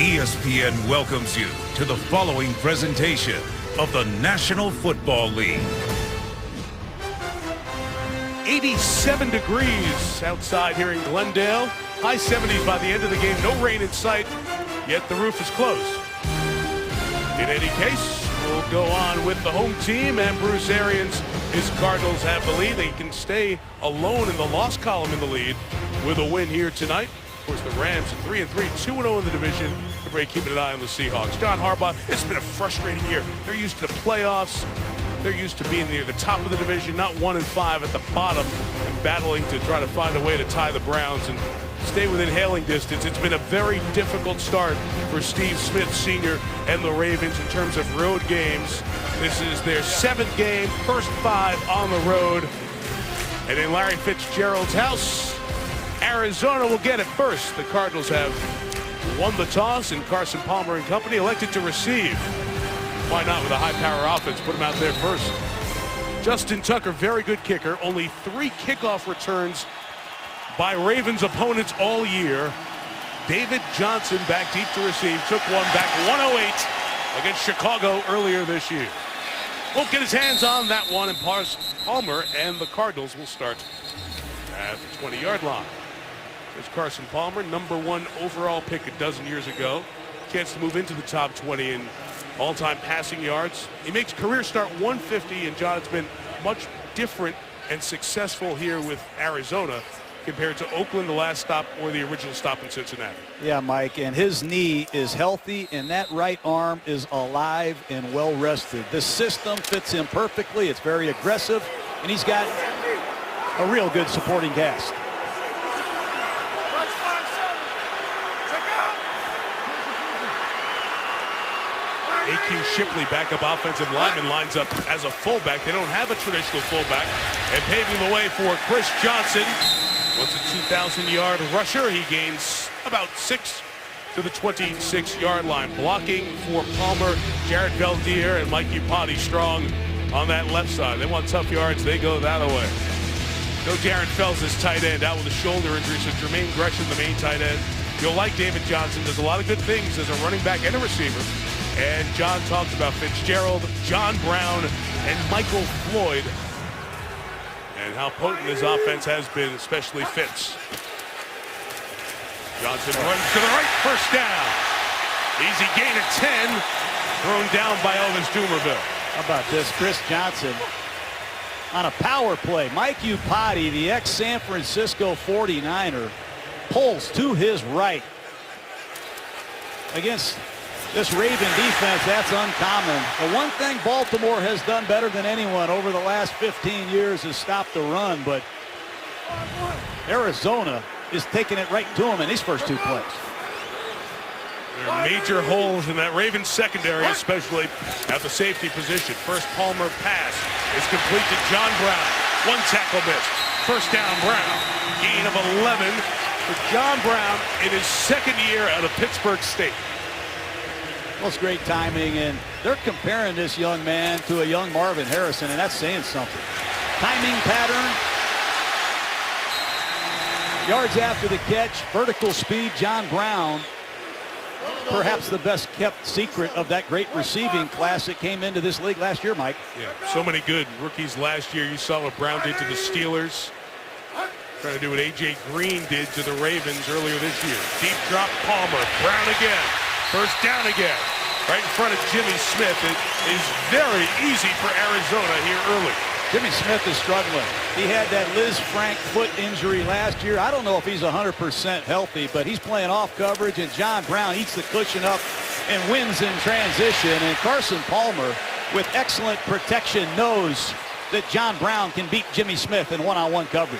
ESPN welcomes you to the following presentation of the National Football League. 87 degrees outside here in Glendale. High 70s by the end of the game. No rain in sight, yet the roof is closed. In any case, we'll go on with the home team, and Bruce Arians, his Cardinals have the lead. They can stay alone in the loss column in the lead with a win here tonight. Of course, the Rams 3-3, 2-0 in the division. Everybody keeping an eye on the Seahawks. John Harbaugh, it's been a frustrating year. They're used to the playoffs. They're used to being near the top of the division, not 1-5 at the bottom, and battling to try to find a way to tie the Browns and stay within hailing distance. It's been a very difficult start for Steve Smith Sr. and the Ravens in terms of road games. This is their 7th game, first 5 on the road. And in Larry Fitzgerald's house, Arizona will get it first. The Cardinals have won the toss, and Carson Palmer and company elected to receive. Why not with a high-power offense? Put him out there first. Justin Tucker, very good kicker. Only 3 kickoff returns by Ravens opponents all year. David Johnson back deep to receive. Took one back 108 against Chicago earlier this year. Won't get his hands on that one, and Palmer and the Cardinals will start at the 20-yard line. There's Carson Palmer, #1 overall pick a dozen years ago. Chance to move into the top 20 in all-time passing yards. He makes career start 150, and John, it's been much different and successful here with Arizona compared to Oakland, the last stop, or the original stop in Cincinnati. Yeah, Mike, and his knee is healthy, and that right arm is alive and well rested. The system fits him perfectly. It's very aggressive, and he's got a real good supporting cast. A.Q. Shipley, backup offensive lineman, lines up as a fullback. They don't have a traditional fullback. And paving the way for Chris Johnson. Once a 2,000-yard rusher, he gains about 6 to the 26-yard line. Blocking for Palmer, Jared Valdir, and Mike Upati strong on that left side. They want tough yards. They go that way. No Darren Fells, this tight end, out with a shoulder injury. So Jermaine Gresham, the main tight end. You'll like David Johnson. Does a lot of good things as a running back and a receiver. And John talked about Fitzgerald, John Brown, and Michael Floyd, and how potent his offense has been, especially Fitz. Johnson runs to the right, first down. Easy gain of 10, thrown down by Elvis Dumerville. How about this? Chris Johnson on a power play. Mike Upati, the ex-San Francisco 49er, pulls to his right against this Raven defense. That's uncommon. The one thing Baltimore has done better than anyone over the last 15 years is stop the run, but Arizona is taking it right to him in these first 2 plays. There are major holes in that Ravens secondary, especially at the safety position. First Palmer pass is complete to John Brown. 1 tackle missed. First down, Brown. Gain of 11 for John Brown in his 2nd year out of Pittsburgh State. Well, it's great timing, and they're comparing this young man to a young Marvin Harrison, and that's saying something. Timing pattern, yards after the catch, vertical speed. John Brown, perhaps the best kept secret of that great receiving class that came into this league last year, Mike. Yeah, so many good rookies last year. You saw what Brown did to the Steelers. Trying to do what A.J. Green did to the Ravens earlier this year. Deep drop, Palmer. Brown again. First down again. Right in front of Jimmy Smith. It is very easy for Arizona here early. Jimmy Smith is struggling. He had that Liz Frank foot injury last year. I don't know if he's 100% healthy, but he's playing off coverage, and John Brown eats the cushion up and wins in transition. And Carson Palmer, with excellent protection, knows that John Brown can beat Jimmy Smith in one-on-one coverage.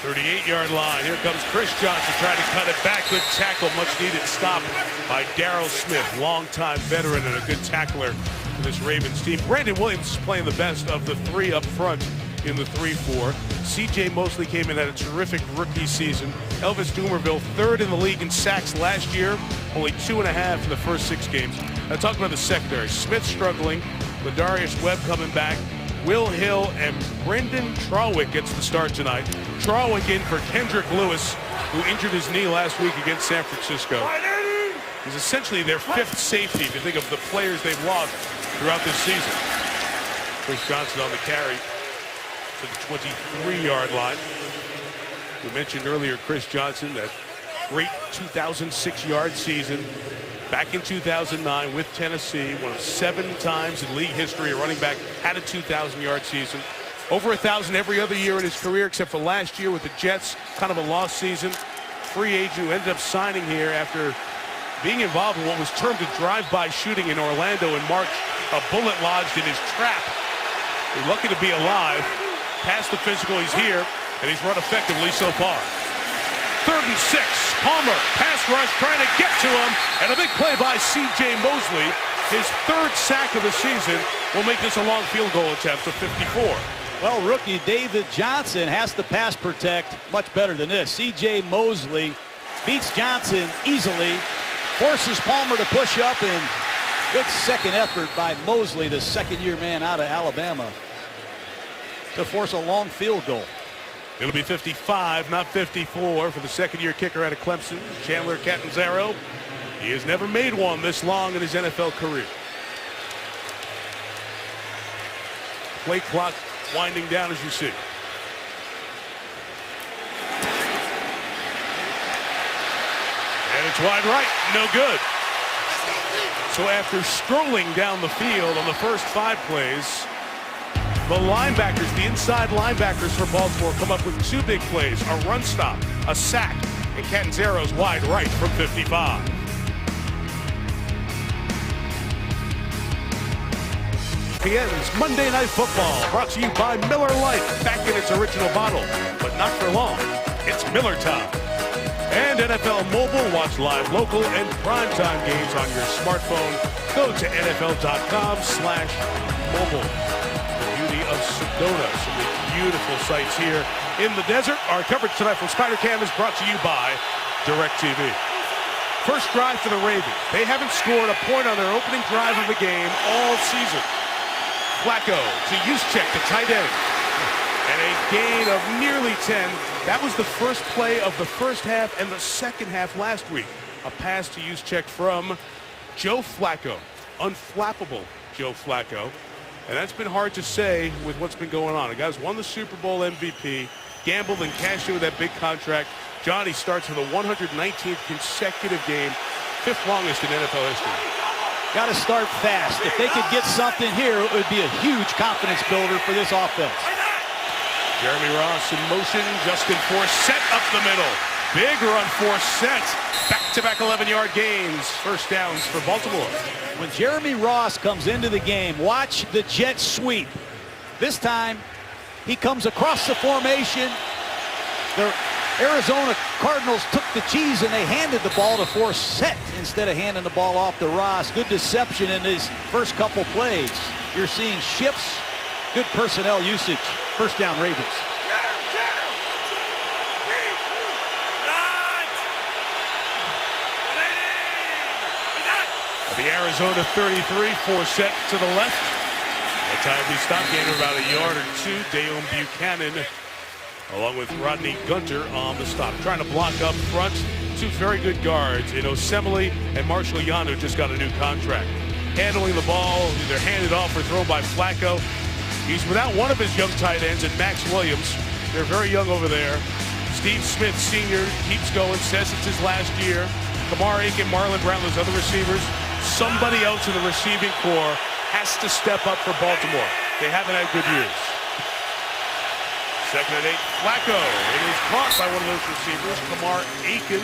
38-yard line. Here comes Chris Johnson trying to cut it back. Good tackle, much needed stop by Darryl Smith, longtime veteran and a good tackler for this Ravens team. Brandon Williams is playing the best of the 3 up front in the 3-4. C.J. Mosley came in at a terrific rookie season. Elvis Dumerville, 3rd in the league in sacks last year, only 2.5 in the first 6 games. Now talk about the secondary. Smith struggling, Ladarius Webb coming back. Will Hill and Brendan Trawick gets the start tonight. Trawick in for Kendrick Lewis, who injured his knee last week against San Francisco. He's essentially their fifth safety if you think of the players they've lost throughout this season. Chris Johnson on the carry to the 23-yard line. We mentioned earlier Chris Johnson, that great 2006-yard season. Back in 2009 with Tennessee, one of 7 times in league history a running back had a 2,000-yard season. Over 1,000 every other year in his career except for last year with the Jets, kind of a lost season. Free agent who ended up signing here after being involved in what was termed a drive-by shooting in Orlando in March. A bullet lodged in his trap. He's lucky to be alive. Past the physical, he's here, and he's run effectively so far. 3rd and 6. Palmer, pass rush, trying to get to him, and a big play by C.J. Mosley. His 3rd sack of the season will make this a long field goal attempt of 54. Well, rookie David Johnson has to pass protect much better than this. C.J. Mosley beats Johnson easily, forces Palmer to push up, and good second effort by Mosley, the second-year man out of Alabama, to force a long field goal. It'll be 55, not 54, for the second-year kicker out of Clemson, Chandler Catanzaro. He has never made one this long in his NFL career. Play clock winding down as you see. And it's wide right, no good. So after strolling down the field on the first 5 plays, the linebackers, the inside linebackers for Baltimore, come up with 2 big plays, a run stop, a sack, and Catanzaro's wide right from 55. PN's Monday Night Football, brought to you by Miller Lite, back in its original bottle, but not for long. It's Miller time. And NFL Mobile, watch live local and primetime games on your smartphone. Go to NFL.com/mobile. Of Sedona, some beautiful sights here in the desert. Our coverage tonight from Spider Cam is brought to you by DirecTV. First drive for the Ravens. They haven't scored a point on their opening drive of the game all season. Flacco to Juszczyk, the tight end, and a gain of nearly 10. That was the first play of the first half and the second half last week. A pass to Juszczyk from Joe Flacco, unflappable Joe Flacco. And that's been hard to say with what's been going on. The guy's won the Super Bowl MVP, gambled and cashed in with that big contract. Johnny starts with a 119th consecutive game, 5th longest in NFL history. Got to start fast. If they could get something here, it would be a huge confidence builder for this offense. Jeremy Ross in motion. Justin Forsett up the middle. Big run, Forsett. Back-to-back 11-yard gains. First downs for Baltimore. When Jeremy Ross comes into the game, watch the jet sweep. This time, he comes across the formation. The Arizona Cardinals took the cheese and they handed the ball to Forsett instead of handing the ball off to Ross. Good deception in his first couple plays. You're seeing shifts, good personnel usage. First down, Ravens. The Arizona 33, Forsett to the left. That time he stopped, gained about a yard or 2. Dayon Buchanan, along with Rodney Gunter on the stop. Trying to block up front. 2 very good guards in Osemele and Marshall Yanu, just got a new contract. Handling the ball, either handed off or thrown by Flacco. He's without one of his young tight ends, and Max Williams. They're very young over there. Steve Smith, Sr., keeps going, says it's his last year. Kamar Aiken, Marlon Brown, those other receivers. Somebody else in the receiving corps has to step up for Baltimore. They haven't had good years. 2nd and 8, Flacco. It is caught by one of those receivers, Kamar Aiken.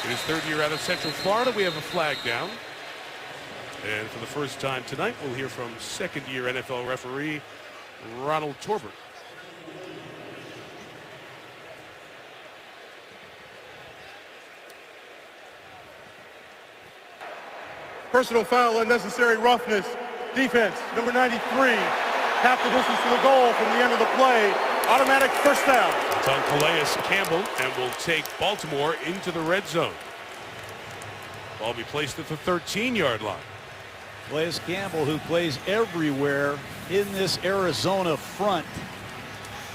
In his 3rd year out of Central Florida, we have a flag down. And for the first time tonight, we'll hear from 2nd-year NFL referee Ronald Torbert. Personal foul, unnecessary roughness. Defense, number 93. Half the distance to the goal from the end of the play. Automatic first down. It's on Calais Campbell and will take Baltimore into the red zone. Ball be placed at the 13-yard line. Calais Campbell, who plays everywhere in this Arizona front,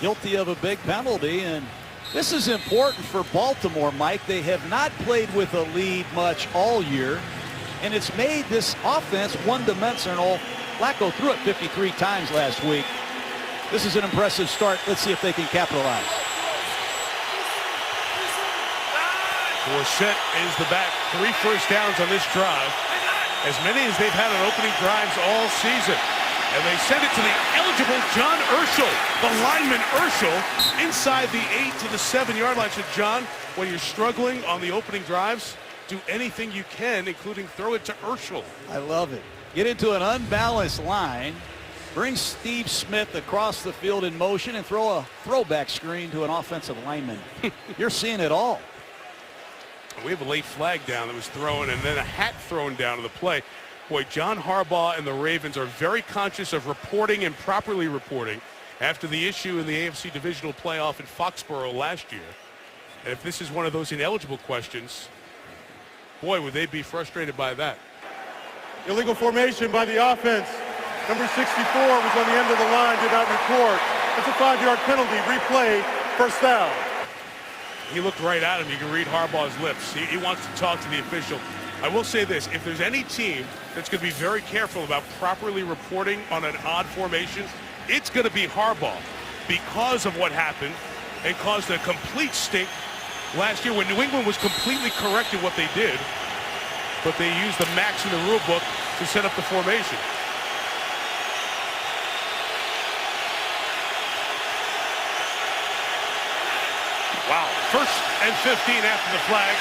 guilty of a big penalty. And this is important for Baltimore, Mike. They have not played with a lead much all year, and it's made this offense one-dimensional. Flacco threw it 53 times last week. This is an impressive start. Let's see if they can capitalize. Forsett is the back. 3 first downs on this drive. As many as they've had on opening drives all season. And they send it to the eligible John Urschel, the lineman Urschel, inside the 8 to the 7-yard line. So, John, when you're struggling on the opening drives, do anything you can, including throw it to Urschel. I love it. Get into an unbalanced line, bring Steve Smith across the field in motion, and throw a throwback screen to an offensive lineman. You're seeing it all. We have a late flag down that was thrown, and then a hat thrown down to the play. Boy, John Harbaugh and the Ravens are very conscious of reporting and properly reporting after the issue in the AFC divisional playoff in Foxborough last year. And if this is one of those ineligible questions, boy, would they be frustrated by that. Illegal formation by the offense. Number 64 was on the end of the line, did not record. That's a 5-yard penalty. Replay, first down. He looked right at him. You can read Harbaugh's lips. He wants to talk to the official. I will say this, if there's any team that's going to be very careful about properly reporting on an odd formation, it's going to be Harbaugh because of what happened and caused a complete stink last year when New England was completely correct in what they did, but they used the max in the rule book to set up the formation. Wow, 1st and 15 after the flag.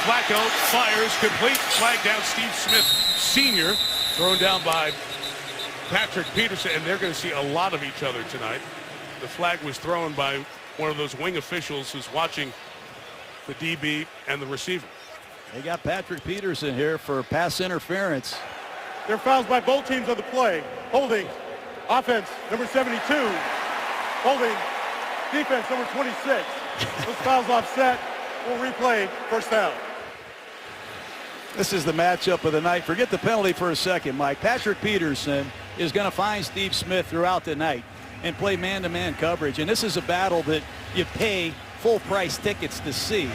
Flacco fires, complete, flag down. Steve Smith, senior, thrown down by Patrick Peterson, and they're going to see a lot of each other tonight. The flag was thrown by one of those wing officials who's watching the DB and the receiver. They got Patrick Peterson here for pass interference. There are fouls by both teams on the play. Holding, offense, number 72. Holding, defense, number 26. Those fouls offset. We'll replay, first down. This is the matchup of the night. Forget the penalty for a second, Mike. Patrick Peterson is going to find Steve Smith throughout the night and play man-to-man coverage. And this is a battle that you pay full-price tickets to see.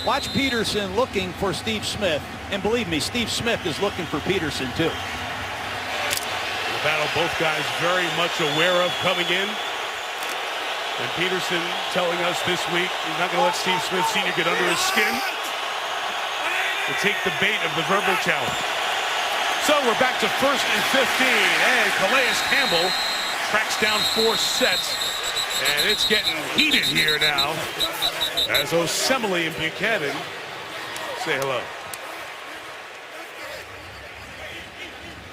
Watch Peterson looking for Steve Smith. And believe me, Steve Smith is looking for Peterson, too. The battle both guys very much aware of coming in. And Peterson telling us this week he's not going to let Steve Smith Sr. get under his skin to take the bait of the verbal challenge. So we're back to 1st and 15, and Calais Campbell tracks down Forsett, and it's getting heated here now as Osemele and Buchanan say hello.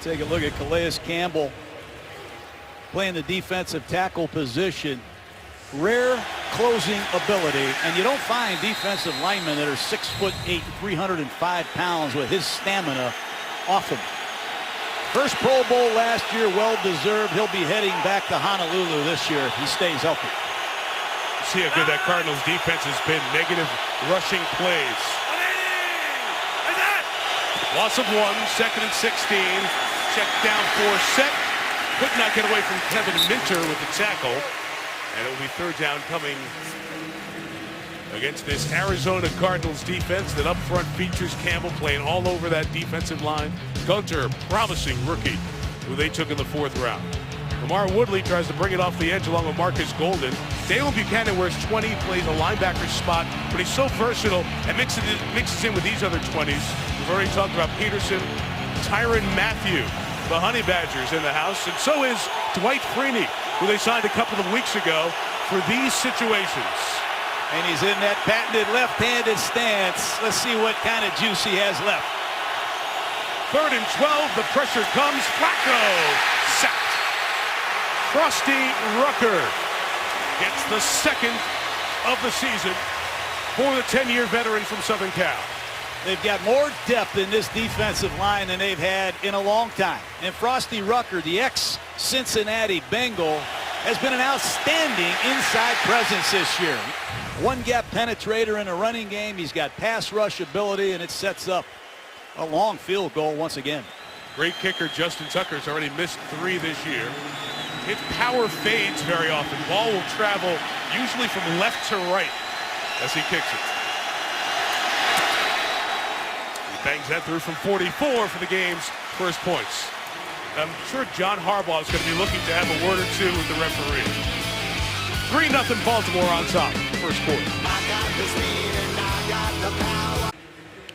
Take a look at Calais Campbell playing the defensive tackle position. Rare closing ability, and you don't find defensive linemen that are 6'8", 305 pounds with his stamina often. First Pro Bowl last year, well-deserved. He'll be heading back to Honolulu this year if he stays healthy. See how good that Cardinals defense has been. Negative rushing plays. Loss of 1, 2nd and 16. Check down Forsett. Could not get away from Kevin Minter with the tackle. And it will be 3rd down coming against this Arizona Cardinals defense that up front features Campbell playing all over that defensive line. Gunter, promising rookie, who they took in the 4th round. Lamar Woodley tries to bring it off the edge along with Marcus Golden. Dale Buchanan wears 20, plays a linebacker spot, but he's so versatile and mixes in with these other 20s. We've already talked about Peterson, Tyrann Mathieu, the Honey Badgers in the house, and so is Dwight Freeney, who they signed a couple of weeks ago for these situations. And he's in that patented left-handed stance. Let's see what kind of juice he has left. 3rd and 12, the pressure comes. Flacco sacked. Frosty Rucker gets the 2nd of the season for the 10-year veteran from Southern Cal. They've got more depth in this defensive line than they've had in a long time. And Frosty Rucker, the ex-Cincinnati Bengal, has been an outstanding inside presence this year. One-gap penetrator in a running game. He's got pass rush ability, and it sets up a long field goal once again. Great kicker Justin Tucker's already missed 3 this year. His power fades very often. Ball will travel usually from left to right as he kicks it. He bangs that through from 44 for the game's first points. I'm sure John Harbaugh is going to be looking to have a word or two with the referee. 3-0 Baltimore on top, first quarter.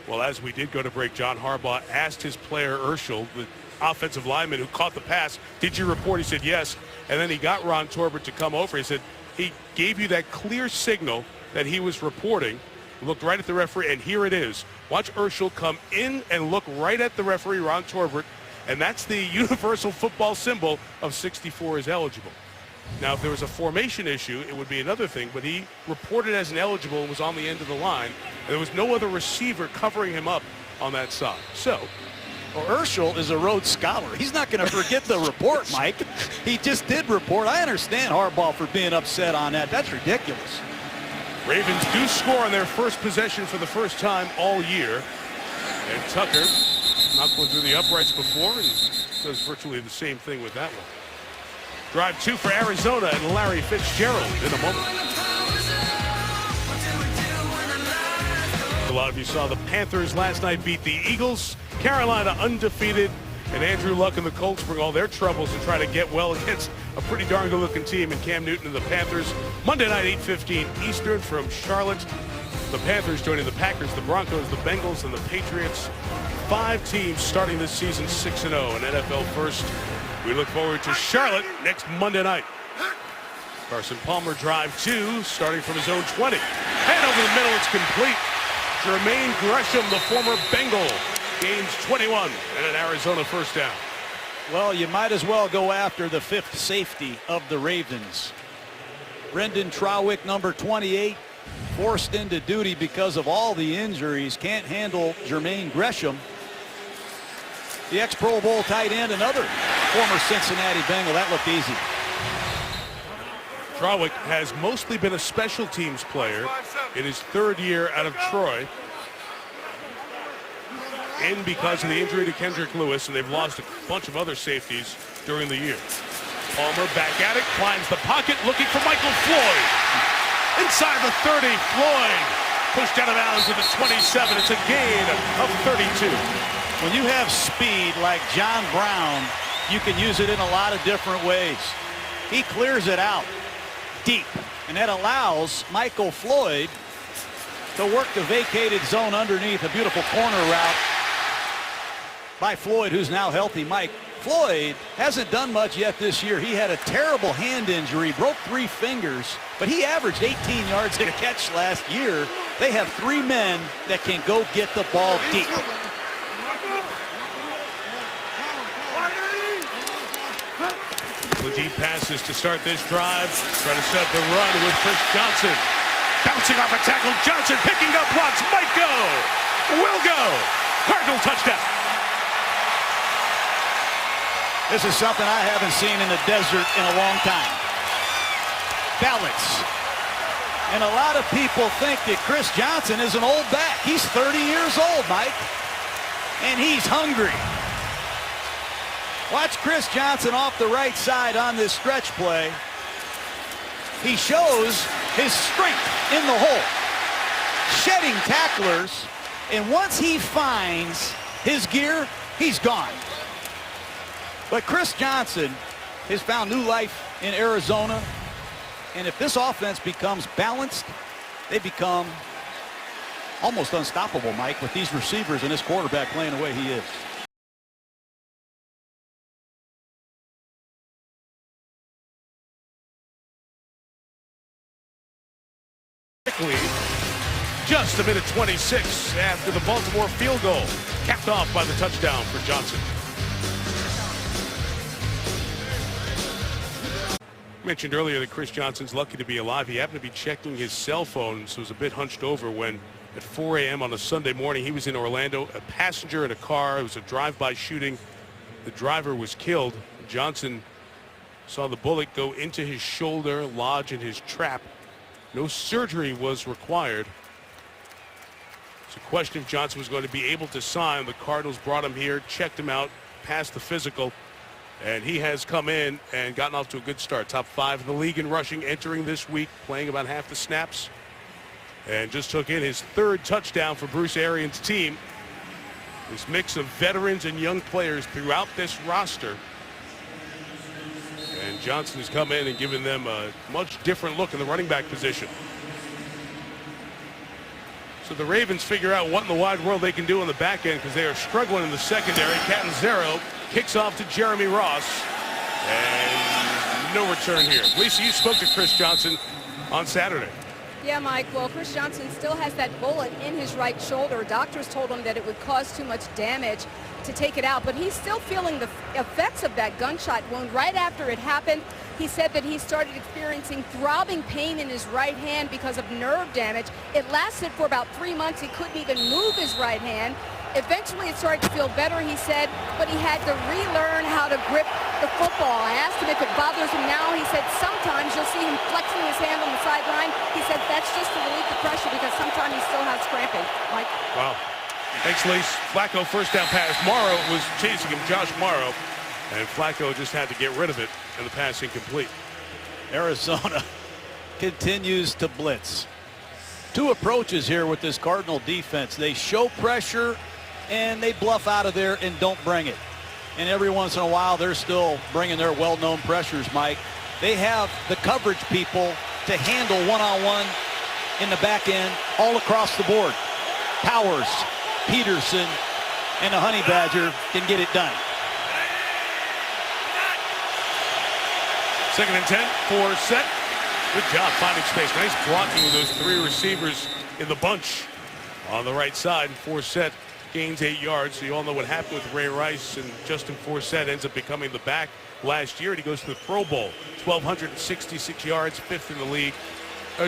Well, as we did go to break, John Harbaugh asked his player Urschel, the offensive lineman who caught the pass, did you report? He said yes. And then he got Ron Torbert to come over. He said he gave you that clear signal that he was reporting. He looked right at the referee, and here it is. Watch Urschel come in and look right at the referee, Ron Torbert, and that's the universal football symbol of 64 is eligible. Now, if there was a formation issue, it would be another thing, but he reported as ineligible and was on the end of the line, and there was no other receiver covering him up on that side. So, well, Urschel is a Rhodes Scholar. He's not going to forget the report, Mike. He just did report. I understand Harbaugh for being upset on that. That's ridiculous. Ravens do score on their first possession for the first time all year. And Tucker not going through the uprights before and does virtually the same thing with that one. Drive 2 for Arizona and Larry Fitzgerald in a moment. A lot of you saw the Panthers last night beat the Eagles. Carolina undefeated, and Andrew Luck and the Colts bring all their troubles to try to get well against a pretty darn good-looking team in Cam Newton and the Panthers. Monday night, 8:15 Eastern from Charlotte. The Panthers joining the Packers, the Broncos, the Bengals, and the Patriots. 5 teams starting this season 6-0, an NFL first. We look forward to Charlotte next Monday night. Carson Palmer drive 2, starting from his own 20. And over the middle, it's complete. Jermaine Gresham, the former Bengal, gains 21 and an Arizona first down. Well, you might as well go after the 5th safety of the Ravens. Brendan Trawick, number 28, forced into duty because of all the injuries. Can't handle Jermaine Gresham. The ex-Pro Bowl tight end, another former Cincinnati Bengal. That looked easy. Trawick has mostly been a special teams player in his 3rd year out of Troy. In because of the injury to Kendrick Lewis, and they've lost a bunch of other safeties during the year. Palmer back at it, climbs the pocket, looking for Michael Floyd. Inside the 30, Floyd pushed out of bounds to the 27. It's a gain of 32. When you have speed like John Brown, you can use it in a lot of different ways. He clears it out deep, and that allows Michael Floyd to work the vacated zone underneath. A beautiful corner route by Floyd, who's now healthy. Mike, Floyd hasn't done much yet this year. He had a terrible hand injury, broke 3 fingers, but he averaged 18 yards a catch last year. They have 3 men that can go get the ball deep. The deep passes to start this drive. Trying to set the run with Chris Johnson. Bouncing off a tackle. Johnson picking up blocks. Might go. Will go. Cardinal touchdown. This is something I haven't seen in the desert in a long time. Balance. And a lot of people think that Chris Johnson is an old back. He's 30 years old, Mike. And he's hungry. Watch Chris Johnson off the right side on this stretch play. He shows his strength in the hole. Shedding tacklers. And once he finds his gear, he's gone. But Chris Johnson has found new life in Arizona. And if this offense becomes balanced, they become almost unstoppable, Mike, with these receivers and this quarterback playing the way he is. Just a minute 26 after the Baltimore field goal, capped off by the touchdown for Johnson. Mentioned earlier that Chris Johnson's lucky to be alive. He happened to be checking his cell phone, so was a bit hunched over when at 4 a.m. on a Sunday morning he was in Orlando, a passenger in a car. It was a drive-by shooting. The driver was killed. Johnson saw the bullet go into his shoulder, lodge in his trap. No surgery was required. It's a question if Johnson was going to be able to sign. The Cardinals brought him here, checked him out, passed the physical, and he has come in and gotten off to a good start. Top 5 in the league in rushing entering this week, playing about half the snaps, and just took in his 3rd touchdown for Bruce Arians' team. This mix of veterans and young players throughout this roster. And Johnson has come in and given them a much different look in the running back position. So the Ravens figure out what in the wide world they can do on the back end because they are struggling in the secondary. Catanzaro kicks off to Jeremy Ross. And no return here. Lisa, you spoke to Chris Johnson on Saturday. Yeah, Mike. Well, Chris Johnson still has that bullet in his right shoulder. Doctors told him that it would cause too much damage to take it out, but he's still feeling the effects of that gunshot wound. Right after it happened, he said that he started experiencing throbbing pain in his right hand because of nerve damage. It lasted for about 3 months. He couldn't even move his right hand. Eventually, it started to feel better, he said, but he had to relearn how to grip the football. I asked him if it bothers him now. He said sometimes you'll see him flexing his hand on the sideline. He said that's just to relieve the pressure because sometimes he still has cramping. Mike? Wow. Thanks, Lise. Flacco first down pass. Morrow was chasing him, Josh Morrow, and Flacco just had to get rid of it, and the pass incomplete. Arizona continues to blitz. 2 approaches here with this Cardinal defense. They show pressure and they bluff out of there and don't bring it. And every once in a while they're still bringing their well-known pressures, Mike. They have the coverage people to handle one-on-one in the back end all across the board. Powers, Peterson, and the Honey Badger can get it done. 2nd and 10 for set. Good job finding space. Nice blocking with those 3 receivers in the bunch on the right side. Forsett gains 8 yards. So you all know what happened with Ray Rice, and Justin Forsett ends up becoming the back last year, and he goes to the Pro Bowl. 1,266 yards, 5th in the league.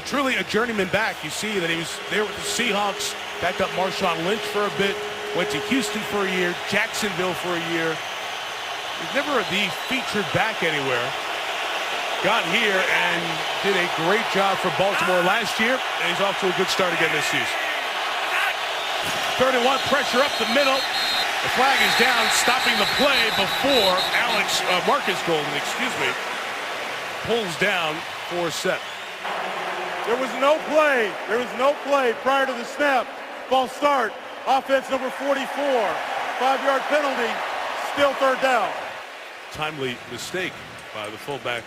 Truly a journeyman back. You see that he was there with the Seahawks, backed up Marshawn Lynch for a bit, went to Houston for a year, Jacksonville for a year. He's never the featured back anywhere. Got here and did a great job for Baltimore last year, and he's off to a good start again this season. 3rd and 1, pressure up the middle. The flag is down, stopping the play before Marcus Golden, pulls down Forsett. There was no play. There was no play prior to the snap. False start. Offense number 44. 5-yard penalty. Still 3rd down. Timely mistake by the fullback.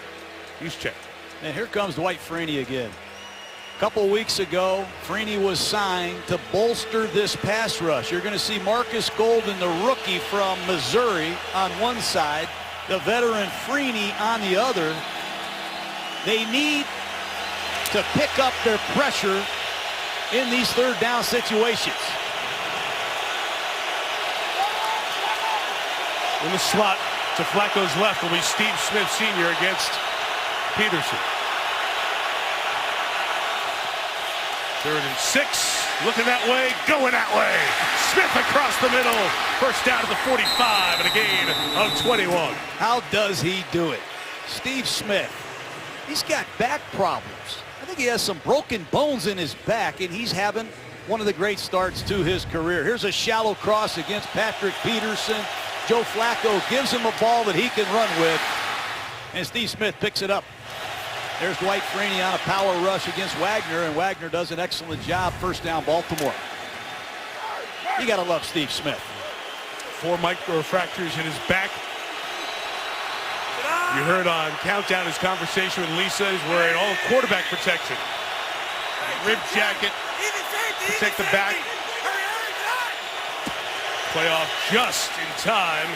Juszczyk. And here comes Dwight Freeney again. A couple weeks ago, Freeney was signed to bolster this pass rush. You're going to see Marcus Golden, the rookie from Missouri, on one side, the veteran Freeney on the other. They need to pick up their pressure in these 3rd down situations. In the slot to Flacco's left will be Steve Smith Sr. against Peterson. 3rd and 6. Looking that way, going that way. Smith across the middle. First down to the 45 and a gain of 21. How does he do it? Steve Smith, he's got back problems. I think he has some broken bones in his back, and he's having one of the great starts to his career. Here's a shallow cross against Patrick Peterson. Joe Flacco gives him a ball that he can run with, and Steve Smith picks it up. There's Dwight Freeney on a power rush against Wagner, and Wagner does an excellent job. First down, Baltimore. You got to love Steve Smith. 4 microfractures in his back. You heard on Countdown his conversation with Lisa. He's wearing all quarterback protection. Rib jacket, protect the back. Playoff just in time.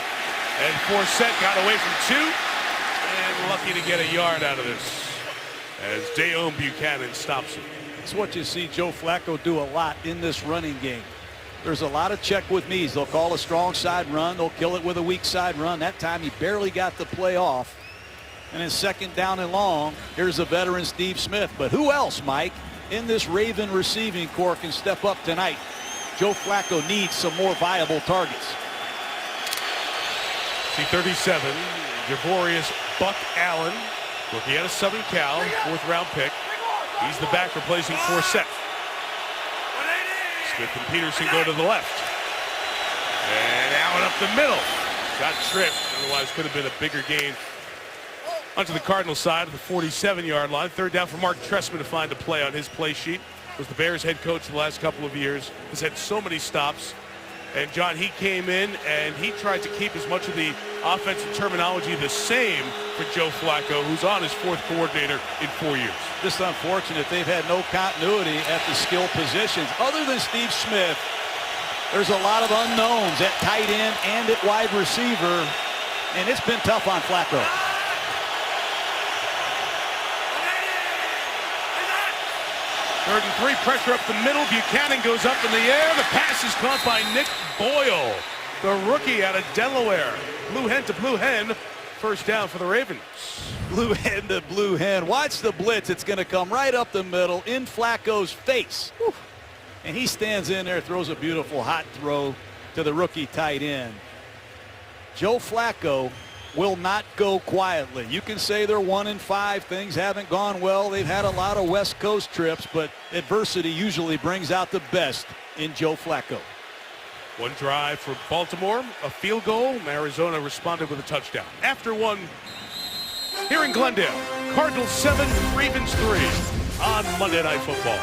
And Forsett got away from 2 and lucky to get a yard out of this as Dayon Buchanan stops him. It's what you see Joe Flacco do a lot in this running game. There's a lot of check with me's. They'll call a strong side run. They'll kill it with a weak side run. That time he barely got the play off. And in 2nd down and long, here's a veteran Steve Smith. But who else, Mike, in this Raven receiving corps can step up tonight? Joe Flacco needs some more viable targets. C-37, Javorius Buck Allen, rookie out of Southern Cal, 4th round pick. He's the back replacing Forsett. Smith and Peterson go to the left. And Allen up the middle. Got tripped, otherwise could have been a bigger gain. Onto the Cardinals side of the 47-yard line. Third down for Mark Trestman to find a play on his play sheet. Was the Bears head coach the last couple of years. Has had so many stops. And John, he came in and he tried to keep as much of the offensive terminology the same for Joe Flacco, who's on his fourth coordinator in 4 years. Just unfortunate they've had no continuity at the skill positions. Other than Steve Smith, there's a lot of unknowns at tight end and at wide receiver, and it's been tough on Flacco. Third and 3, pressure up the middle. Buchanan goes up in the air. The pass is caught by Nick Boyle, the rookie out of Delaware. Blue hen to blue hen. First down for the Ravens. Blue hen to blue hen. Watch the blitz. It's going to come right up the middle in Flacco's face. Whew. And he stands in there, throws a beautiful hot throw to the rookie tight end. Joe Flacco will not go quietly. You can say they're 1-5. Things haven't gone well. They've had a lot of West Coast trips, but adversity usually brings out the best in Joe Flacco. One drive for Baltimore, a field goal. Arizona responded with a touchdown. After one, here in Glendale, Cardinals 7, Ravens 3 on Monday Night Football.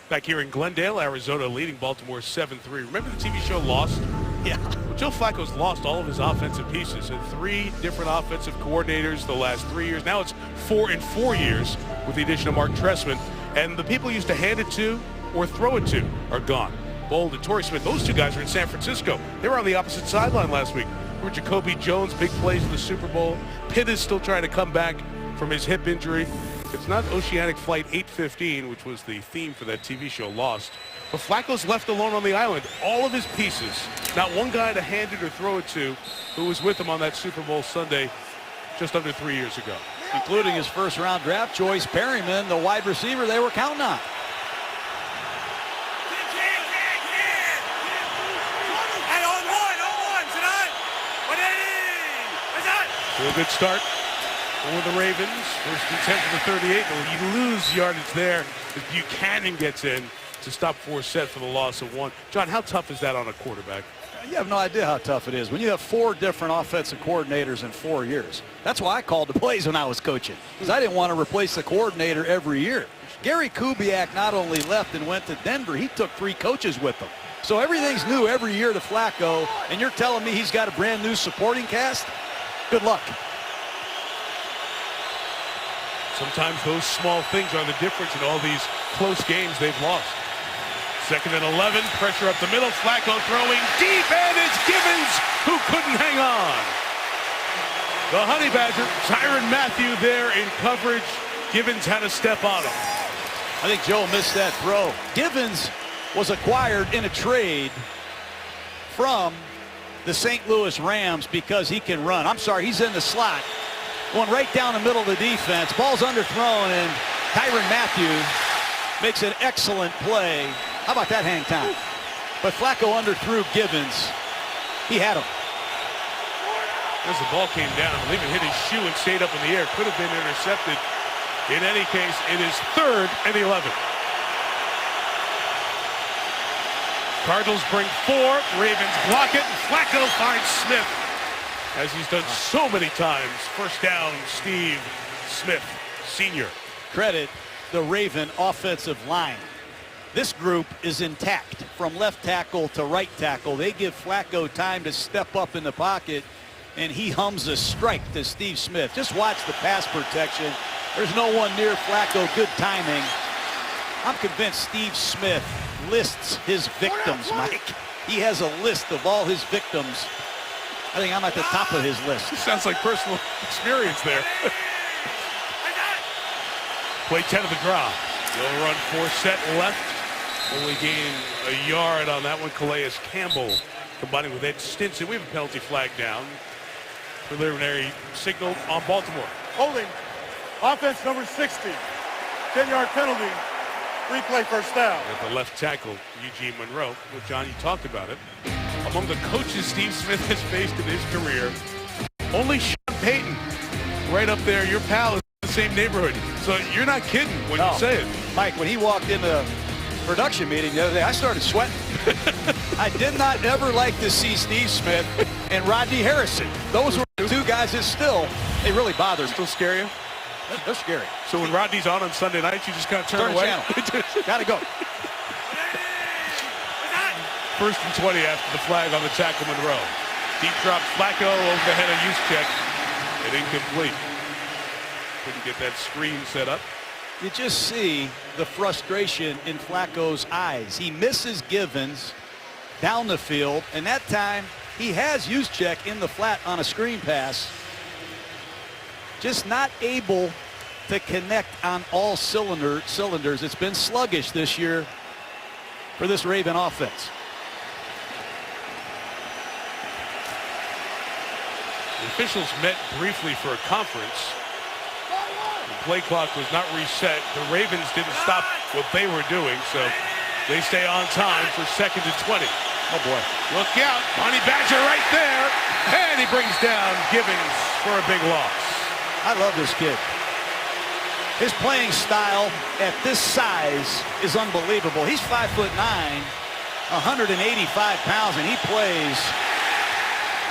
Back here in Glendale, Arizona leading Baltimore 7-3. Remember the TV show Lost? Yeah. Well, Joe Flacco's lost all of his offensive pieces and 3 different offensive coordinators the last 3 years. Now it's 4 in 4 years with the addition of Mark Trestman. And the people he used to hand it to or throw it to are gone. Bold and Torrey Smith, those two guys are in San Francisco. They were on the opposite sideline last week. Where Jacoby Jones, big plays in the Super Bowl. Pitt is still trying to come back from his hip injury. It's not Oceanic Flight 815, which was the theme for that TV show Lost. But Flacco's left alone on the island. All of his pieces, not one guy to hand it or throw it to, who was with him on that Super Bowl Sunday just under 3 years ago. Including his first-round draft choice, Perryman, the wide receiver they were counting on. A good start for the Ravens. First and 10 for the 38. Well, you lose yardage there as Buchanan gets in to stop Forsett for the loss of 1. John, how tough is that on a quarterback? You have no idea how tough it is when you have 4 different offensive coordinators in 4 years. That's why I called the plays when I was coaching, because I didn't want to replace the coordinator every year. Gary Kubiak not only left and went to Denver, he took 3 coaches with him. So everything's new every year to Flacco, and you're telling me he's got a brand new supporting cast? Good luck. Sometimes those small things are the difference in all these close games they've lost. Second and 11, pressure up the middle. Flacco throwing deep, and it's Givens who couldn't hang on. The Honey Badger, Tyrann Mathieu there in coverage. Givens had to step on him. I think Joe missed that throw. Givens was acquired in a trade from the St. Louis Rams because he can run. I'm sorry, he's in the slot, going right down the middle of the defense. Ball's underthrown, and Tyrann Mathieu makes an excellent play. How about that hang time? But Flacco underthrew Givens. He had him. As the ball came down, I believe it hit his shoe and stayed up in the air. Could have been intercepted. In any case, it is 3rd and 11. Cardinals bring 4. Ravens block it. And Flacco finds Smith, as he's done so many times. First down, Steve Smith, senior. Credit the Raven offensive line. This group is intact from left tackle to right tackle. They give Flacco time to step up in the pocket, and he hums a strike to Steve Smith. Just watch the pass protection. There's no one near Flacco. Good timing. I'm convinced Steve Smith lists his victims, Mike. He has a list of all his victims. I think I'm at the top of his list. Sounds like personal experience there. Play 10 of the draw. They'll run Forsett left. Only gain a yard on that one. Calais Campbell combining with Ed Stinson. We have a penalty flag down. Preliminary signal on Baltimore. Holding. Offense number 60. 10-yard penalty. Replay first down. At the left tackle, Eugene Monroe. Well, John, you talked about it. Among the coaches Steve Smith has faced in his career, only Sean Payton, right up there, your pal, is in the same neighborhood. So you're not kidding when you say it. Mike, when he walked into production meeting the other day, I started sweating. I did not ever like to see Steve Smith and Rodney Harrison. Those were the two guys that they really bother me. Still scare you? They're scary. So when Rodney's on Sunday nights, you just kind of turn away? Gotta go. First and 20 after the flag on the tackle, Monroe. Deep drop, Flacco over the head of Juszczyk. And incomplete. Couldn't get that screen set up. You just see the frustration in Flacco's eyes. He misses Givens down the field, and that time he has Juszczyk in the flat on a screen pass. Just not able to connect on all cylinders. It's been sluggish this year for this Raven offense. The officials met briefly for a conference. The play clock was not reset. The Ravens didn't stop what they were doing, so they stay on time for 2nd and 20. Oh, boy. Look out. Honey Badger right there. And he brings down Givens for a big loss. I love this kid. His playing style at this size is unbelievable. He's 5'9", 185 pounds, and he plays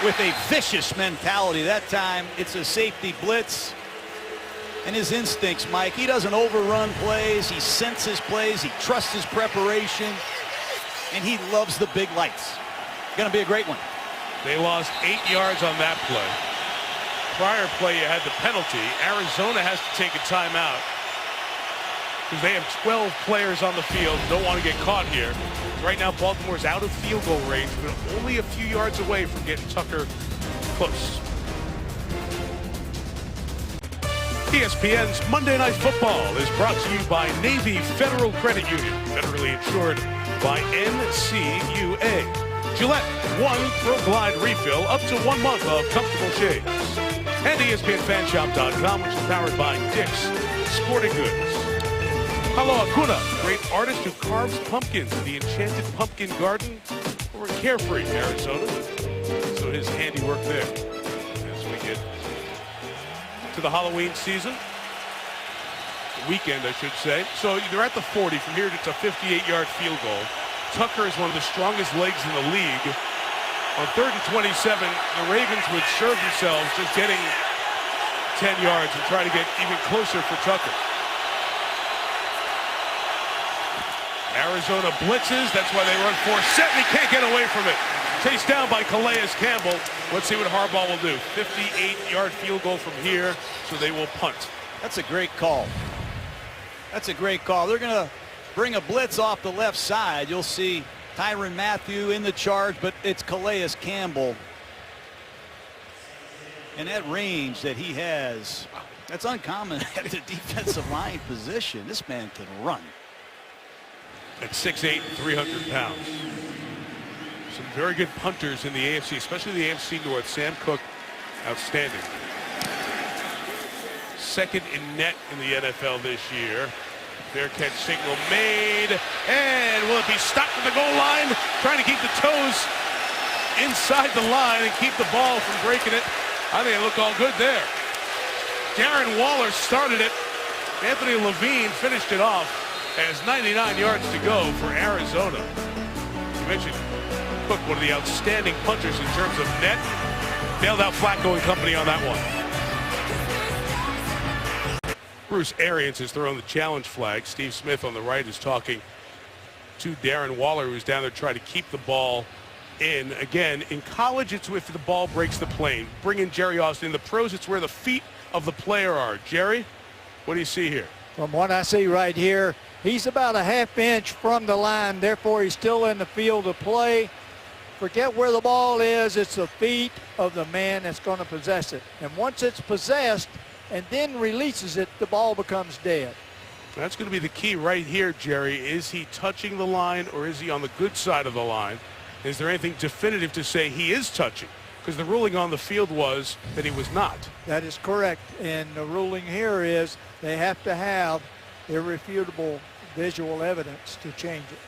with a vicious mentality. That time, it's a safety blitz. And his instincts, Mike, he doesn't overrun plays. He senses plays. He trusts his preparation. And he loves the big lights. Going to be a great one. They lost 8 yards on that play. Prior play, you had the penalty. Arizona has to take a timeout because they have 12 players on the field. Don't want to get caught here. Right now, Baltimore's out of field goal range, but only a few yards away from getting Tucker close. ESPN's Monday Night Football is brought to you by Navy Federal Credit Union, federally insured by NCUA. Gillette, 1 Pro Glide refill, up to 1 month of comfortable shades. And ESPNFanshop.com, which is powered by Dick's Sporting Goods. Hello, Acuna, great artist who carves pumpkins in the Enchanted Pumpkin Garden over in Carefree, Arizona. So his handiwork there as we get to the Halloween season. The weekend, I should say. So they're at the 40. From here, it's a 58-yard field goal. Tucker is one of the strongest legs in the league. On 3rd and 27, the Ravens would serve themselves just getting 10 yards and try to get even closer for Tucker. Arizona blitzes. That's why they run 4 set, and he can't get away from it. Chased down by Calais Campbell. Let's see what Harbaugh will do. 58-yard field goal from here, so they will punt. That's a great call. That's a great call. They're going to bring a blitz off the left side. You'll see Tyrann Mathieu in the charge, but it's Calais Campbell. And that range that he has, that's uncommon at the defensive line position. This man can run. At 6'8", 300 pounds. Some very good punters in the AFC, especially the AFC North. Sam Cook, outstanding. 2nd in net in the NFL this year. Fair catch signal made, and will it be stopped at the goal line? Trying to keep the toes inside the line and keep the ball from breaking it. I think it looked all good there. Darren Waller started it. Anthony Levine finished it off. Has 99 yards to go for Arizona. You mentioned Cook, one of the outstanding punters in terms of net. Bailed out Flacco and company on that one. Bruce Arians has thrown the challenge flag. Steve Smith on the right is talking to Darren Waller, who's down there trying to keep the ball in. Again, in college, it's if the ball breaks the plane. Bring in Jerry Austin. In the pros, it's where the feet of the player are. Jerry, what do you see here? From what I see right here, he's about a half inch from the line. Therefore, he's still in the field of play. Forget where the ball is. It's the feet of the man that's going to possess it. And once it's possessed and then releases it, the ball becomes dead. That's going to be the key right here, Jerry. Is he touching the line or is he on the good side of the line? Is there anything definitive to say he is touching? Because the ruling on the field was that he was not. That is correct. And the ruling here is they have to have irrefutable visual evidence to change it.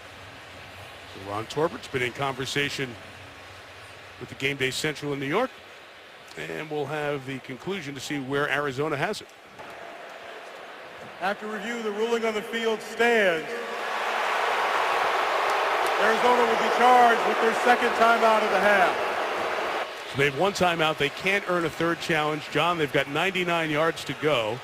So Ron Torbert's been in conversation with the Game Day Central in New York, and we'll have the conclusion to see where Arizona has it. After review, the ruling on the field stands. Arizona will be charged with their second timeout of the half. So they have one timeout. They can't earn a third challenge. John, they've got 99 yards to go,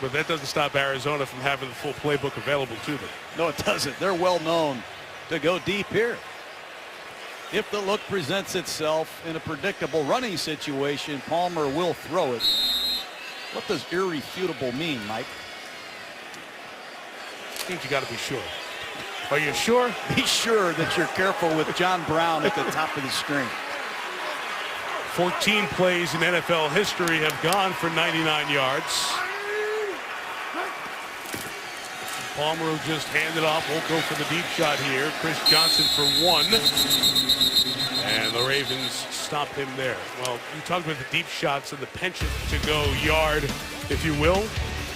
but that doesn't stop Arizona from having the full playbook available to them. No, it doesn't. They're well known to go deep here. If the look presents itself in a predictable running situation, Palmer will throw it. What does irrefutable mean, Mike? I think you got to be sure. Are you sure? Be sure that you're careful with John Brown at the top of the screen. 14 plays in NFL history have gone for 99 yards. Palmer will just hand it off. Won't go for the deep shot here. Chris Johnson for one. And the Ravens stop him there. Well, you talked about the deep shots and the penchant to go yard, if you will.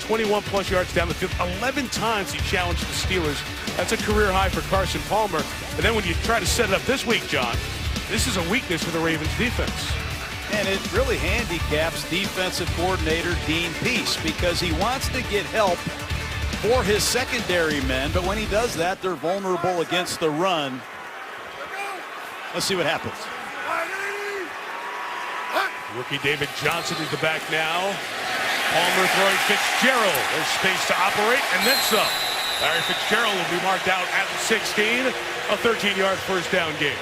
21-plus yards down the field. 11 times he challenged the Steelers. That's a career high for Carson Palmer. And then when you try to set it up this week, John, this is a weakness for the Ravens defense. And it really handicaps defensive coordinator Dean Pease because he wants to get help for his secondary men, but when he does that, they're vulnerable against the run. Let's see what happens. Rookie David Johnson is the back now. Palmer throwing Fitzgerald. There's space to operate, and then some. Larry Fitzgerald will be marked out at the 16. A 13-yard first down game.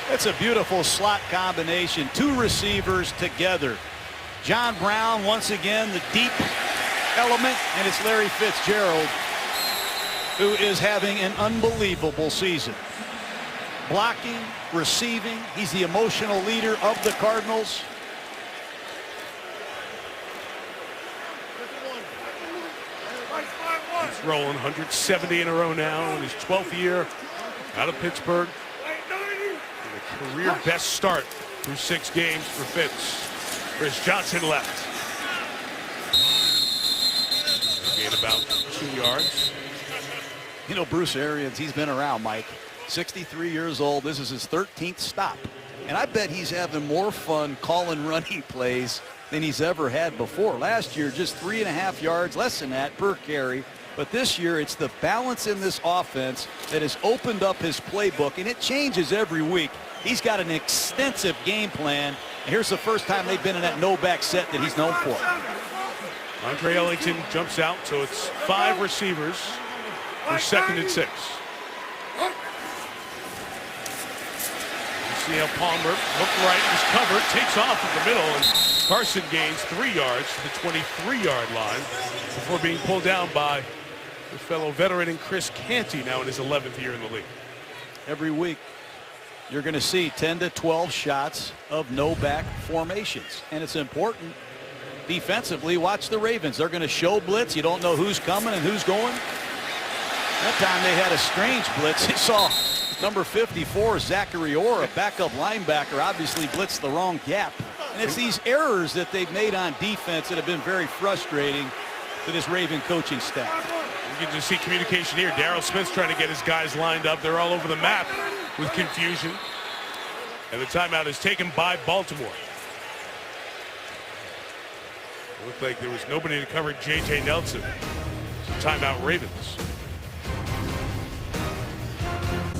It's a beautiful slot combination. Two receivers together. John Brown, once again, the deep element, and it's Larry Fitzgerald, who is having an unbelievable season. Blocking, receiving. He's the emotional leader of the Cardinals. He's rolling 170 in a row now in his 12th year out of Pittsburgh. And a career best start through 6 games for Fitz. Chris Johnson left. Gain about 2 yards. You know, Bruce Arians, he's been around, Mike. 63 years old. This is his 13th stop. And I bet he's having more fun calling running plays than he's ever had before. Last year, just 3.5 yards, less than that per carry. But this year, it's the balance in this offense that has opened up his playbook, and it changes every week. He's got an extensive game plan. And here's the first time they've been in that no-back set that he's known for. Andre Ellington jumps out, so it's 5 receivers for 2nd and 6. You see how Palmer, hook right, is covered, takes off in the middle, and Carson gains 3 yards to the 23-yard line before being pulled down by his fellow veteran and Chris Canty, now in his 11th year in the league. Every week, you're going to see 10 to 12 shots of no-back formations, and it's important defensively. Watch the Ravens. They're going to show blitz. You don't know who's coming and who's going. That time they had a strange blitz. They saw number 54, Zachary Orr, a backup linebacker, obviously blitzed the wrong gap. And it's these errors that they've made on defense that have been very frustrating to this Raven coaching staff. You can just see communication here. Darryl Smith's trying to get his guys lined up. They're all over the map with confusion. And the timeout is taken by Baltimore. It looked like there was nobody to cover J.J. Nelson. Timeout Ravens.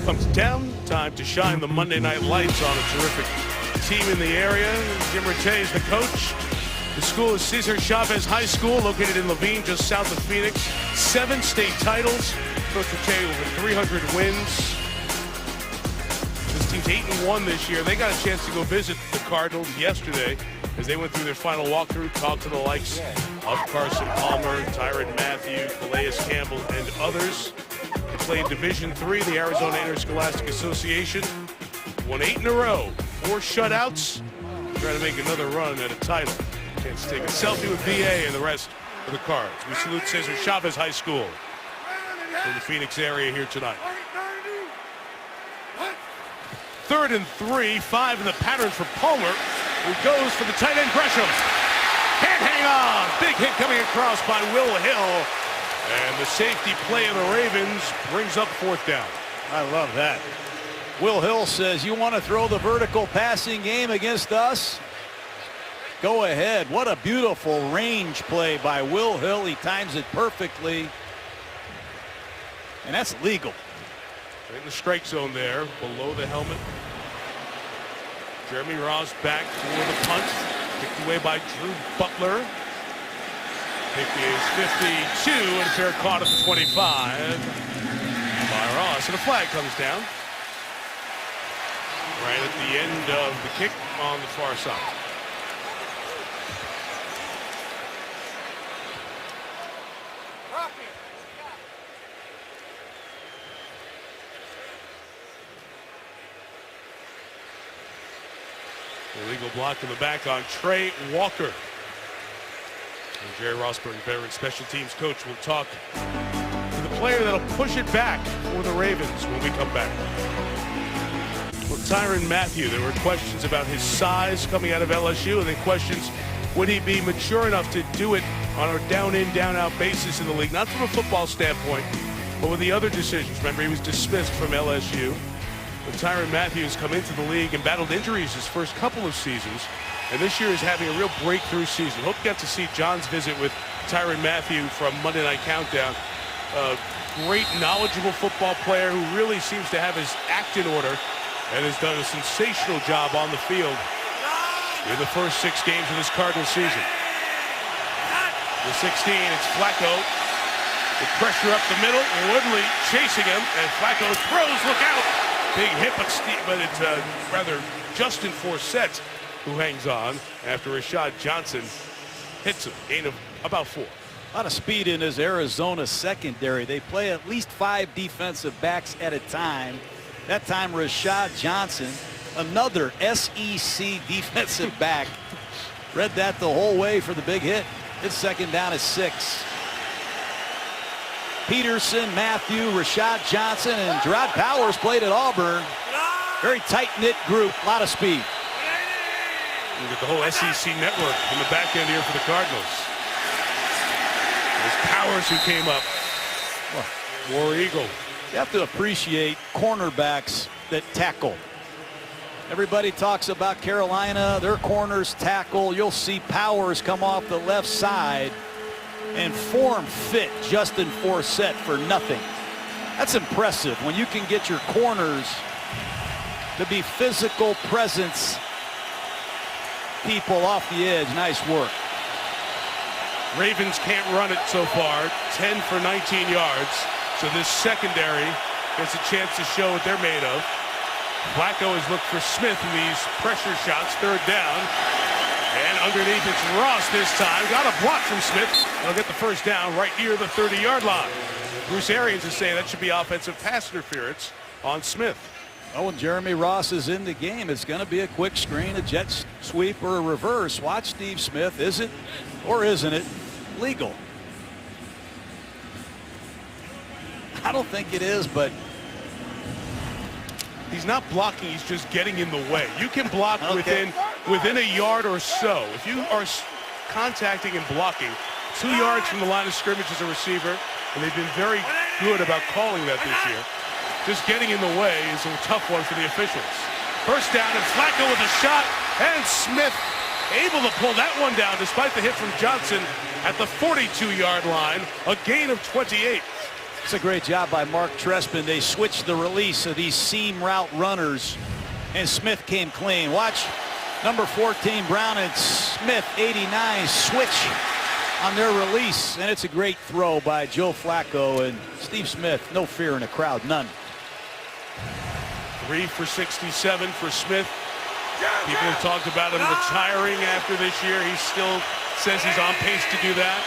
Comes down, time to shine the Monday night lights on a terrific team in the area. Jim Rattay is the coach. The school is Cesar Chavez High School, located in Laveen, just south of Phoenix. 7 state titles. Coach Rattay over 300 wins. This team's 8-1 this year. They got a chance to go visit the Cardinals yesterday as they went through their final walkthrough, talked to the likes of Carson Palmer, Tyrann Mathieu, Calais Campbell, and others. They play in Division III, the Arizona Interscholastic Association. Won 8 in a row, 4 shutouts. Trying to make another run at a title. Chance to take a selfie with BA and the rest of the Cards. We salute Cesar Chavez High School in the Phoenix area here tonight. 3rd and 3, 5 in the pattern for Palmer, who goes for the tight end Gresham. Can't hang on. Big hit coming across by Will Hill. And the safety play of the Ravens brings up 4th down. I love that. Will Hill says, you want to throw the vertical passing game against us? Go ahead. What a beautiful range play by Will Hill. He times it perfectly. And that's legal. In the strike zone there, below the helmet. Jeremy Ross back for the punt. Kicked away by Drew Butler. Pick is 52, and a fair caught at the 25 by Ross. And a flag comes down. Right at the end of the kick on the far side. Illegal block in the back on Trey Walker. And Jerry Rossburn, veteran special teams coach, will talk to the player that'll push it back for the Ravens when we come back. Well, Tyrann Mathieu, there were questions about his size coming out of LSU, and then questions, would he be mature enough to do it on a down-in, down-out basis in the league? Not from a football standpoint, but with the other decisions. Remember, he was dismissed from LSU. But Tyrann Mathieu has come into the league and battled injuries his first couple of seasons, and this year is having a real breakthrough season. Hope you got to see John's visit with Tyrann Mathieu from Monday Night Countdown. A great, knowledgeable football player who really seems to have his act in order and has done a sensational job on the field in the first 6 games of this Cardinals season. The 16, it's Flacco. The pressure up the middle, Woodley chasing him, and Flacco throws, look out! Big hit, but it's rather Justin Forsett who hangs on after Rashad Johnson hits him. Gain of about 4. A lot of speed in his Arizona secondary. They play at least 5 defensive backs at a time. That time, Rashad Johnson, another SEC defensive back, read that the whole way for the big hit. His second down is 6. Peterson, Mathieu, Rashad Johnson, and Gerard Powers played at Auburn. Very tight-knit group, a lot of speed. Look at the whole SEC network in the back end here for the Cardinals. There's Powers who came up. War Eagle. You have to appreciate cornerbacks that tackle. Everybody talks about Carolina, their corners tackle. You'll see Powers come off the left side and form fit Justin Forsett for nothing. That's impressive when you can get your corners to be physical presence people off the edge. Nice work. Ravens can't run it so far. 10 for 19 yards. So this secondary gets a chance to show what they're made of. Flacco has looked for Smith in these pressure shots. 3rd down. And underneath it's Ross this time. Got a block from Smith. They'll get the first down right near the 30-yard line. Bruce Arians is saying that should be offensive pass interference on Smith. Oh, when Jeremy Ross is in the game, it's going to be a quick screen, a jet sweep, or a reverse. Watch Steve Smith. Is it or isn't it legal? I don't think it is, but he's not blocking, he's just getting in the way. You can block within a yard or so. If you are contacting and blocking 2 yards from the line of scrimmage as a receiver, and they've been very good about calling that this year, just getting in the way is a tough one for the officials. First down, and Flacco with a shot, and Smith able to pull that one down despite the hit from Johnson at the 42-yard line, a gain of 28. It's a great job by Mark Trespin. They switched the release of these seam route runners, and Smith came clean. Watch number 14, Brown, and Smith, 89, switch on their release, and it's a great throw by Joe Flacco, and Steve Smith, no fear in the crowd, none. 3 for 67 for Smith. People have talked about him retiring after this year. He still says he's on pace to do that.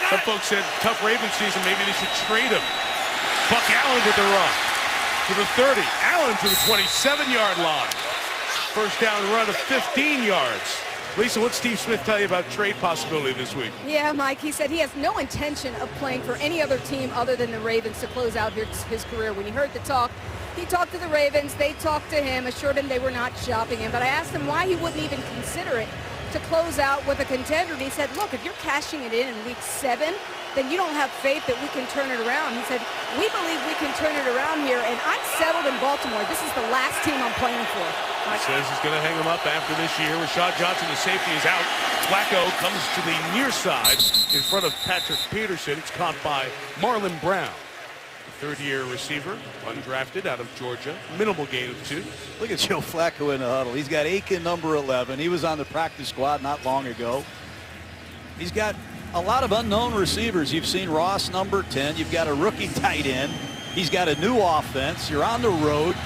Some folks said tough Ravens season, maybe they should trade him. Buck Allen with the run to the 30. Allen to the 27-yard line. First down run of 15 yards. Lisa, what's Steve Smith tell you about trade possibility this week? Yeah, Mike, he said he has no intention of playing for any other team other than the Ravens to close out his career. When he heard the talk, he talked to the Ravens, they talked to him, assured him they were not shopping him. But I asked him why he wouldn't even consider it to close out with a contender. And he said, look, if you're cashing it in week 7, then you don't have faith that we can turn it around. He said, we believe we can turn it around here, and I'm settled in Baltimore. This is the last team I'm playing for. He says he's going to hang him up after this year. Rashad Johnson, the safety, is out. Flacco comes to the near side in front of Patrick Peterson. It's caught by Marlon Brown. third-year receiver, undrafted out of Georgia. Minimal gain of 2. Look at Joe Flacco in the huddle. He's got Aiken, number 11. He was on the practice squad not long ago. He's got a lot of unknown receivers. You've seen Ross, number 10. You've got a rookie tight end. He's got a new offense. You're on the road.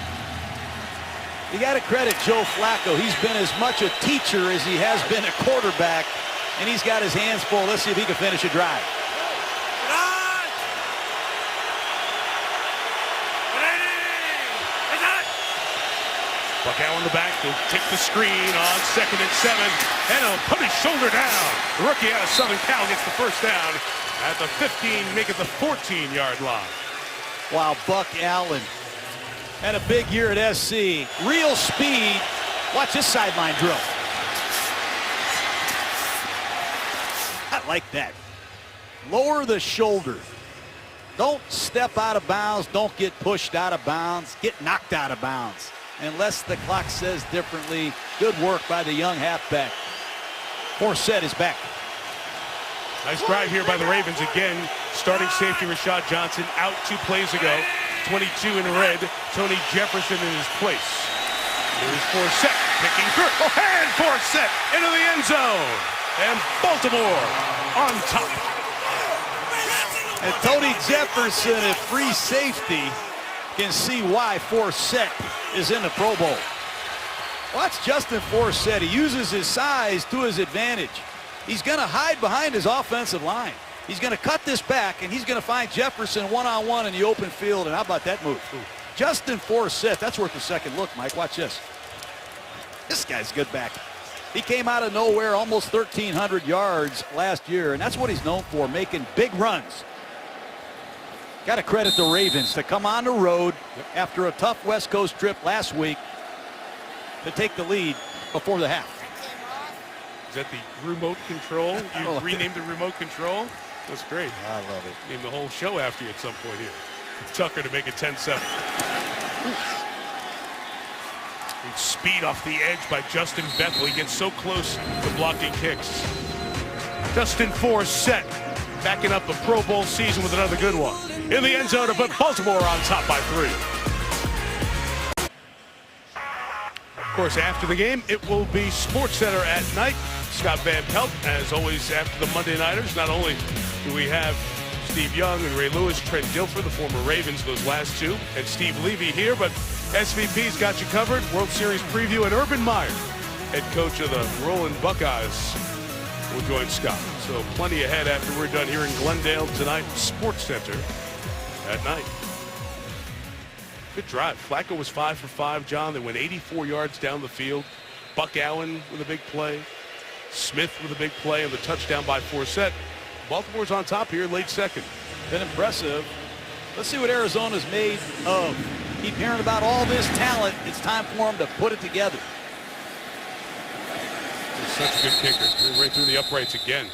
You got to credit Joe Flacco. He's been as much a teacher as he has been a quarterback, and he's got his hands full. Let's see if he can finish a drive. Buck Allen in the back. He'll take the screen on 2nd and 7. And he'll put his shoulder down. The rookie out of Southern Cal gets the first down at the 15, make it the 14-yard line. Wow, Buck Allen had a big year at SC. Real speed. Watch this sideline drill. I like that. Lower the shoulder. Don't step out of bounds. Don't get pushed out of bounds. Get knocked out of bounds. Unless the clock says differently. Good work by the young halfback. Forsett is back. Nice drive here by the Ravens again. Starting safety Rashad Johnson out 2 plays ago. 22 in red. Tony Jefferson in his place. Here's Forsett picking through. And Forsett into the end zone. And Baltimore on top. And Tony Jefferson at free safety can see why Forsett is in the Pro Bowl. Watch Justin Forsett. He uses his size to his advantage. He's going to hide behind his offensive line. He's going to cut this back, and he's going to find Jefferson one-on-one in the open field. And how about that move? Justin Forsett, that's worth a second look, Mike. Watch this. This guy's good back. He came out of nowhere, almost 1,300 yards last year, and that's what he's known for, making big runs. Got to credit the Ravens to come on the road after a tough West Coast trip last week to take the lead before the half. Is that the remote control? You renamed the remote control? That's great. I love it. Name the whole show after you at some point here. Tucker to make it 10-7. Speed off the edge by Justin Bethel. He gets so close to blocking kicks. Justin Forsett backing up the Pro Bowl season with another good one. In the end zone to put Baltimore on top by 3. Of course, after the game, it will be SportsCenter at night. Scott Van Pelt, as always, after the Monday Nighters. Not only do we have Steve Young and Ray Lewis, Trent Dilfer, the former Ravens, those last two, and Steve Levy here, but SVP's got you covered. World Series preview, and Urban Meyer, head coach of the Rolling Buckeyes, will join Scott. So plenty ahead after we're done here in Glendale tonight. SportsCenter at night. Good drive. Flacco was 5 for 5, John. They went 84 yards down the field. Buck Allen with a big play. Smith with a big play, and the touchdown by Forsett. Baltimore's on top here, late second. Been impressive. Let's see what Arizona's made of. Keep hearing about all this talent. It's time for them to put it together. He's such a good kicker. Right through the uprights again.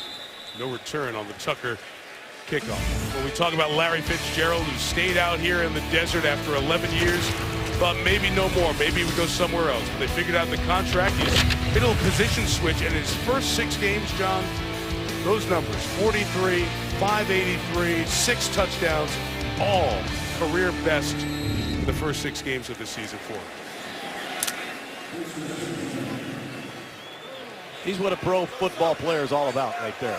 No return on the Tucker kickoff. When we talk about Larry Fitzgerald, who stayed out here in the desert after 11 years, thought maybe no more, maybe he would go somewhere else. But they figured out the contract. He's hit a position switch, and his first 6 games, John, those numbers, 43, 583, 6 touchdowns, all career best in the first 6 games of the season for him. He's what a pro football player is all about right there.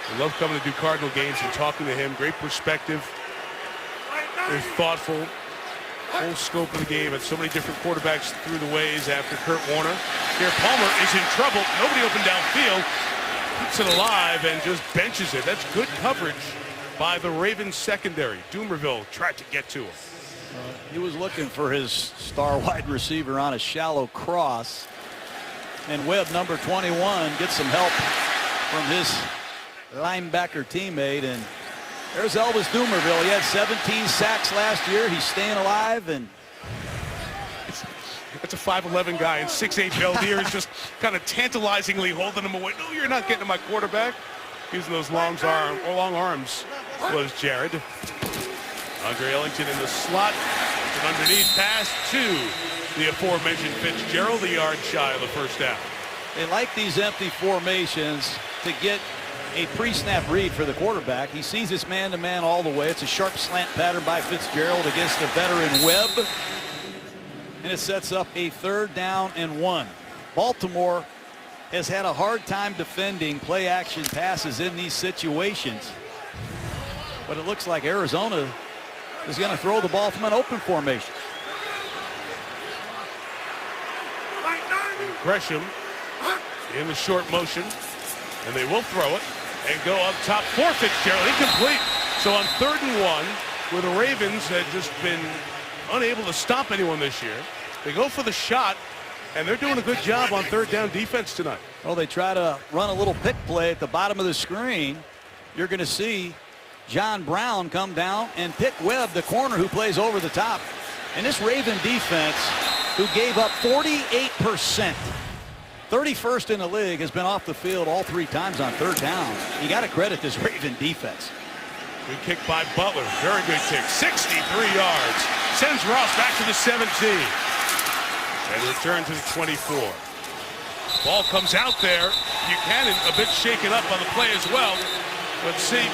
I love coming to do Cardinal games and talking to him. Great perspective. Very thoughtful. Whole scope of the game. Had so many different quarterbacks through the ways after Kurt Warner. Here Palmer is in trouble. Nobody open downfield. Keeps it alive and just benches it. That's good coverage by the Ravens secondary. Doomerville tried to get to him. He was looking for his star wide receiver on a shallow cross. And Webb, number 21, gets some help from his linebacker teammate. And there's Elvis Doomerville. He had 17 sacks last year. He's staying alive. And that's a 5'11 guy, and 6'8 Belvedere is just kind of tantalizingly holding him away. No, you're not getting to my quarterback. Using those long arms was Jared. Andre Ellington in the slot. An underneath pass to the aforementioned Fitzgerald, a yard shy of the first down. They like these empty formations to get a pre-snap read for the quarterback. He sees this man-to-man all the way. It's a sharp slant pattern by Fitzgerald against the veteran Webb. And it sets up a 3rd down and 1. Baltimore has had a hard time defending play-action passes in these situations. But it looks like Arizona is going to throw the ball from an open formation. Gresham in the short motion, and they will throw it and go up top for Fitzgerald. Incomplete. So on 3rd and 1, where the Ravens had just been unable to stop anyone this year, they go for the shot, and they're doing a good job on 3rd down defense tonight. Well, they try to run a little pick play at the bottom of the screen. You're going to see John Brown come down and pick Webb, the corner who plays over the top. And this Raven defense, who gave up 48%, 31st in the league, has been off the field all 3 times on 3rd down. You got to credit this Raven defense. Good kick by Butler. Very good kick. 63 yards. Sends Ross back to the 17. And return to the 24. Ball comes out there. Buchanan a bit shaken up on the play as well. Let's see.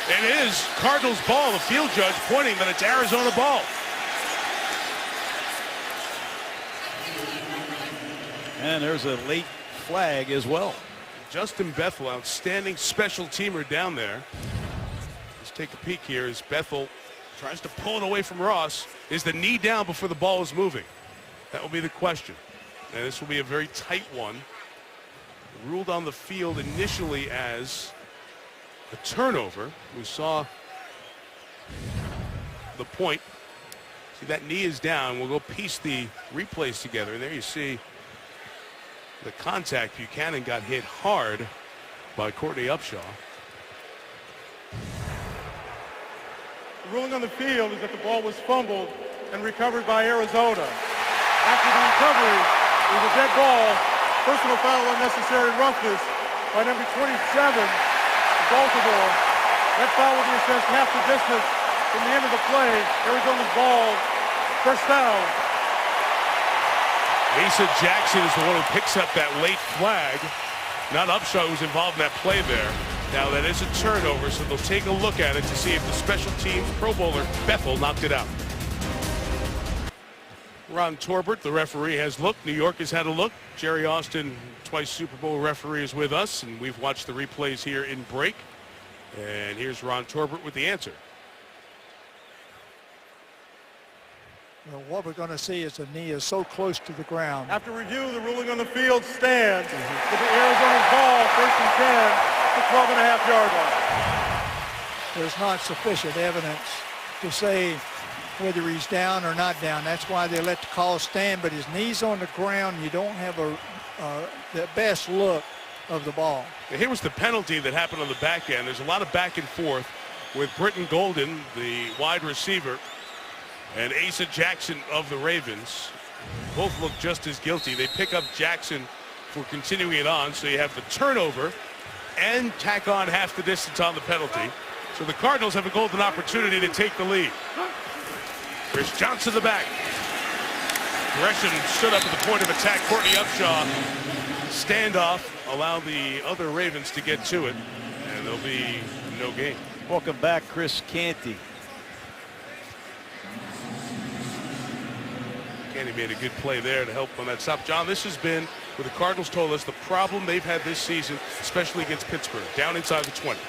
It is Cardinals ball. The field judge pointing that it's Arizona ball. And there's a late flag as well. Justin Bethel, outstanding special teamer down there. Let's take a peek here as Bethel tries to pull it away from Ross. Is the knee down before the ball is moving? That will be the question. And this will be a very tight one. Ruled on the field initially as a turnover. We saw the point. See, that knee is down. We'll go piece the replays together. And there you see the contact. Buchanan got hit hard by Courtney Upshaw. The ruling on the field is that the ball was fumbled and recovered by Arizona. After the recovery, it was a dead ball. Personal foul, unnecessary roughness by number 27, Baltimore. That foul will be assessed half the distance from the end of the play. Arizona's ball, 1st down. Asa Jackson is the one who picks up that late flag. Not Upshaw who's involved in that play there. Now that is a turnover, so they'll take a look at it to see if the special teams Pro Bowler Bethel knocked it out. Ron Torbert, the referee, has looked. New York has had a look. Jerry Austin, twice Super Bowl referee, is with us, and we've watched the replays here in break. And here's Ron Torbert with the answer. Well, what we're going to see is the knee is so close to the ground. After review, the ruling on the field stands with the Arizona's ball, 1st and 10, the 12.5-yard line. There's not sufficient evidence to say whether he's down or not down. That's why they let the call stand, but his knee's on the ground. You don't have the best look of the ball. Here was the penalty that happened on the back end. There's a lot of back and forth with Britton Golden, the wide receiver, and Asa Jackson of the Ravens. Both look just as guilty. They pick up Jackson for continuing it on, so you have the turnover and tack on half the distance on the penalty. So the Cardinals have a golden opportunity to take the lead. Chris Johnson the back. Gresham stood up at the point of attack. Courtney Upshaw standoff, allow the other Ravens to get to it, and there'll be no gain. Welcome back, Chris Canty. Canty made a good play there to help on that stop. John, this has been, what the Cardinals told us, the problem they've had this season, especially against Pittsburgh, down inside the 20.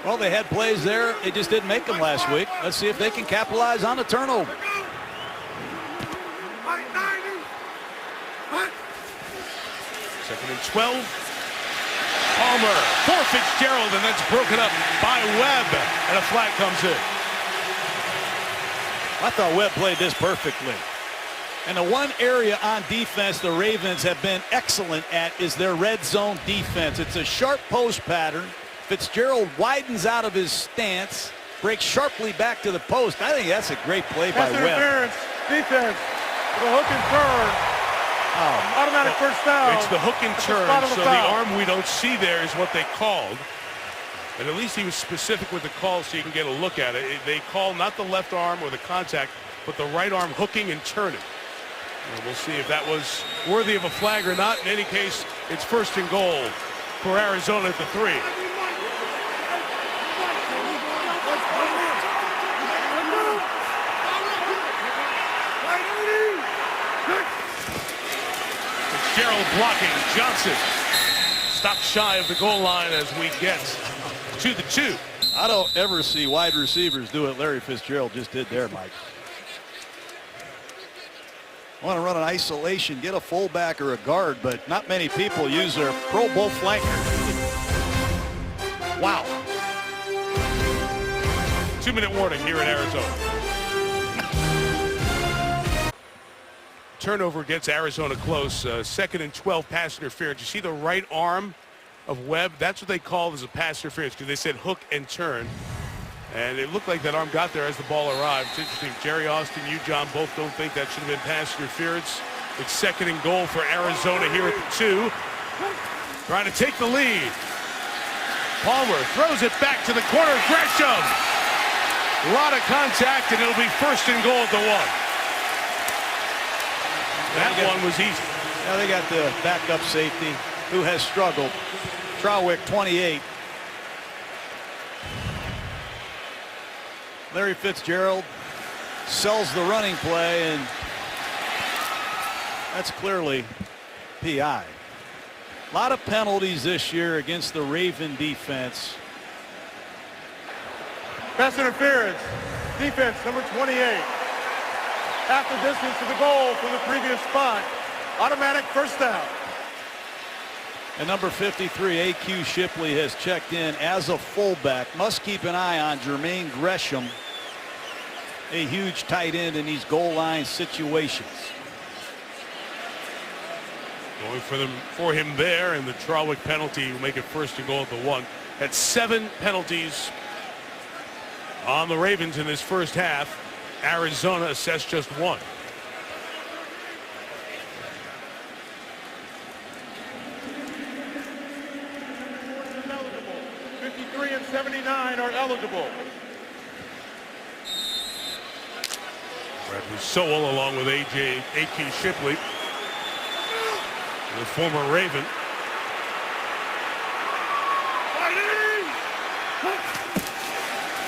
Well, they had plays there. They just didn't make them last week. Let's see if they can capitalize on a turnover. Second and 12. Palmer for Fitzgerald, and that's broken up by Webb, and a flag comes in. I thought Webb played this perfectly. And the one area on defense the Ravens have been excellent at is their red zone defense. It's a sharp post pattern. Fitzgerald widens out of his stance, breaks sharply back to the post. I think that's a great play by Webb. Interference, defense, the hook and turn. Automatic 1st down. It's the hook and turn, so the arm we don't see there is what they called. And at least he was specific with the call so you can get a look at it. They call not the left arm or the contact, but the right arm hooking and turning. And we'll see if that was worthy of a flag or not. In any case, it's 1st and goal for Arizona at the 3. Fitzgerald blocking. Johnson stopped shy of the goal line as we get to the 2. I don't ever see wide receivers do what Larry Fitzgerald just did there, Mike. Want to run an isolation, get a fullback or a guard, but not many people use their Pro Bowl flanker. Wow. 2-minute warning here in Arizona. Turnover gets Arizona close. 2nd and 12 pass interference. You see the right arm of Webb? That's what they called as a pass interference because they said hook and turn. And it looked like that arm got there as the ball arrived. It's interesting. Jerry Austin, you, John, both don't think that should have been pass interference. It's 2nd and goal for Arizona here at the 2. Trying to take the lead. Palmer throws it back to the corner. Gresham. A lot of contact, and it'll be 1st and goal at the 1. That one was easy. Now they got the backup safety who has struggled. Trawick, 28. Larry Fitzgerald sells the running play, and that's clearly PI. A lot of penalties this year against the Raven defense. Pass interference. Defense, number 28. Half the distance to the goal from the previous spot. Automatic 1st down. And number 53, A.Q. Shipley, has checked in as a fullback. Must keep an eye on Jermaine Gresham, a huge tight end in these goal line situations. Going for him there, and the Trawick penalty will make it 1st and goal at the 1. That's 7 penalties on the Ravens in this first half. Arizona assessed just 1. Eligible. 53 and 79 are eligible. Bradley Sowell along with A.Q. Shipley, the former Raven.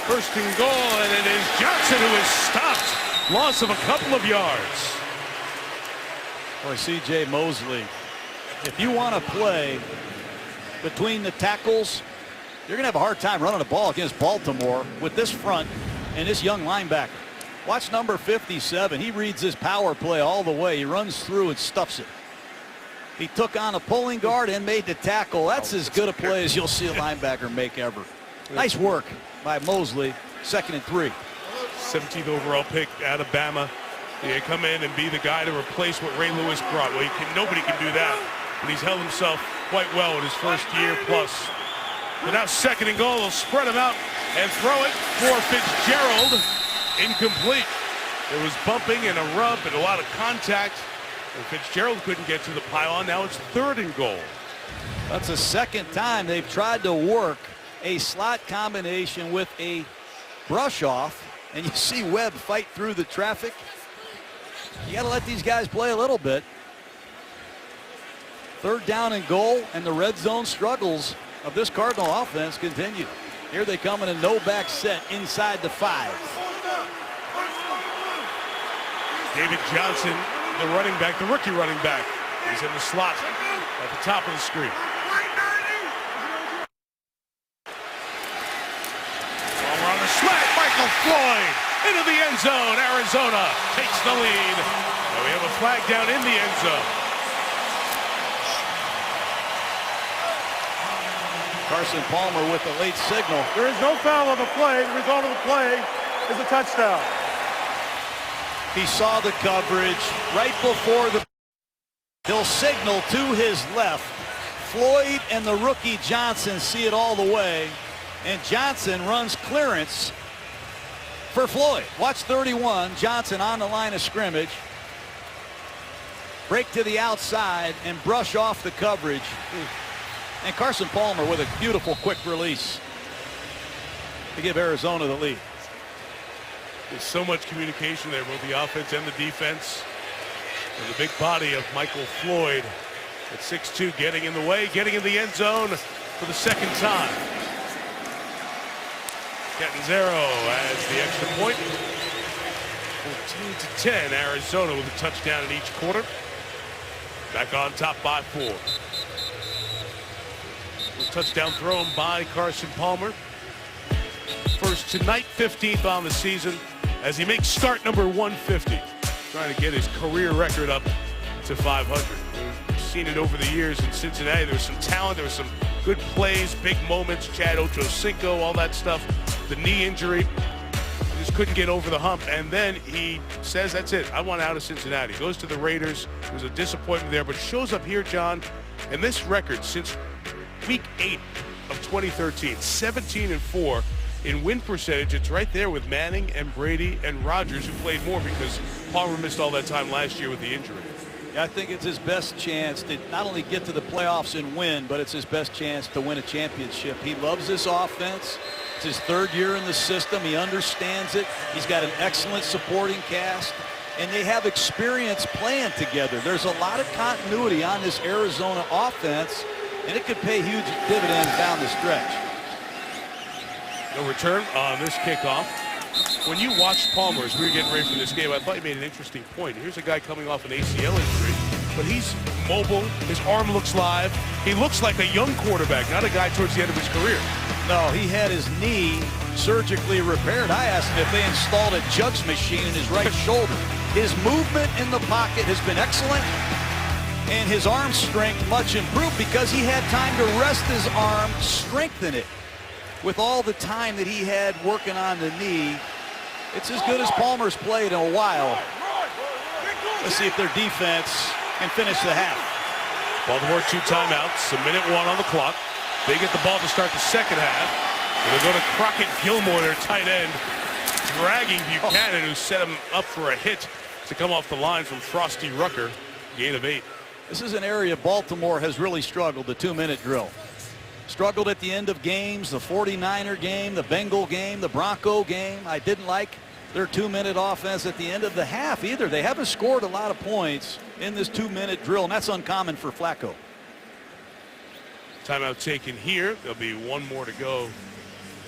First and goal, and it is Johnson who is stopped. Loss of a couple of yards. Boy, C.J. Mosley, if you want to play between the tackles, you're going to have a hard time running the ball against Baltimore with this front and this young linebacker. Watch number 57. He reads his power play all the way. He runs through and stuffs it. He took on a pulling guard and made the tackle. That's as good a play as you'll see a linebacker make ever. Nice work by Mosley. 2nd and 3. 17th overall pick, Alabama. He come in and be the guy to replace what Ray Lewis brought. Well, nobody can do that. But he's held himself quite well in his first year plus. But now 2nd and goal. They'll spread him out and throw it for Fitzgerald. Incomplete. There was bumping and a rub and a lot of contact. And Fitzgerald couldn't get to the pylon. Now it's 3rd and goal. That's the 2nd time they've tried to work a slot combination with a brush off, and you see Webb fight through the traffic. You got to let these guys play a little bit. 3rd down and goal, and the red zone struggles of this Cardinal offense continue. Here they come in a no back set inside the 5. David Johnson, the running back, the rookie running back. He's in the slot at the top of the screen. Palmer on the smack. Michael Floyd into the end zone. Arizona takes the lead. And we have a flag down in the end zone. Carson Palmer with the late signal. There is no foul on the play. The result of the play is a touchdown. He saw the coverage right before the. He'll signal to his left. Floyd and the rookie Johnson see it all the way. And Johnson runs clearance for Floyd. Watch 31. Johnson on the line of scrimmage. Break to the outside and brush off the coverage. And Carson Palmer with a beautiful quick release to give Arizona the lead. There's so much communication there, both the offense and the defense. And the big body of Michael Floyd at 6'2", getting in the way, getting in the end zone for the second time. Catanzaro has the extra point. 14-10, Arizona with a touchdown in each quarter. Back on top by 4. A touchdown thrown by Carson Palmer. First tonight, 15th on the season, as he makes start number 150. Trying to get his career record up to 500. We've seen it over the years in Cincinnati. There was some talent, there was some good plays, big moments, Chad Ochocinco, all that stuff. The knee injury, he just couldn't get over the hump. And then he says, that's it, I want out of Cincinnati. Goes to the Raiders. It was a disappointment there, but shows up here, John, and this record since week 8 of 2013, 17-4 in win percentage. It's right there with Manning and Brady and Rodgers, who played more because Palmer missed all that time last year with the injury. Yeah, I think it's his best chance to not only get to the playoffs and win, but it's his best chance to win a championship. He loves this offense. It's his 3rd year in the system. He understands it. He's got an excellent supporting cast, and they have experience playing together. There's a lot of continuity on this Arizona offense, and it could pay huge dividends down the stretch. No return on this kickoff. When you watched Palmer as we were getting ready for this game, I thought you made an interesting point. Here's a guy coming off an ACL injury, but he's mobile. His arm looks live. He looks like a young quarterback, not a guy towards the end of his career. No, he had his knee surgically repaired. I asked him if they installed a jugs machine in his right shoulder. His movement in the pocket has been excellent, and his arm strength much improved because he had time to rest his arm, strengthen it. With all the time that he had working on the knee, it's as good as Palmer's played in a while. Let's see if their defense can finish the half. Baltimore 2 timeouts, a minute 1 on the clock. They get the ball to start the second half. And they go to Crockett Gilmore, their tight end, dragging Buchanan, who set him up for a hit to come off the line from Frosty Rucker. Gain of 8. This is an area Baltimore has really struggled, the 2-minute drill. Struggled at the end of games, the 49er game, the Bengal game, the Bronco game. I didn't like their 2-minute offense at the end of the half either. They haven't scored a lot of points in this 2-minute drill, and that's uncommon for Flacco. Timeout taken here. There'll be 1 more to go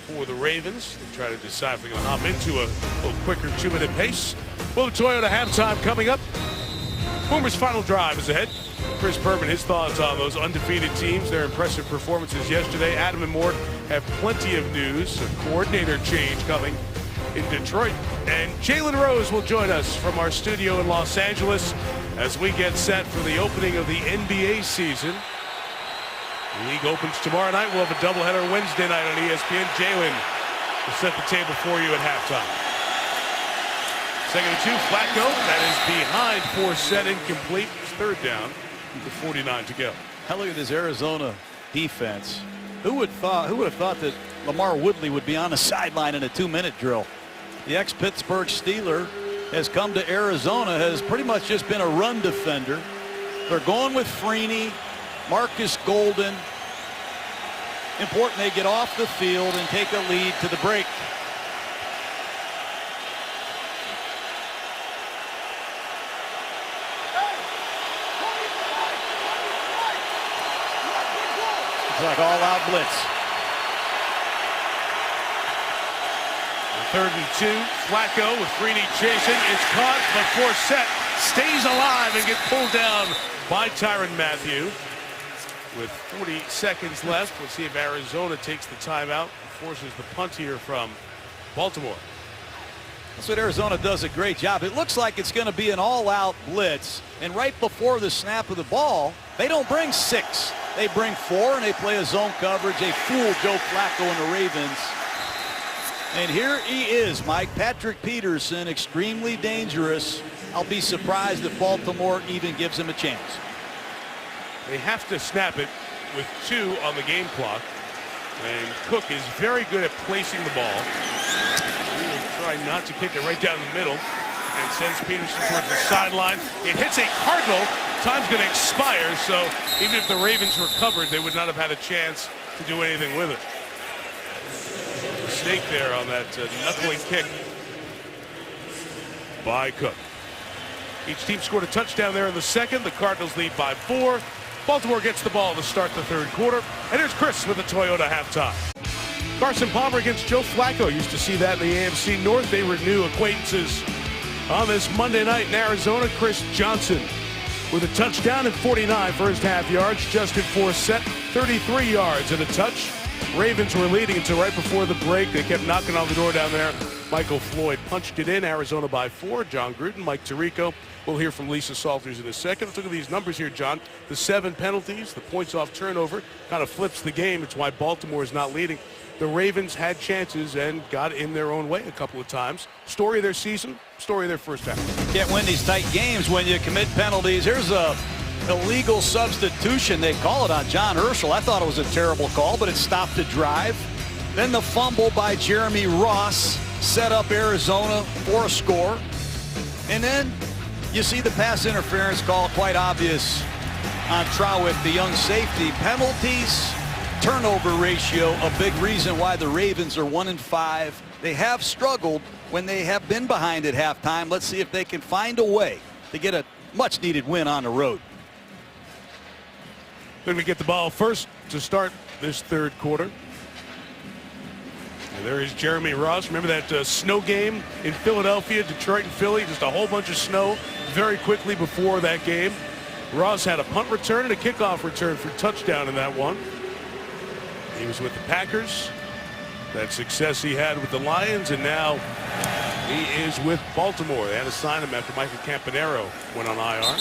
for the Ravens. They try to decide if they're going to hop into a little quicker 2-minute pace. Well, Toyota halftime coming up. Boomer's final drive is ahead. Chris Berman, his thoughts on those undefeated teams, their impressive performances yesterday. Adam and Mort have plenty of news. A coordinator change coming in Detroit. And Jalen Rose will join us from our studio in Los Angeles as we get set for the opening of the NBA season. The league opens tomorrow night. We'll have a doubleheader Wednesday night on ESPN. Jalen will set the table for you at halftime. 2nd and 2, Flacco. That is behind for set, incomplete. It's 3rd down with 49 to go. Now look at this Arizona defense. Who would have thought that Lamar Woodley would be on the sideline in a 2-minute drill? The ex-Pittsburgh Steeler has come to Arizona, has pretty much just been a run defender. They're going with Freeney, Marcus Golden. Important they get off the field and take a lead to the break. It's like all-out blitz. 3rd and 2, Flacco with Freeney chasing. It's caught, but Forsett stays alive and gets pulled down by Tyrann Mathieu. With 40 seconds left, we'll see if Arizona takes the timeout and forces the punt here from Baltimore. That's what Arizona does a great job. It looks like it's going to be an all-out blitz, and right before the snap of the ball, they don't bring 6. They bring 4, and they play a zone coverage. They fool Joe Flacco and the Ravens. And here he is, Mike. Patrick Peterson, extremely dangerous. I'll be surprised if Baltimore even gives him a chance. They have to snap it with 2 on the game clock. And Cook is very good at placing the ball. He will try not to kick it right down the middle and sends Peterson towards the sideline. It hits a Cardinal. Time's going to expire, so even if the Ravens were covered, they would not have had a chance to do anything with it. Mistake there on that knuckling kick by Cook. Each team scored a touchdown there in the second. The Cardinals lead by 4. Baltimore gets the ball to start the third quarter. And here's Chris with the Toyota halftime. Carson Palmer against Joe Flacco. Used to see that in the AFC North. They renew acquaintances on this Monday night in Arizona. Chris Johnson with a touchdown and 49 first half yards. Justin Forsett, 33 yards and a touch. Ravens were leading until right before the break. They kept knocking on the door down there. Michael Floyd punched it in. Arizona by 4. John Gruden, Mike Tirico. We'll hear from Lisa Salters in a second. Let's look at these numbers here, John. The 7 penalties, the points off turnover, kind of flips the game. It's why Baltimore is not leading. The Ravens had chances and got in their own way a couple of times. Story of their season, story of their first half. Can't win these tight games when you commit penalties. Here's a illegal substitution. They call it on John Herschel. I thought it was a terrible call, but it stopped the drive. Then the fumble by Jeremy Ross set up Arizona for a score. And then you see the pass interference call, quite obvious on Trowick, the young safety. Penalties, turnover ratio, a big reason why the Ravens are 1-5. They have struggled when they have been behind at halftime. Let's see if they can find a way to get a much-needed win on the road. Then we get the ball first to start this third quarter. And there is Jeremy Ross. Remember that snow game in Philadelphia, Detroit and Philly? Just a whole bunch of snow very quickly before that game. Ross had a punt return and a kickoff return for touchdown in that one. He was with the Packers. That success he had with the Lions, and now he is with Baltimore. They had to sign him after Michael Campanaro went on IR.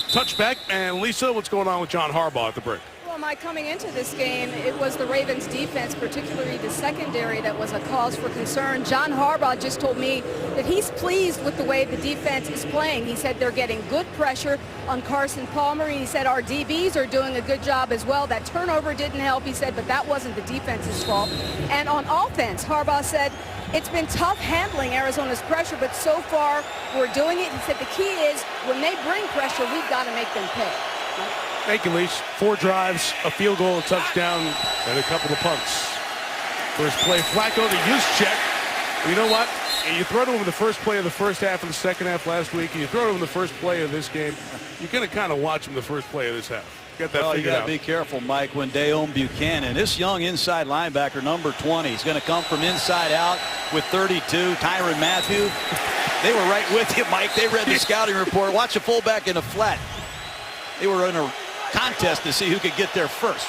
Touchback, and Lisa, what's going on with John Harbaugh at the break? Well, Mike, coming into this game, it was the Ravens defense, particularly the secondary, that was a cause for concern. John Harbaugh just told me that he's pleased with the way the defense is playing. He said they're getting good pressure on Carson Palmer. He said our DBs are doing a good job as well. That turnover didn't help, he said, but that wasn't the defense's fault. And on offense, Harbaugh said it's been tough handling Arizona's pressure, but so far we're doing it. He said the key is when they bring pressure, we've got to make them pay. Thank you, Lise. 4 drives, a field goal, a touchdown, and a couple of punts. First play, Flacco, the use check. You know what? You throw to him the first play of the first half and the second half last week, and you throw to him the first play of this game, you're going to kind of watch him the first play of this half. Get that figured you got out. to be careful, Mike, when Dayon Buchanan, this young inside linebacker, number 20, is going to come from inside out with 32. Tyrann Mathieu, they were right with you, Mike. They read the scouting report. Watch a fullback in a flat. They were in a contest to see who could get there first.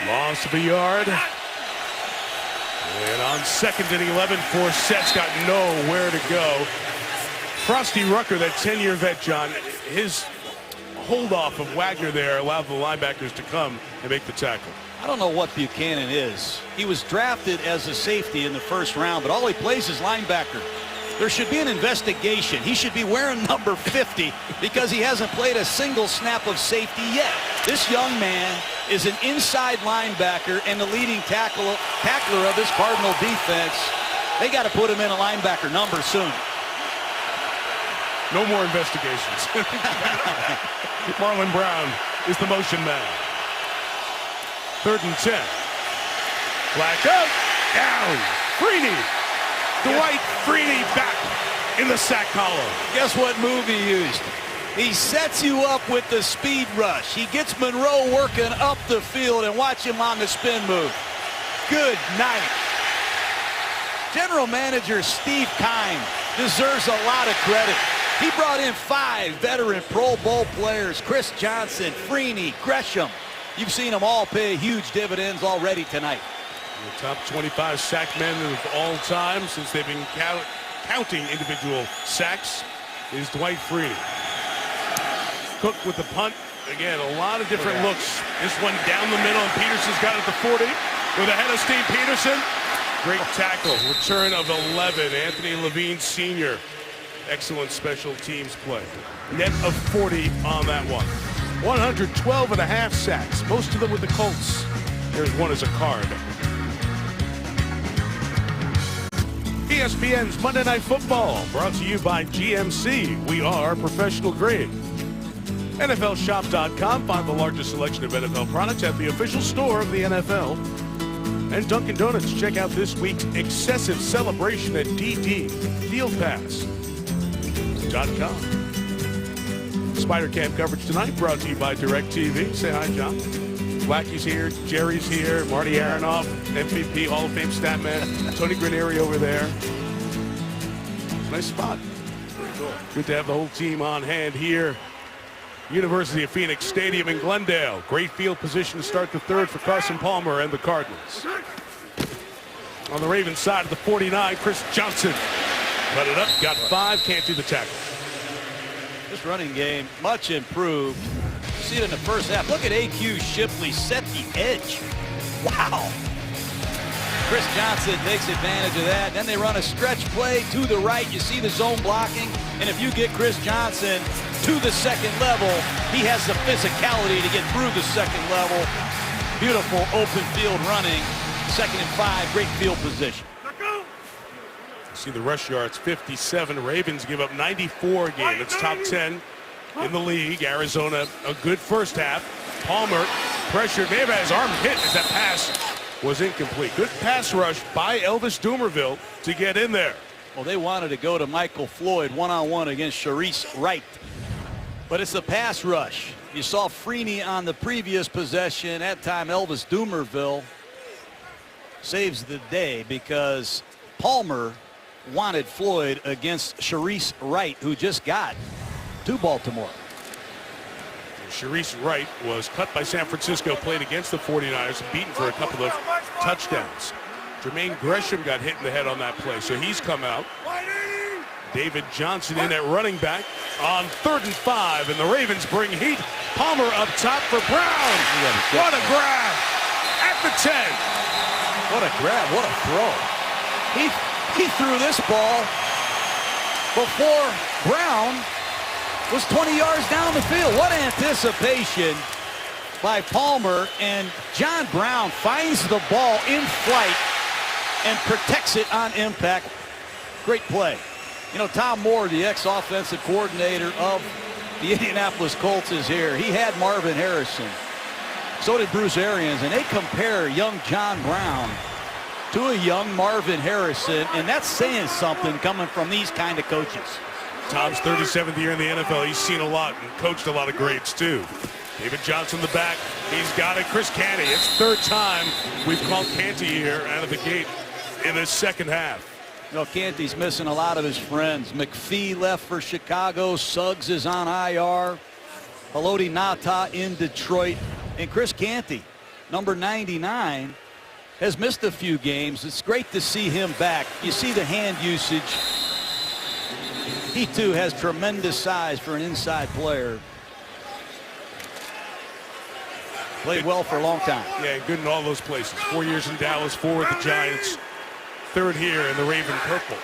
Loss of a yard. And on 2nd and 11, Forsett's got nowhere to go. Frosty Rucker, that 10-year vet, John, his hold-off of Wagner there allowed the linebackers to come and make the tackle. I don't know what Buchanan is. He was drafted as a safety in the first round, but all he plays is linebacker. There should be an investigation. He should be wearing number 50 because he hasn't played a single snap of safety yet. This young man is an inside linebacker and the leading tackler of this Cardinal defense. They got to put him in a linebacker number soon. No more investigations. Marlon Brown is the motion man. 3rd and 10. Flacco down. Freeney. Dwight Freeney back in the sack column. Guess what move he used? He sets you up with the speed rush. He gets Monroe working up the field, and watch him on the spin move. Good night. General Manager Steve Keim deserves a lot of credit. He brought in 5 veteran Pro Bowl players: Chris Johnson, Freeney, Gresham. You've seen them all pay huge dividends already tonight. The top 25 sack men of all time since they've been counting individual sacks is Dwight Freeney. Cook with the punt. Again, a lot of different looks. This one down the middle, and Peterson's got it at the 40 with a head of Steve Peterson. Great tackle. Return of 11. Anthony Levine Sr. Excellent special teams play. Net of 40 on that one. 112.5 sacks, most of them with the Colts. Here's one as a card. ESPN's Monday Night Football, brought to you by GMC. We are professional grade. NFLshop.com. Find the largest selection of NFL products at the official store of the NFL. And Dunkin' Donuts, check out this week's excessive celebration at ddfieldpass.com. Spider Camp coverage tonight brought to you by DirecTV. Say hi, John. Wacky's here, Jerry's here, Marty Aronoff, MVP, Hall of Fame stat man, Tony Granieri over there. Nice spot. Good to have the whole team on hand here. University of Phoenix Stadium in Glendale. Great field position to start the third for Carson Palmer and the Cardinals. On the Ravens side of the 49, Chris Johnson. Cut it up, got 5, can't do the tackle. This running game, much improved. You see it in the first half. Look at A.Q. Shipley set the edge. Wow. Chris Johnson takes advantage of that. Then they run a stretch play to the right. You see the zone blocking. And if you get Chris Johnson to the second level, he has the physicality to get through the second level. Beautiful open field running. 2nd and 5, great field position. See the rush yards, 57. Ravens give up 94 a game. It's top 10 in the league. Arizona, a good first half. Palmer pressured, may have had his arm hit as that pass was incomplete. Good pass rush by Elvis Dumervil to get in there. Well, they wanted to go to Michael Floyd one-on-one against Sharice Wright. But it's a pass rush. You saw Freeney on the previous possession. That time Elvis Dumervil saves the day because Palmer wanted Floyd against Sharice Wright, who just got to Baltimore. Sharice Wright was cut by San Francisco, played against the 49ers, beaten for a couple of touchdowns. Jermaine Gresham got hit in the head on that play, so he's come out. David Johnson in at running back on 3rd and 5, and the Ravens bring heat. Palmer up top for Brown. What a grab at the 10. What a grab, what a throw. He threw this ball before Brown was 20 yards down the field. What anticipation by Palmer, and John Brown finds the ball in flight and protects it on impact. Great play. You know, Tom Moore, the ex-offensive coordinator of the Indianapolis Colts, is here. He had Marvin Harrison. So did Bruce Arians, and they compare young John Brown to a young Marvin Harrison, and that's saying something coming from these kind of coaches. Tom's 37th year in the NFL. He's seen a lot and coached a lot of greats too. David Johnson the back. He's got it. Chris Canty. It's 3rd time we've called Canty here out of the gate in this second half. You know, Canty's missing a lot of his friends. McPhee left for Chicago. Suggs is on IR. Haloti Ngata in Detroit. And Chris Canty, number 99, has missed a few games. It's great to see him back. You see the hand usage. He too has tremendous size for an inside player. Played well for a long time. Yeah, good in all those places. 4 years in Dallas, 4 with the Giants, 3rd here in the Raven purple.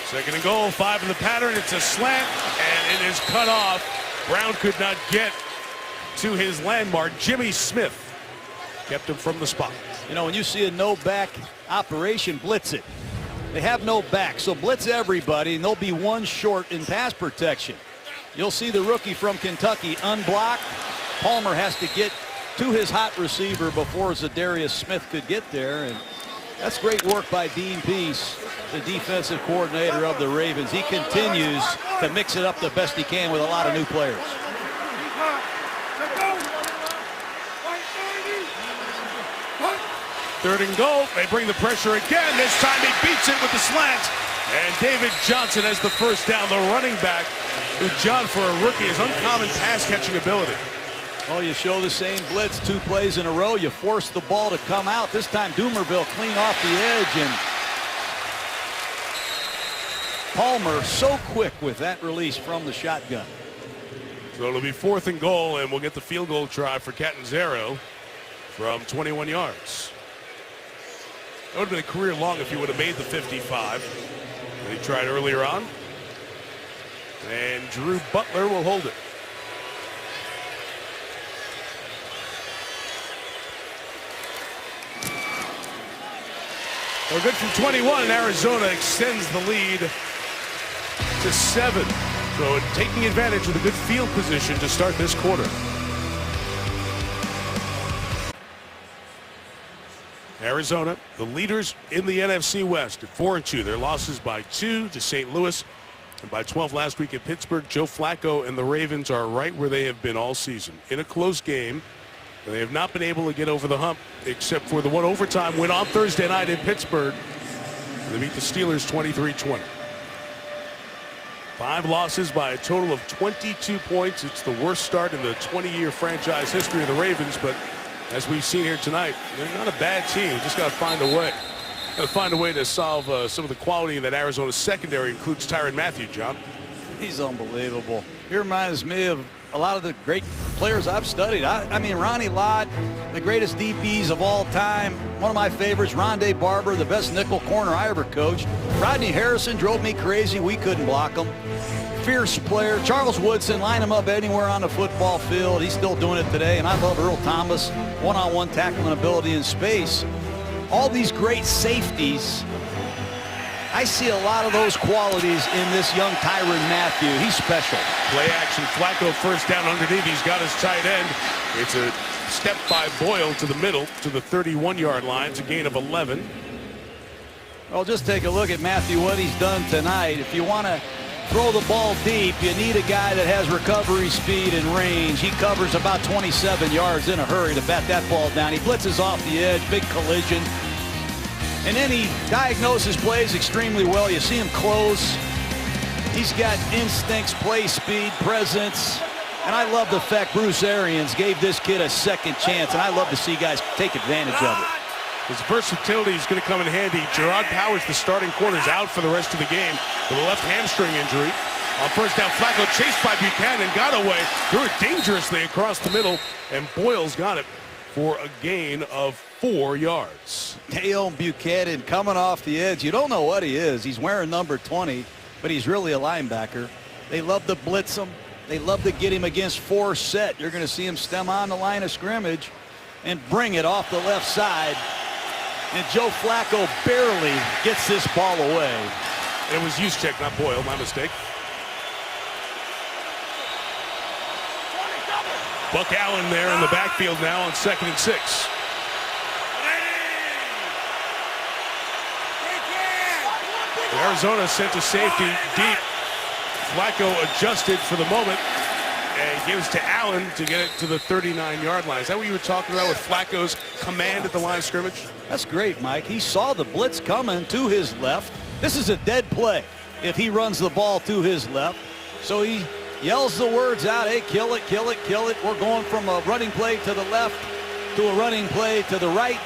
2nd and goal, 5 in the pattern. It's a slant, and it is cut off. Brown could not get to his landmark. Jimmy Smith kept him from the spot. You know, when you see a no-back operation, blitz it. They have no back, so blitz everybody, and they'll be one short in pass protection. You'll see the rookie from Kentucky unblocked. Palmer has to get to his hot receiver before Zadarius Smith could get there, and that's great work by Dean Peace, the defensive coordinator of the Ravens. He continues to mix it up the best he can with a lot of new players. Third and goal. They bring the pressure again. This time he beats it with the slant. And David Johnson has the first down. The running back, who, John, for a rookie, has uncommon pass-catching ability. Oh, you show the same blitz 2 plays in a row. You force the ball to come out. This time Dumervil clean off the edge, and Palmer so quick with that release from the shotgun. So it'll be 4th and goal, and we'll get the field goal try for Catanzaro from 21 yards. That would have been a career long if he would have made the 55 that he tried earlier on. And Drew Butler will hold it. Well, good from 21, and Arizona extends the lead to 7. So taking advantage of the good field position to start this quarter. Arizona, the leaders in the NFC West at 4-2. Their losses by 2 to St. Louis and by 12 last week at Pittsburgh. Joe Flacco and the Ravens are right where they have been all season, in a close game. They have not been able to get over the hump except for the one overtime win on Thursday night in Pittsburgh. They beat the Steelers 23-20. 5 losses by a total of 22 points. It's the worst start in the 20-year franchise history of the Ravens, but as we've seen here tonight, they're not a bad team. Just got to find a way. Got to find a way to solve some of the quality in that Arizona secondary. Includes Tyrann Mathieu, John. He's unbelievable. He reminds me of a lot of the great players I've studied. I mean, Ronnie Lott, the greatest DBs of all time. One of my favorites, Rondé Barber, the best nickel corner I ever coached. Rodney Harrison drove me crazy. We couldn't block him. Fierce player. Charles Woodson, line him up anywhere on the football field. He's still doing it today. And I love Earl Thomas, one-on-one tackling ability in space. All these great safeties. I see a lot of those qualities in this young Tyrann Mathieu. He's special. Play action. Flacco first down underneath. He's got his tight end. It's a step by Boyle to the middle to the 31-yard line. It's a gain of 11. Well, just take a look at Mathieu, what he's done tonight. If you want to throw the ball deep, you need a guy that has recovery speed and range. He covers about 27 yards in a hurry to bat that ball down. He blitzes off the edge, big collision. And then he diagnoses plays extremely well. You see him close. He's got instincts, play speed, presence. And I love the fact Bruce Arians gave this kid a second chance. And I love to see guys take advantage of it. His versatility is going to come in handy. Gerard Powers, the starting corner, is out for the rest of the game with a left hamstring injury. On first down, Flacco chased by Buchanan, got away, threw it dangerously across the middle, and Boyle's got it for a gain of 4 yards. Dale Buchanan coming off the edge. You don't know what he is. He's wearing number 20, but he's really a linebacker. They love to blitz him. They love to get him against 4 set. You're going to see him stem on the line of scrimmage and bring it off the left side. And Joe Flacco barely gets this ball away. And it was Juszczyk, not Boyle. My mistake. Buck Allen there in the backfield now on 2nd and 6. Arizona sent to safety deep. Flacco adjusted for the moment and gives to Allen to get it to the 39-yard line. Is that what you were talking about with Flacco's command at the line of scrimmage? That's great, Mike. He saw the blitz coming to his left. This is a dead play if he runs the ball to his left. So he yells the words out, hey, kill it, kill it, kill it. We're going from a running play to the left to a running play to the right.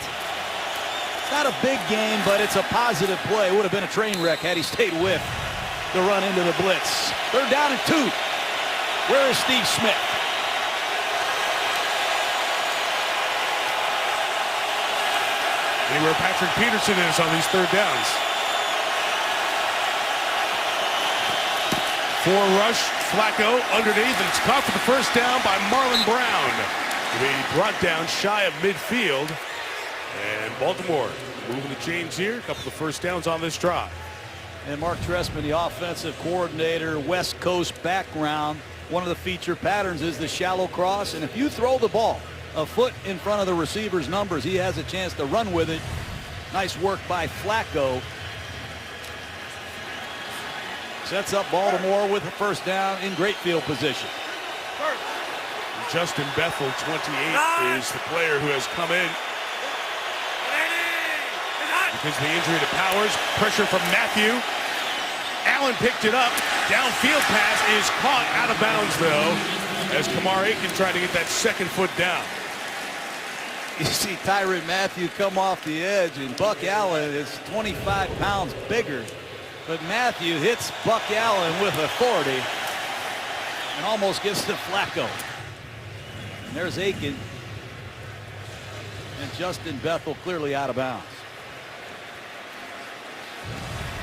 It's not a big game, but it's a positive play. It would have been a train wreck had he stayed with the run into the blitz. 3rd down and 2. Where is Steve Smith? Anywhere Patrick Peterson is on these 3rd downs. 4 rush, Flacco underneath, and it's caught for the first down by Marlon Brown. He brought down shy of midfield. And Baltimore moving the chains here. A couple of first downs on this drive. And Mark Trestman, the offensive coordinator, West Coast background. One of the feature patterns is the shallow cross. And if you throw the ball a foot in front of the receiver's numbers, he has a chance to run with it. Nice work by Flacco. Sets up Baltimore with the first down in great field position. Justin Bethel, 28, is the player who has come in. Because of the injury to Powers, pressure from Mathieu. Allen picked it up. Downfield pass is caught out of bounds, though, as Kamar Aiken tried to get that 2nd foot down. You see Tyrann Mathieu come off the edge, and Buck Allen is 25 pounds bigger. But Mathieu hits Buck Allen with authority and almost gets to Flacco. And there's Aiken. And Justin Bethel clearly out of bounds.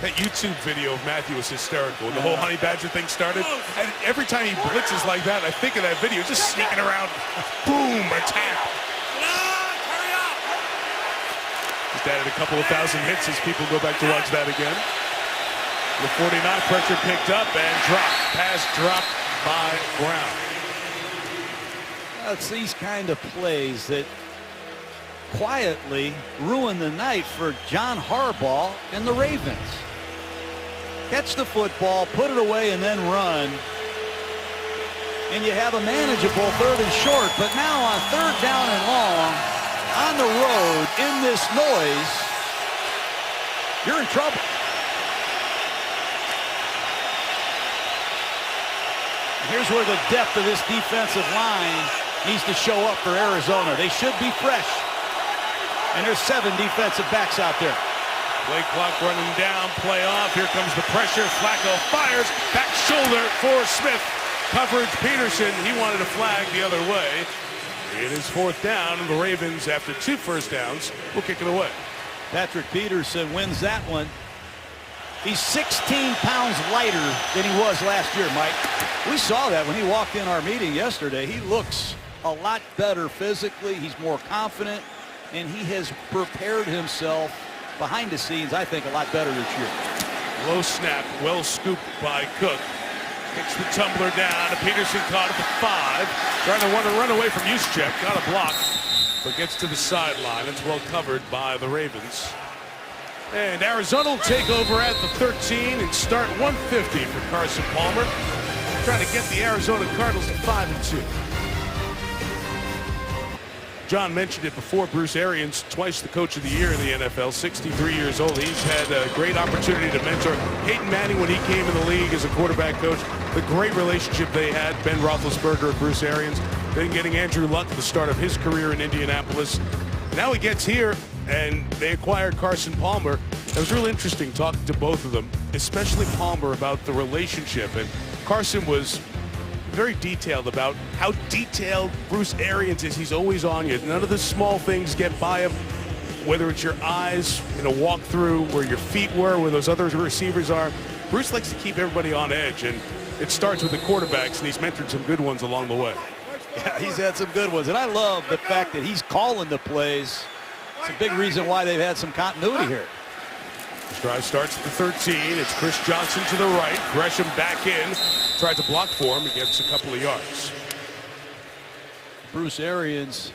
That YouTube video of Mathieu was hysterical. When the whole Honey Badger thing started, and every time he blitzes like that, I think of that video, just sneaking around, boom, attack. Just added a couple of thousand hits as people go back to watch that again. The 49 pressure picked up and dropped. Pass dropped by Brown. It's these kind of plays that quietly ruin the night for John Harbaugh and the Ravens. Catch the football, put it away, and then run. And you have a manageable 3rd and short. But now on 3rd down and long, on the road, in this noise, you're in trouble. Here's where the depth of this defensive line needs to show up for Arizona. They should be fresh. And there's 7 defensive backs out there. Play clock running down, play off. Here comes the pressure. Flacco fires. Back shoulder for Smith. Coverage Peterson. He wanted a flag the other way. It is 4th down, and the Ravens, after 2 first downs, will kick it away. Patrick Peterson wins that one. He's 16 pounds lighter than he was last year, Mike. We saw that when he walked in our meeting yesterday. He looks a lot better physically. He's more confident, and he has prepared himself behind the scenes, I think, a lot better this year. Low snap, well scooped by Cook. Kicks the tumbler down. Peterson caught at the 5. Trying to run away from Juszczyk. Got a block, but gets to the sideline. It's well covered by the Ravens. And Arizona will take over at the 13 and start 150 for Carson Palmer. Trying to get the Arizona Cardinals to 5-2. John mentioned it before. Bruce Arians, twice the coach of the year in the NFL, 63 years old. He's had a great opportunity to mentor Peyton Manning when he came in the league as a quarterback coach. The great relationship they had, Ben Roethlisberger and Bruce Arians. Then getting Andrew Luck at the start of his career in Indianapolis. Now he gets here, and they acquired Carson Palmer. It was really interesting talking to both of them, especially Palmer, about the relationship. And Carson was very detailed about how detailed Bruce Arians is. He's always on you. None of the small things get by him, whether it's your eyes in a walkthrough, where your feet were, where those other receivers are. Bruce likes to keep everybody on edge, and it starts with the quarterbacks, and he's mentored some good ones along the way. Yeah, he's had some good ones, and I love the fact that he's calling the plays. It's a big reason why they've had some continuity here. This drive starts at the 13. It's Chris Johnson to the right. Gresham back in. Tries to block for him. He gets a couple of yards. Bruce Arians,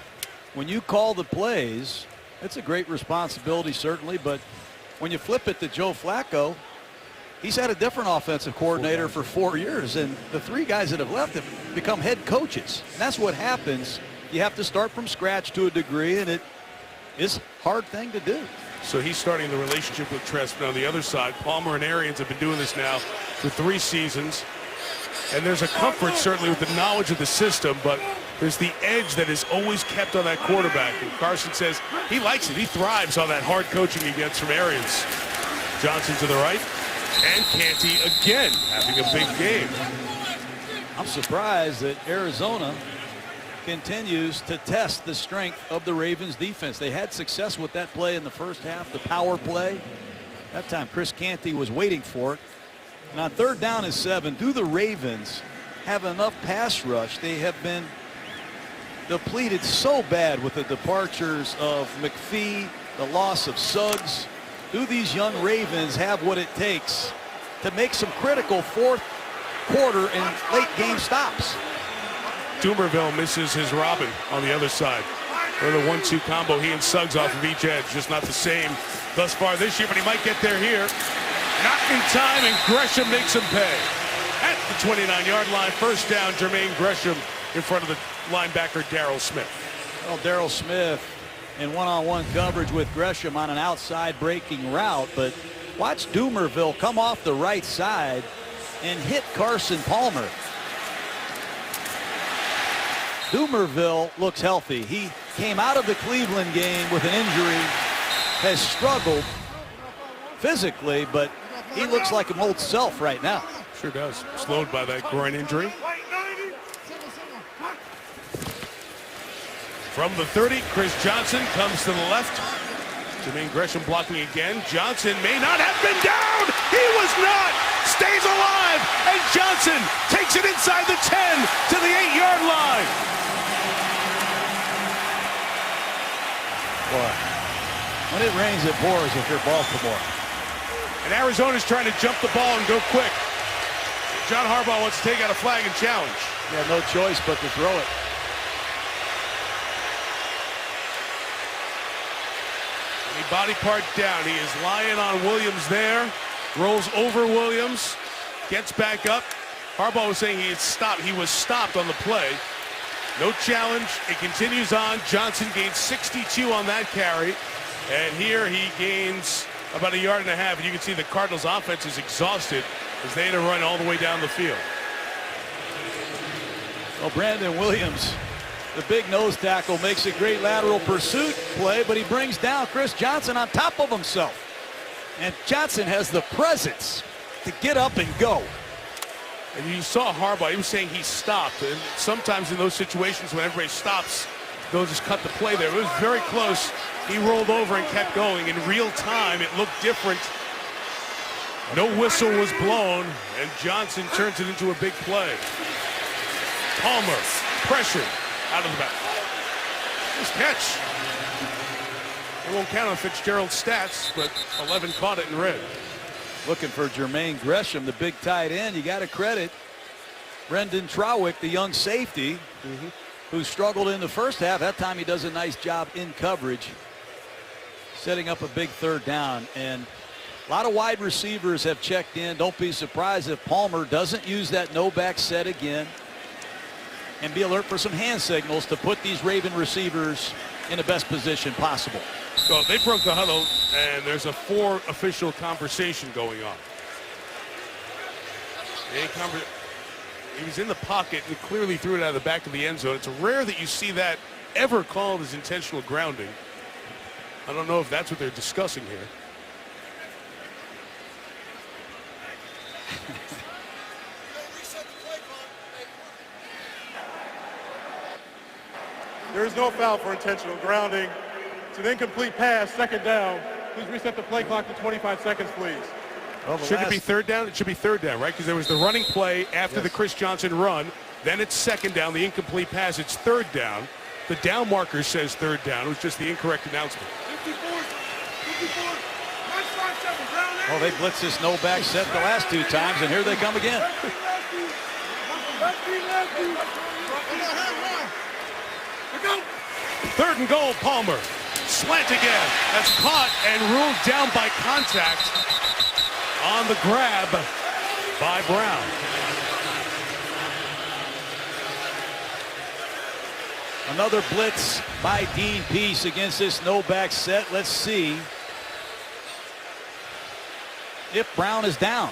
when you call the plays, it's a great responsibility, certainly, but when you flip it to Joe Flacco, he's had a different offensive coordinator for 4 years, and the 3 guys that have left have become head coaches. And that's what happens. You have to start from scratch to a degree, and it is a hard thing to do. So he's starting the relationship with Trestman on the other side. Palmer and Arians have been doing this now for 3 seasons. And there's a comfort, certainly, with the knowledge of the system, but there's the edge that is always kept on that quarterback. And Carson says he likes it. He thrives on that hard coaching he gets from Arians. Johnson to the right. And Canty again having a big game. I'm surprised that Arizona continues to test the strength of the Ravens defense. They had success with that play in the first half, the power play. That time Chris Canty was waiting for it. And on 3rd down and 7, do the Ravens have enough pass rush? They have been depleted so bad with the departures of McPhee, the loss of Suggs. Do these young Ravens have what it takes to make some critical 4th quarter and late game stops? Dumerville misses his Robin on the other side. They're the 1-2 combo, he and Suggs off of each edge. Just not the same thus far this year, but he might get there here. Not in time, and Gresham makes him pay. At the 29-yard line, 1st down, Jermaine Gresham in front of the linebacker, Darrell Smith. Well, Darrell Smith in one-on-one coverage with Gresham on an outside breaking route, but watch Dumerville come off the right side and hit Carson Palmer. Dumerville looks healthy. He came out of the Cleveland game with an injury, has struggled physically, but he looks like an old self right now. Sure does. Slowed by that groin injury. From the 30, Chris Johnson comes to the left. Jermaine Gresham blocking again. Johnson may not have been down. He was not. Stays alive. And Johnson takes it inside the 10 to the 8-yard line. Boy, when it rains, it pours if you're Baltimore. And Arizona's trying to jump the ball and go quick. John Harbaugh wants to take out a flag and challenge. Yeah, no choice but to throw it. body part down. He is lying on Williams there. Rolls over Williams. Gets back up. Harbaugh was saying he had stopped. He was stopped on the play. No challenge. It continues on. Johnson gains 62 on that carry. And here he gains about 1.5 yards. And you can see the Cardinals offense is exhausted as they had to run all the way down the field. Well, Brandon Williams, the big nose tackle, makes a great lateral pursuit play, but he brings down Chris Johnson on top of himself. And Johnson has the presence to get up and go. And you saw Harbaugh, he was saying he stopped. And sometimes in those situations when everybody stops, they'll just cut the play there. It was very close. He rolled over and kept going. In real time, it looked different. No whistle was blown, and Johnson turns it into a big play. Palmer, pressure, out of the back. Nice catch. It won't count on Fitzgerald's stats, but 11 caught it in red. Looking for Jermaine Gresham, the big tight end. You got to credit Brendan Trowick, the young safety, who struggled in the first half. That time he does a nice job in coverage, setting up a big third down. And a lot of wide receivers have checked in. Don't be surprised if Palmer doesn't use that no back set again. And be alert for some hand signals to put these Raven receivers in the best position possible. So they broke the huddle, and there's a 4 official conversation going on. He was in the pocket and clearly threw it out of the back of the end zone. It's rare that you see that ever called as intentional grounding. I don't know if that's what they're discussing here. There is no foul for intentional grounding. It's an incomplete pass, second down. Please reset the play clock to 25 seconds, please. Well, Should it be third down? It should be third down, right? Because there was the running play after the Chris Johnson run. Then it's second down, the incomplete pass. It's third down. The down marker says third down. It was just the incorrect announcement. 54, Well, they blitzed this no back set the last 2 times, and here they come again. Third and goal, Palmer. Slant again. That's caught and ruled down by contact on the grab by Brown. Another blitz by Dean Peace against this no back set. Let's see if Brown is down.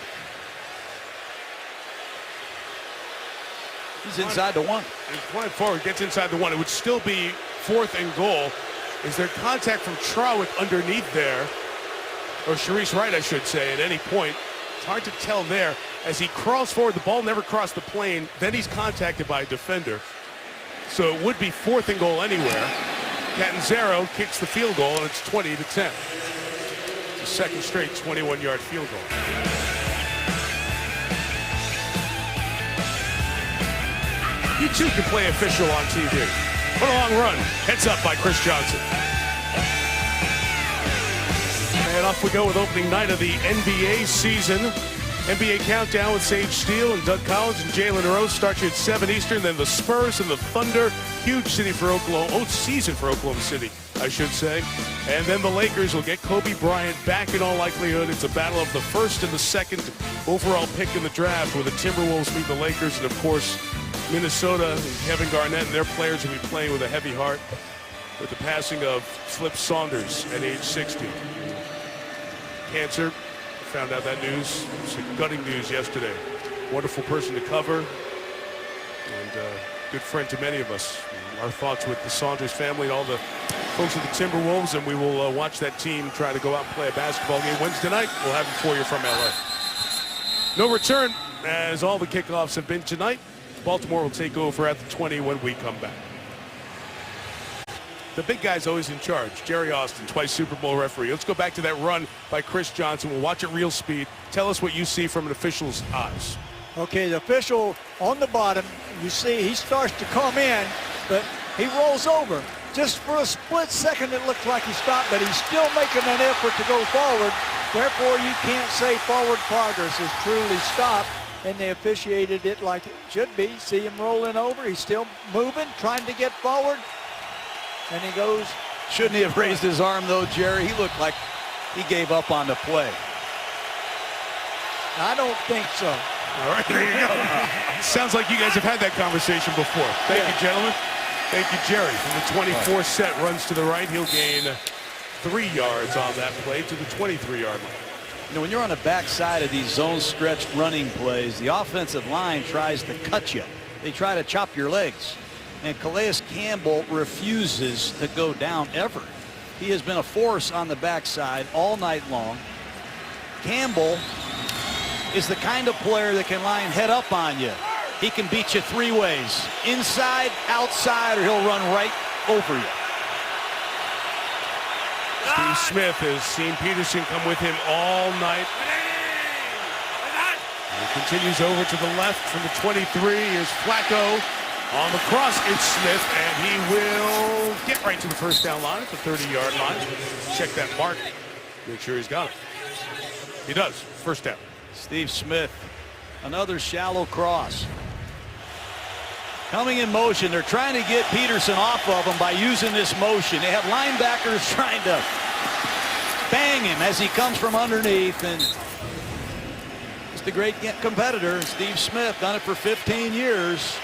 He's inside the 1. He's playing forward, gets inside the 1. It would still be 4th and goal. Is there contact from Trowick underneath there? Or Sharice Wright, I should say, at any point. It's hard to tell there. As he crawls forward, the ball never crossed the plane. Then he's contacted by a defender. So it would be 4th and goal anywhere. Catanzaro kicks the field goal, and it's 20-10. It's the second straight 21-yard field goal. You too can play official on TV. What a long run. Heads up by Chris Johnson. And off we go with opening night of the NBA season. NBA Countdown with Sage Steele and Doug Collins and Jalen Rose starts you at 7 Eastern. Then the Spurs and the Thunder. Huge city for Oklahoma. Oh, season for Oklahoma City, I should say. And then the Lakers will get Kobe Bryant back in all likelihood. It's a battle of the first and the second overall pick in the draft where the Timberwolves meet the Lakers. And, of course, Minnesota and Kevin Garnett and their players will be playing with a heavy heart with the passing of Flip Saunders at age 60. Cancer. Found out that news. It's gutting news yesterday. Wonderful person to cover and good friend to many of us. Our thoughts with the Saunders family and all the folks at the Timberwolves, and we will watch that team try to go out and play a basketball game Wednesday night. We'll have it for you from LA. No return, as all the kickoffs have been tonight. Baltimore will take over at the 20 when we come back. The big guy's always in charge. Jerry Austin, twice Super Bowl referee. Let's go back to that run by Chris Johnson. We'll watch it real speed. Tell us what you see from an official's eyes. Okay, the official on the bottom, you see he starts to come in, but he rolls over. Just for a split second, it looked like he stopped, but he's still making an effort to go forward. Therefore, you can't say forward progress is truly stopped, and they officiated it like it should be. See him rolling over. He's still moving, trying to get forward. And he goes Shouldn't he have raised his arm, though, Jerry? He looked like he gave up on the play. I don't think so. All right, there you go. Sounds like you guys have had that conversation before. Thank you, gentlemen. Thank you, Jerry. From the 24 set, runs to the right. He'll gain 3 yards on that play to the 23-yard line. You know, when you're on the backside of these zone stretched running plays, the offensive line tries to cut you. They try to chop your legs. And Calais Campbell refuses to go down ever. He has been a force on the backside all night long. Campbell is the kind of player that can line head up on you. He can beat you 3 ways. Inside, outside, or he'll run right over you. Steve Smith has seen Peterson come with him all night. He continues over to the left from the 23. Here's Flacco on the cross. It's Smith, and he will get right to the first down line at the 30-yard line. Check that mark. Make sure he's got it. He does. First down. Steve Smith, another shallow cross. Coming in motion. They're trying to get Peterson off of him by using this motion. They have linebackers trying to bang him as he comes from underneath. And just a great competitor, Steve Smith, done it for 15 years.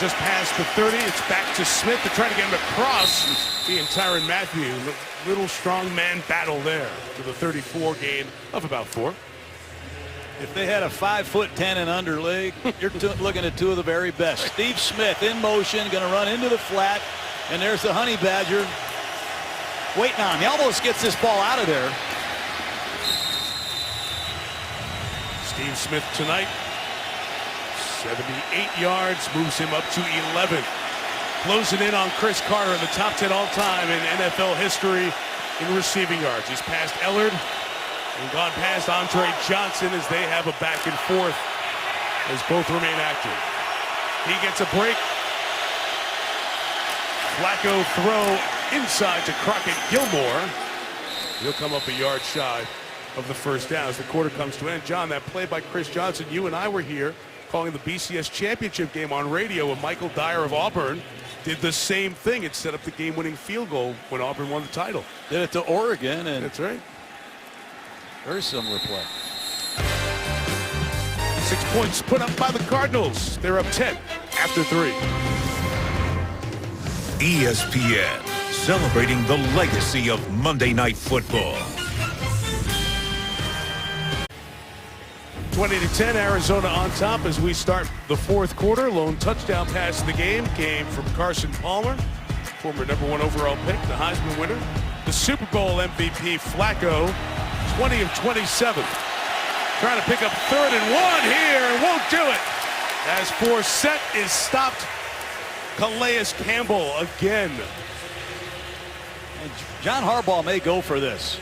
Just past the 30, it's back to Smith. They're trying to get him across. He and Tyrann Mathieu, little strong man battle there to the 34, gain of about 4. If they had a 5'10" and under league, you're looking at 2 of the very best. Steve Smith in motion, going to run into the flat, and there's the Honey Badger waiting on him. He almost gets this ball out of there. Steve Smith tonight, 78 yards, moves him up to 11. Closing in on Chris Carter in the top 10 all-time in NFL history in receiving yards. He's passed Ellard and gone past Andre Johnson as they have a back and forth as both remain active. He gets a break. Flacco throw inside to Crockett Gilmore. He'll come up a yard shy of the first down as the quarter comes to end. John, that play by Chris Johnson, you and I were here calling the BCS championship game on radio, and Michael Dyer of Auburn did the same thing. It set up the game-winning field goal when Auburn won the title. Did it to Oregon, and that's right. Very similar play. 6 points put up by the Cardinals. They're up 10 after 3. ESPN, celebrating the legacy of Monday Night Football. 20-10, Arizona on top as we start the 4th quarter. Lone touchdown pass of the game came from Carson Palmer, former #1 overall pick, the Heisman winner, the Super Bowl MVP Flacco, 20 of 27. Trying to pick up 3rd and 1 here, and won't do it. As Forsett is stopped. Calais Campbell again. And John Harbaugh may go for this.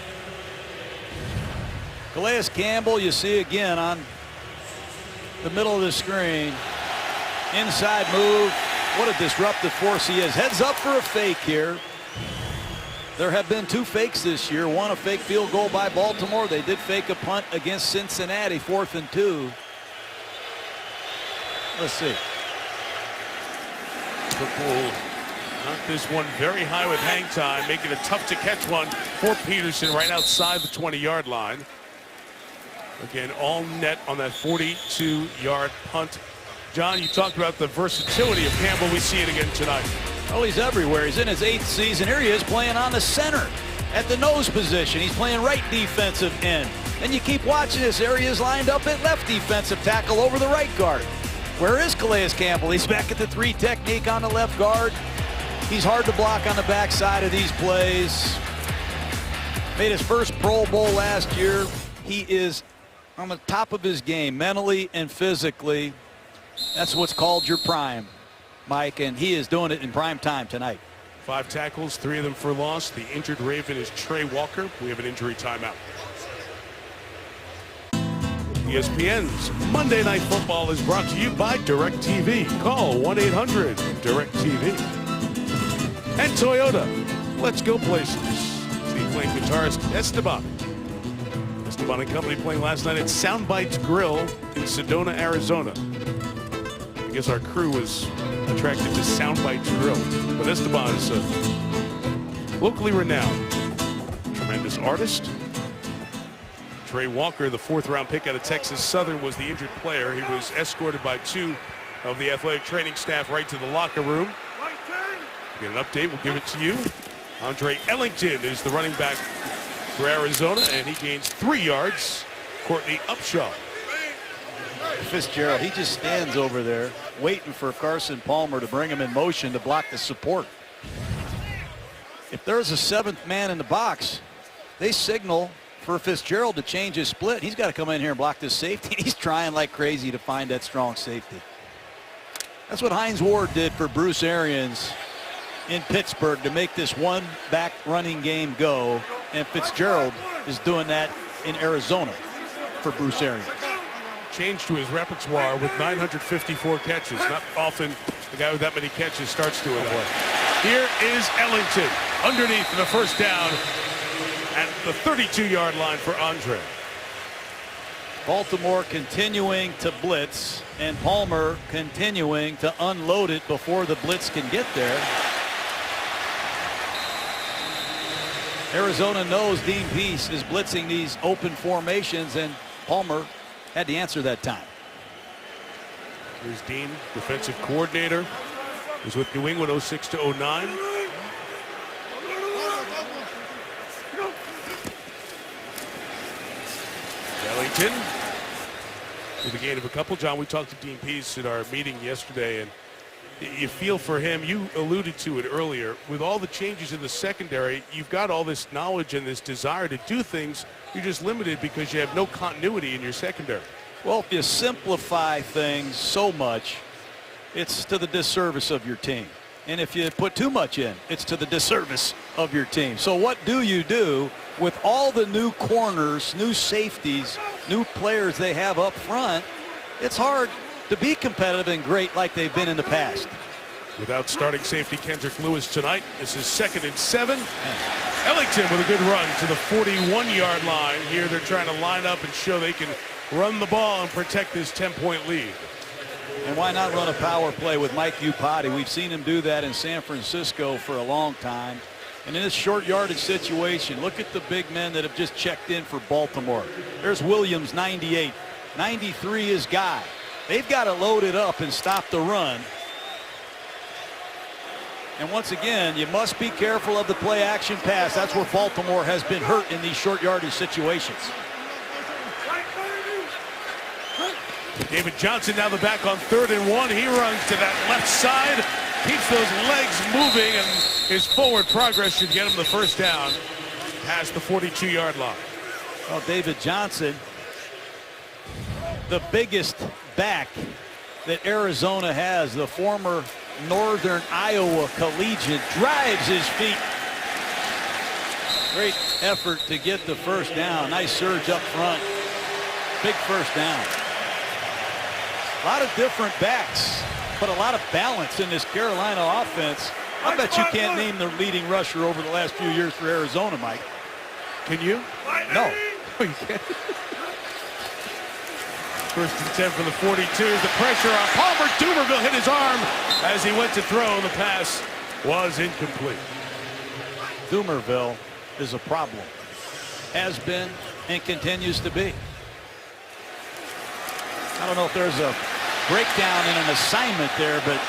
Calais Campbell, you see again on the middle of the screen. Inside move. What a disruptive force he is. Heads up for a fake here. There have been 2 fakes this year. One, a fake field goal by Baltimore. They did fake a punt against Cincinnati, 4th and 2. Let's see. Football knocked this one very high with hang time, making it tough to catch one for Peterson right outside the 20-yard line. Again, all net on that 42-yard punt. John, you talked about the versatility of Campbell. We see it again tonight. Oh, he's everywhere. He's in his 8th season. Here he is playing on the center at the nose position. He's playing right defensive end. And you keep watching this. There he is lined up at left defensive tackle over the right guard. Where is Calais Campbell? He's back at the 3 technique on the left guard. He's hard to block on the backside of these plays. Made his first Pro Bowl last year. He is on the top of his game, mentally and physically. That's what's called your prime, Mike, and he is doing it in prime time tonight. 5 tackles, 3 of them for loss. The injured Raven is Trey Walker. We have an injury timeout. ESPN's Monday Night Football is brought to you by DirecTV. Call 1-800-DirecTV. And Toyota. Let's go places. Steve. playing guitarist Esteban. Esteban and company playing last night at Soundbites Grill in Sedona, Arizona. I guess our crew was attracted to Soundbites Grill. But Esteban is locally renowned. Tremendous artist. Trey Walker, the 4th-round pick out of Texas Southern, was the injured player. He was escorted by 2 of the athletic training staff right to the locker room. Get an update, we'll give it to you. Andre Ellington is the running back for Arizona, and he gains 3 yards. Courtney Upshaw. Fitzgerald, he just stands over there waiting for Carson Palmer to bring him in motion to block the support. If there's a 7th man in the box, they signal for Fitzgerald to change his split. He's got to come in here and block this safety. He's trying like crazy to find that strong safety. That's what Hines Ward did for Bruce Arians in Pittsburgh to make this one-back running game go, and Fitzgerald is doing that in Arizona for Bruce Arians. Change to his repertoire with 954 catches. Not often the guy with that many catches starts doing that. Here is Ellington underneath for the first down at the 32-yard line for Andre. Baltimore continuing to blitz, and Palmer continuing to unload it before the blitz can get there. Arizona knows Dean Peace is blitzing these open formations, and Palmer had the answer that time. Here's Dean, defensive coordinator. He's with New England 06 to 09. Ellington with a gain of a couple. John, we talked to Dean Peace at our meeting yesterday, and you feel for him. You alluded to it earlier. With all the changes in the secondary, you've got all this knowledge and this desire to do things. You're just limited because you have no continuity in your secondary. Well, if you simplify things so much, it's to the disservice of your team. And if you put too much in, it's to the disservice of your team. So what do you do with all the new corners, new safeties, new players they have up front? It's hard to be competitive and great like they've been in the past. Without starting safety Kendrick Lewis tonight, this is 2nd and 7. Ellington with a good run to the 41-yard line. Here they're trying to line up and show they can run the ball and protect this 10-point lead. And why not run a power play with Mike Iupati? We've seen him do that in San Francisco for a long time. And in this short yardage situation, look at the big men that have just checked in for Baltimore. There's Williams, 98. 93 is Guy. They've got to load it up and stop the run. And once again, you must be careful of the play action pass. That's where Baltimore has been hurt in these short yardage situations. David Johnson now the back on 3rd and 1. He runs to that left side, keeps those legs moving, and his forward progress should get him the first down past the 42-yard line. Well, David Johnson, the biggest back that Arizona has, the former Northern Iowa collegiate, drives his feet. Great effort to get the first down. Nice surge up front. Big first down. A lot of different backs, but a lot of balance in this Carolina offense. I bet you can't name the leading rusher over the last few years for Arizona, Mike. Can you? No. Oh, you can't. First and 10 for the 42. The pressure on Palmer. Dumerville hit his arm as he went to throw. The pass was incomplete. Dumerville is a problem. Has been and continues to be. I don't know if there's a breakdown in an assignment there, but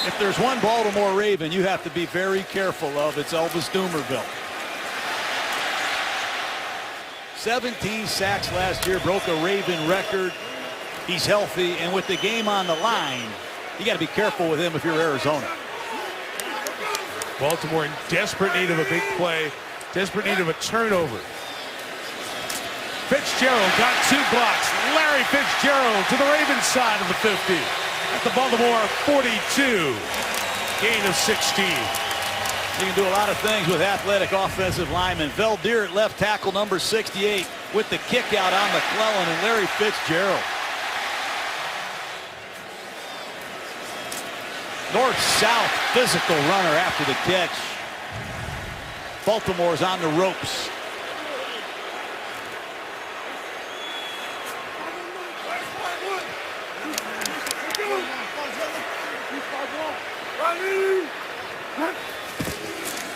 if there's one Baltimore Raven you have to be very careful of, it's Elvis Dumerville. 17 sacks last year, broke a Raven record. He's healthy, and with the game on the line, you got to be careful with him if you're Arizona. Baltimore in desperate need of a big play, desperate need of a turnover. Fitzgerald got 2 blocks. Larry Fitzgerald to the Ravens side of the 50 at the Baltimore 42. Gain of 16. You can do a lot of things with athletic offensive linemen. Valdir at left tackle, number 68, with the kick out on McClellan, and Larry Fitzgerald. North-south physical runner after the catch. Baltimore's on the ropes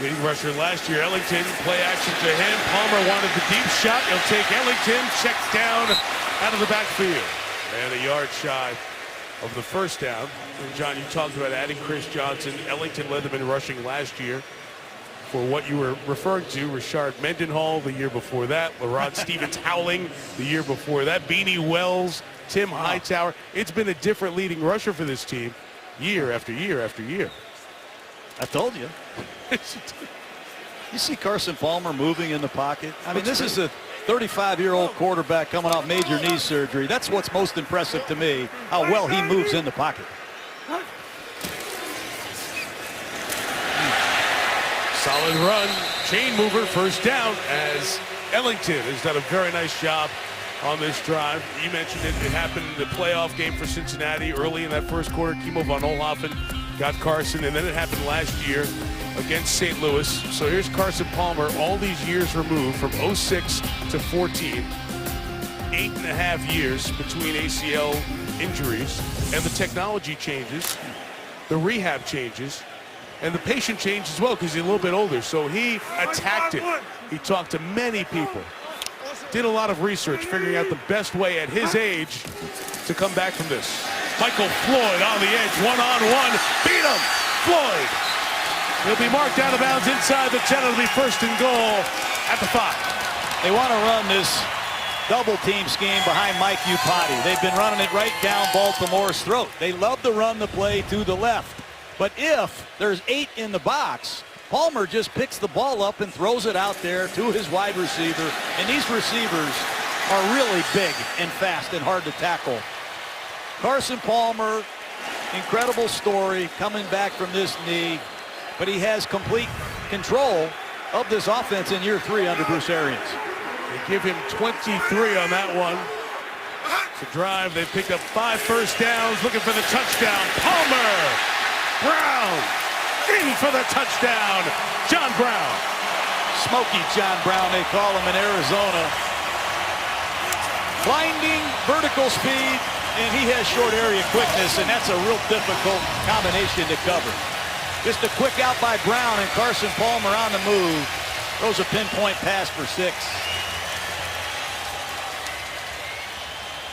Leading rusher last year, Ellington, play action to him. Palmer wanted the deep shot. He'll take Ellington, checks down out of the backfield. And a yard shy of the first down. And John, you talked about adding Chris Johnson. Ellington led them in rushing last year. For what you were referring to, Rashard Mendenhall the year before that, LaRod Stevens-Howling the year before that, Beanie Wells, Tim Hightower. It's been a different leading rusher for this team year after year after year. I told you. You see Carson Palmer moving in the pocket. I mean, this is a 35-year-old quarterback coming off major knee surgery. That's what's most impressive to me, how well he moves in the pocket. Solid run, chain mover, first down, as Ellington has done a very nice job on this drive. You mentioned it happened in the playoff game for Cincinnati early in that first quarter. Kimo von Oelhoffen got Carson, and then it happened last year against St. Louis. So here's Carson Palmer, all these years removed from 06 to 14. 8.5 years between ACL injuries, and the technology changes, the rehab changes, and the patient changed as well because he's a little bit older. So he attacked it. He talked to many people, did a lot of research, figuring out the best way at his age to come back from this. Michael Floyd on the edge, one-on-one, beat him, Floyd. He'll be marked out of bounds inside the 10. It'll be first and goal at the 5. They want to run this double team scheme behind Mike Iupati. They've been running it right down Baltimore's throat. They love to run the play to the left. But if there's 8 in the box, Palmer just picks the ball up and throws it out there to his wide receiver. And these receivers are really big and fast and hard to tackle. Carson Palmer, incredible story coming back from this knee, but he has complete control of this offense in year 3 under Bruce Arians. They give him 23 on that one. It's a drive. They picked up 5 first downs, looking for the touchdown. Palmer, Brown, in for the touchdown. John Brown. Smoky John Brown, they call him in Arizona. Blinding vertical speed, and he has short area quickness, and that's a real difficult combination to cover. Just a quick out by Brown, and Carson Palmer on the move. Throws a pinpoint pass for 6.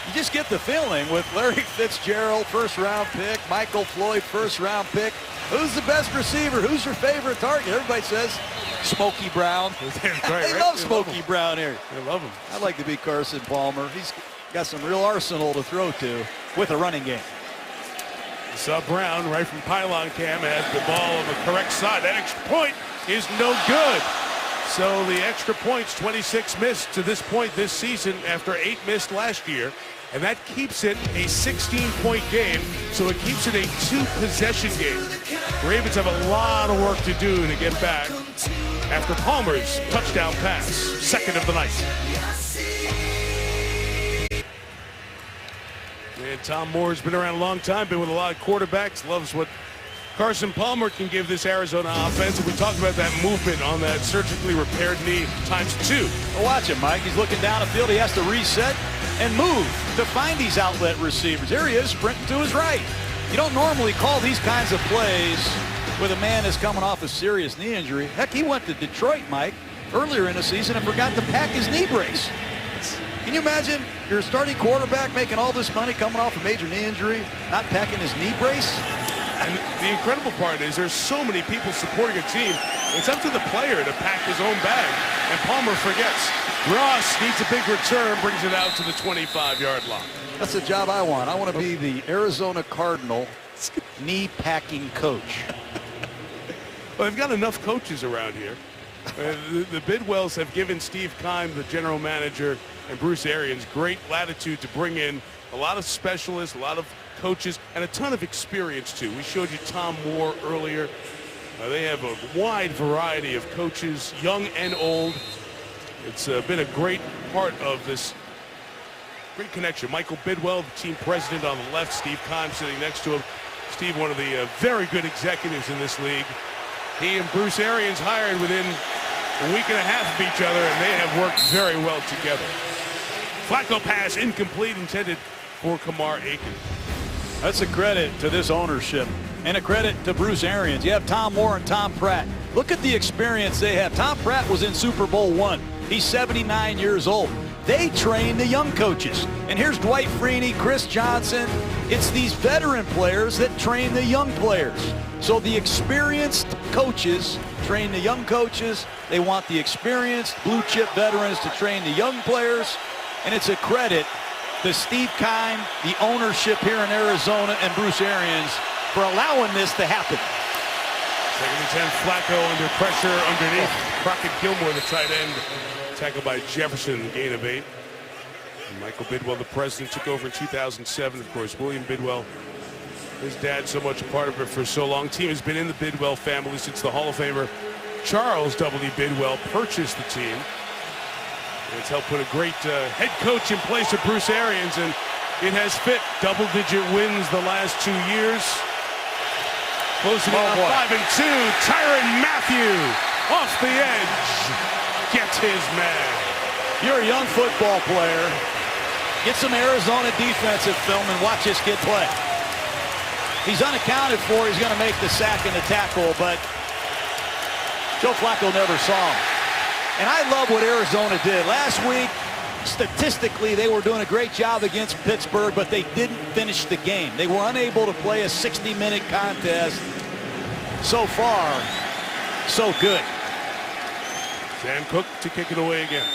You just get the feeling with Larry Fitzgerald, first-round pick, Michael Floyd, first-round pick. Who's the best receiver? Who's your favorite target? Everybody says Smokey Brown. They love Smokey Brown here. They love him. I'd like to be Carson Palmer. He's got some real arsenal to throw to with a running game. You saw Brown right from pylon cam had the ball on the correct side. That extra point is no good. So the extra points, 26 missed to this point this season after 8 missed last year. And that keeps it a 16-point game, so it keeps it a 2-possession game. Ravens have a lot of work to do to get back after Palmer's touchdown pass, second of the night. And Tom Moore's been around a long time, been with a lot of quarterbacks, loves what Carson Palmer can give this Arizona offense. And we talked about that movement on that surgically repaired knee ×2. Well, watch him, Mike. He's looking down the field. He has to reset and move to find these outlet receivers. Here he is, sprinting to his right. You don't normally call these kinds of plays with a man that's coming off a serious knee injury. Heck, he went to Detroit, Mike, earlier in the season and forgot to pack his knee brace. Can you imagine your starting quarterback making all this money coming off a major knee injury, not packing his knee brace? And the incredible part is there's so many people supporting a team. It's up to the player to pack his own bag. And Palmer forgets. Ross needs a big return, brings it out to the 25-yard line. That's the job I want. I want to be the Arizona Cardinal knee-packing coach. Well, they've got enough coaches around here. The Bidwells have given Steve Keim, the general manager, and Bruce Arians great latitude to bring in a lot of specialists, a lot of coaches, and a ton of experience, too. We showed you Tom Moore earlier. They have a wide variety of coaches, young and old. It's been a great part of this great connection. Michael Bidwell, the team president on the left, Steve Keim sitting next to him. Steve, one of the very good executives in this league. He and Bruce Arians hired within a week and a half of each other, and they have worked very well together. Flacco pass incomplete, intended for Kamar Aiken. That's a credit to this ownership and a credit to Bruce Arians. You have Tom Moore and Tom Pratt. Look at the experience they have. Tom Pratt was in Super Bowl I. He's 79 years old. They train the young coaches. And here's Dwight Freeney, Chris Johnson. It's these veteran players that train the young players. So the experienced coaches train the young coaches. They want the experienced blue chip veterans to train the young players. And it's a credit to Steve Keim, the ownership here in Arizona, and Bruce Arians for allowing this to happen. Second and 10, Flacco under pressure underneath. Crockett Gilmore, the tight end, tackled by Jefferson, gain of 8. And Michael Bidwell, the president, took over in 2007. Of course, William Bidwell, his dad, so much a part of it for so long. Team has been in the Bidwell family since the Hall of Famer Charles W. Bidwell purchased the team. And it's helped put a great head coach in place with Bruce Arians, and it has fit. Double-digit wins the last 2 years. Closing in on 5-2. Tyrann Mathieu off the edge. Gets his man. You're a young football player. Get some Arizona defensive film and watch this kid play. He's unaccounted for. He's going to make the sack and the tackle, but Joe Flacco never saw him. And I love what Arizona did. Last week, statistically, they were doing a great job against Pittsburgh, but they didn't finish the game. They were unable to play a 60-minute contest. So far, so good. Sam Cook to kick it away again.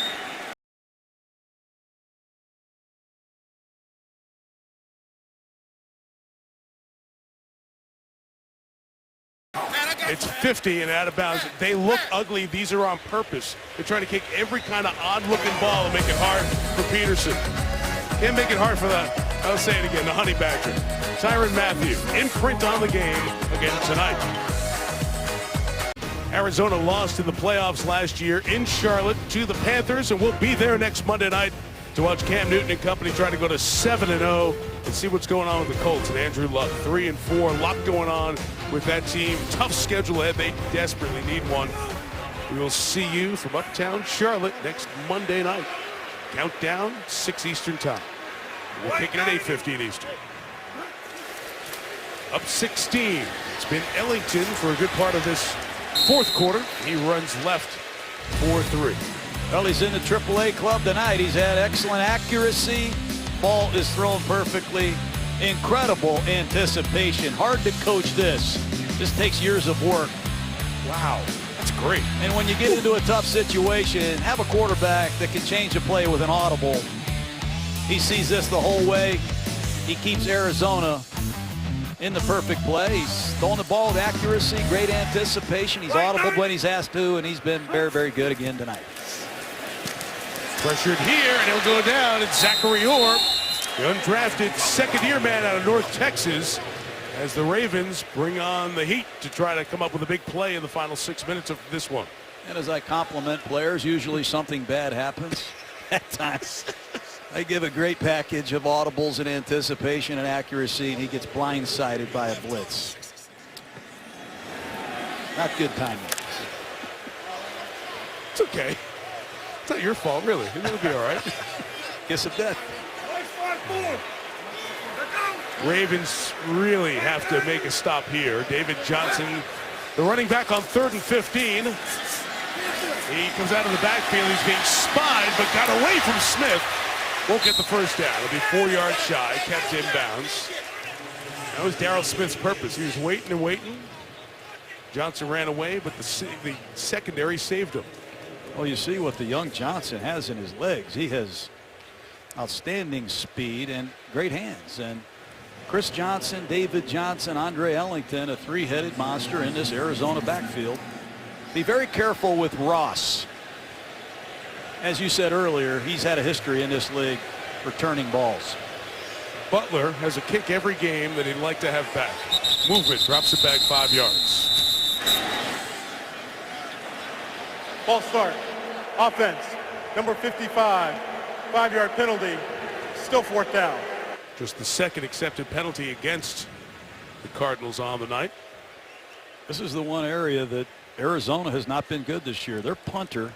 It's 50 and out of bounds. They look ugly. These are on purpose. They're trying to kick every kind of odd-looking ball and make it hard for Peterson. Can't make it hard for I'll say it again, the Honey Badger. Tyrann Mathieu, imprint on the game again tonight. Arizona lost in the playoffs last year in Charlotte to the Panthers, and we'll be there next Monday night to watch Cam Newton and company try to go to 7-0 and see what's going on with the Colts and Andrew Luck. 3-4, a lot going on with that team. Tough schedule ahead. They desperately need one. We will see you from Uptown Charlotte next Monday night. Countdown, 6 Eastern time. We'll kick it at 8:15 Eastern. Up 16. It's been Ellington for a good part of this fourth quarter. He runs left 4-3. Well, he's in the AAA club tonight. He's had excellent accuracy. Ball is thrown perfectly. Incredible anticipation. Hard to coach this. This takes years of work. Wow, that's great. And when you get into a tough situation, have a quarterback that can change a play with an audible. He sees this the whole way. He keeps Arizona in the perfect play. He's throwing the ball with accuracy, great anticipation. He's audible when he's asked to, and he's been very, very good again tonight. Pressured here, and he'll go down. It's Zachary Orr, the undrafted second-year man out of North Texas, as the Ravens bring on the heat to try to come up with a big play in the final 6 minutes of this one. And as I compliment players, usually something bad happens at times. They give a great package of audibles and anticipation and accuracy, and he gets blindsided by a blitz. Not good timing. It's okay. It's not your fault, really. It'll be all right. Kiss of death. Ravens really have to make a stop here. David Johnson, the running back on 3rd and 15. He comes out of the backfield. He's being spied, but got away from Smith. Won't get the first down. It'll be 4 yards shy. Kept in bounds. That was Darryl Smith's purpose. He was waiting and waiting. Johnson ran away, but the secondary saved him. Well, you see what the young Johnson has in his legs. He has outstanding speed and great hands. And Chris Johnson, David Johnson, Andre Ellington, a three-headed monster in this Arizona backfield. Be very careful with Ross. As you said earlier, he's had a history in this league returning balls. Butler has a kick every game that he'd like to have back. Movement, drops it back 5 yards. Ball start. Offense. Number 55. 5-yard penalty. Still 4th down. Just the second accepted penalty against the Cardinals on the night. This is the one area that Arizona has not been good this year. Their punter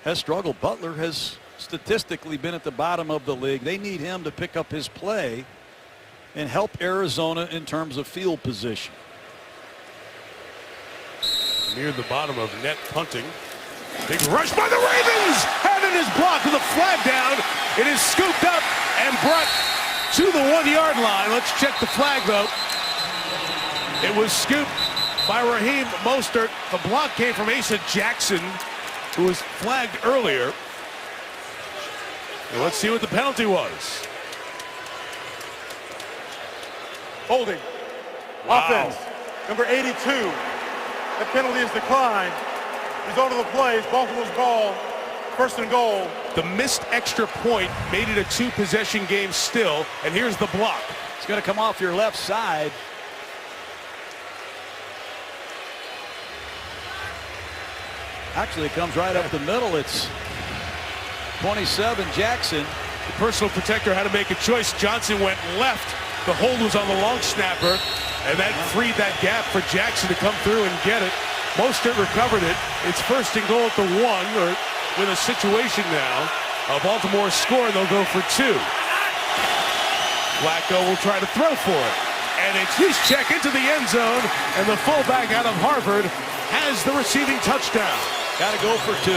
has struggled. Butler has statistically been at the bottom of the league. They need him to pick up his play and help Arizona in terms of field position. Near the bottom of net punting. Big rush by the Ravens, and it is blocked with a flag down. It is scooped up and brought to the 1-yard line. Let's check the flag, though. It was scooped by Raheem Mostert. The block came from Asa Jackson, who was flagged earlier. And let's see what the penalty was. Holding. Wow. Offense. Number 82. That penalty is declined. Result of the play is Baltimore's ball. First and goal. The missed extra point made it a 2-possession game still. And here's the block. It's going to come off your left side. Actually, it comes right up the middle. It's 27 Jackson. The personal protector had to make a choice. Johnson went left. The hold was on the long snapper, and that freed that gap for Jackson to come through and get it. Mostert recovered it. It's first and goal at the 1, or with a situation now. Baltimore score, and they'll go for 2. Flacco will try to throw for it. And it's his check into the end zone, and the fullback out of Harvard has the receiving touchdown. Got to go for 2.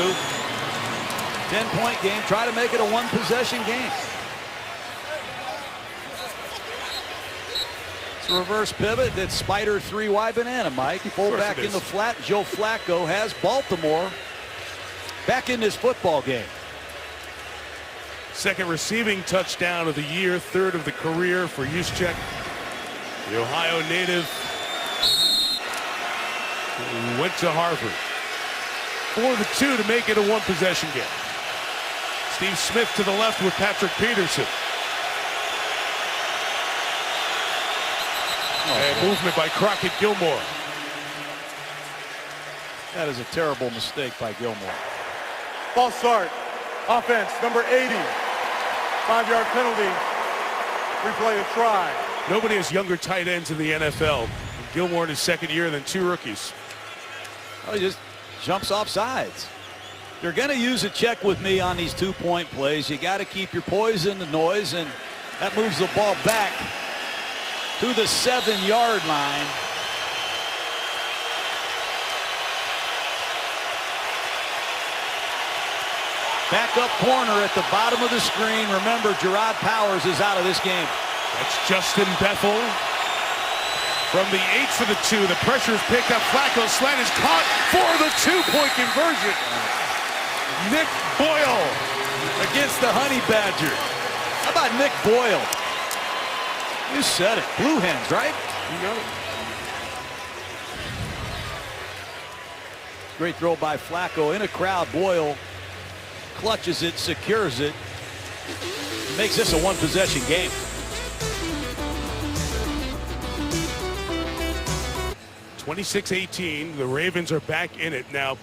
10-point game. Try to make it a 1-possession game. It's a reverse pivot. It's Spider 3-wide banana, Mike. Pull back in the flat. Joe Flacco has Baltimore back in this football game. Second receiving touchdown of the year, third of the career for Juszczyk, the Ohio native who went to Harvard. For the 2 to make it a 1-possession game. Steve Smith to the left with Patrick Peterson. And movement by Crockett Gilmore. That is a terrible mistake by Gilmore. False start. Offense. Number 80. 5-yard penalty. Replay a try. Nobody has younger tight ends in the NFL. Gilmore in his second year than 2 rookies. Oh, he just jumps off sides. You're going to use a check with me on these 2-point plays. You got to keep your poise in the noise, and that moves the ball back to the 7-yard line. Backup corner at the bottom of the screen. Remember, Gerard Powers is out of this game. That's Justin Bethel. From the 8 for the 2, the pressure is picked up. Flacco slant is caught for the 2-point conversion. Nick Boyle Against the Honey Badger. How about Nick Boyle? You said it. Blue Hens, right? You know it. Great throw by Flacco in a crowd. Boyle clutches it, secures it, makes this a 1-possession game. (26-18). The Ravens are back in it now.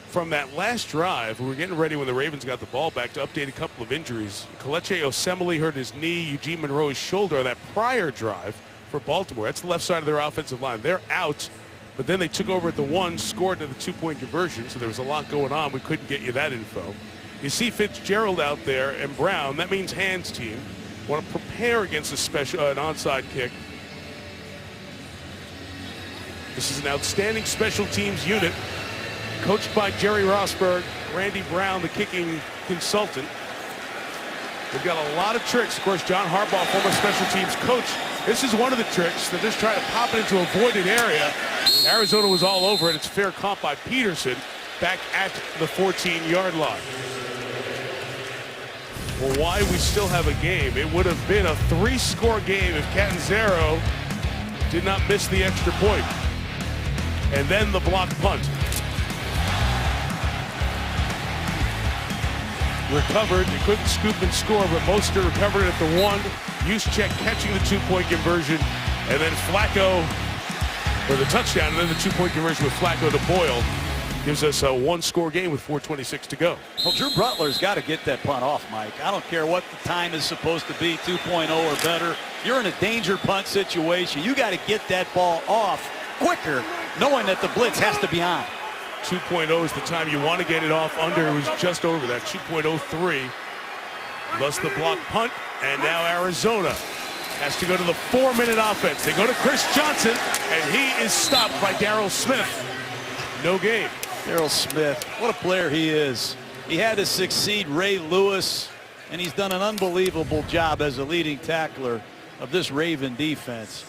From that last drive, we were getting ready when the Ravens got the ball back to update a couple of injuries. Kelechi Osemele hurt his knee. Eugene Monroe his shoulder on that prior drive for Baltimore. That's the left side of their offensive line. They're out, but then they took over at the 1, scored to the 2-point conversion, so there was a lot going on. We couldn't get you that info. You see Fitzgerald out there and Brown. That means hands team want to prepare against an onside kick. This is an outstanding special teams unit coached by Jerry Rosberg, Randy Brown, the kicking consultant. They've got a lot of tricks. Of course, John Harbaugh, former special teams coach. This is one of the tricks. They're just trying to pop it into a voided area. Arizona was all over it. It's fair comp by Peterson back at the 14-yard line. Well, why we still have a game? It would have been a 3-score game if Catanzaro did not miss the extra point. And then the block punt. Recovered. They couldn't scoop and score, but Mostert recovered it at the 1. Juszczyk catching the 2-point conversion. And then Flacco for the touchdown. And then the 2-point conversion with Flacco to Boyle gives us a 1-score game with 4:26 to go. Well, Drew Butler's got to get that punt off, Mike. I don't care what the time is supposed to be, 2.0 or better. You're in a danger punt situation. You got to get that ball off quicker, knowing that the blitz has to be on. 2.0 is the time you want to get it off under. It was just over that, 2.03. Thus the block punt, and now Arizona has to go to the 4-minute offense. They go to Chris Johnson, and he is stopped by Darryl Smith. No gain. Darryl Smith, what a player he is. He had to succeed Ray Lewis, and he's done an unbelievable job as a leading tackler of this Raven defense.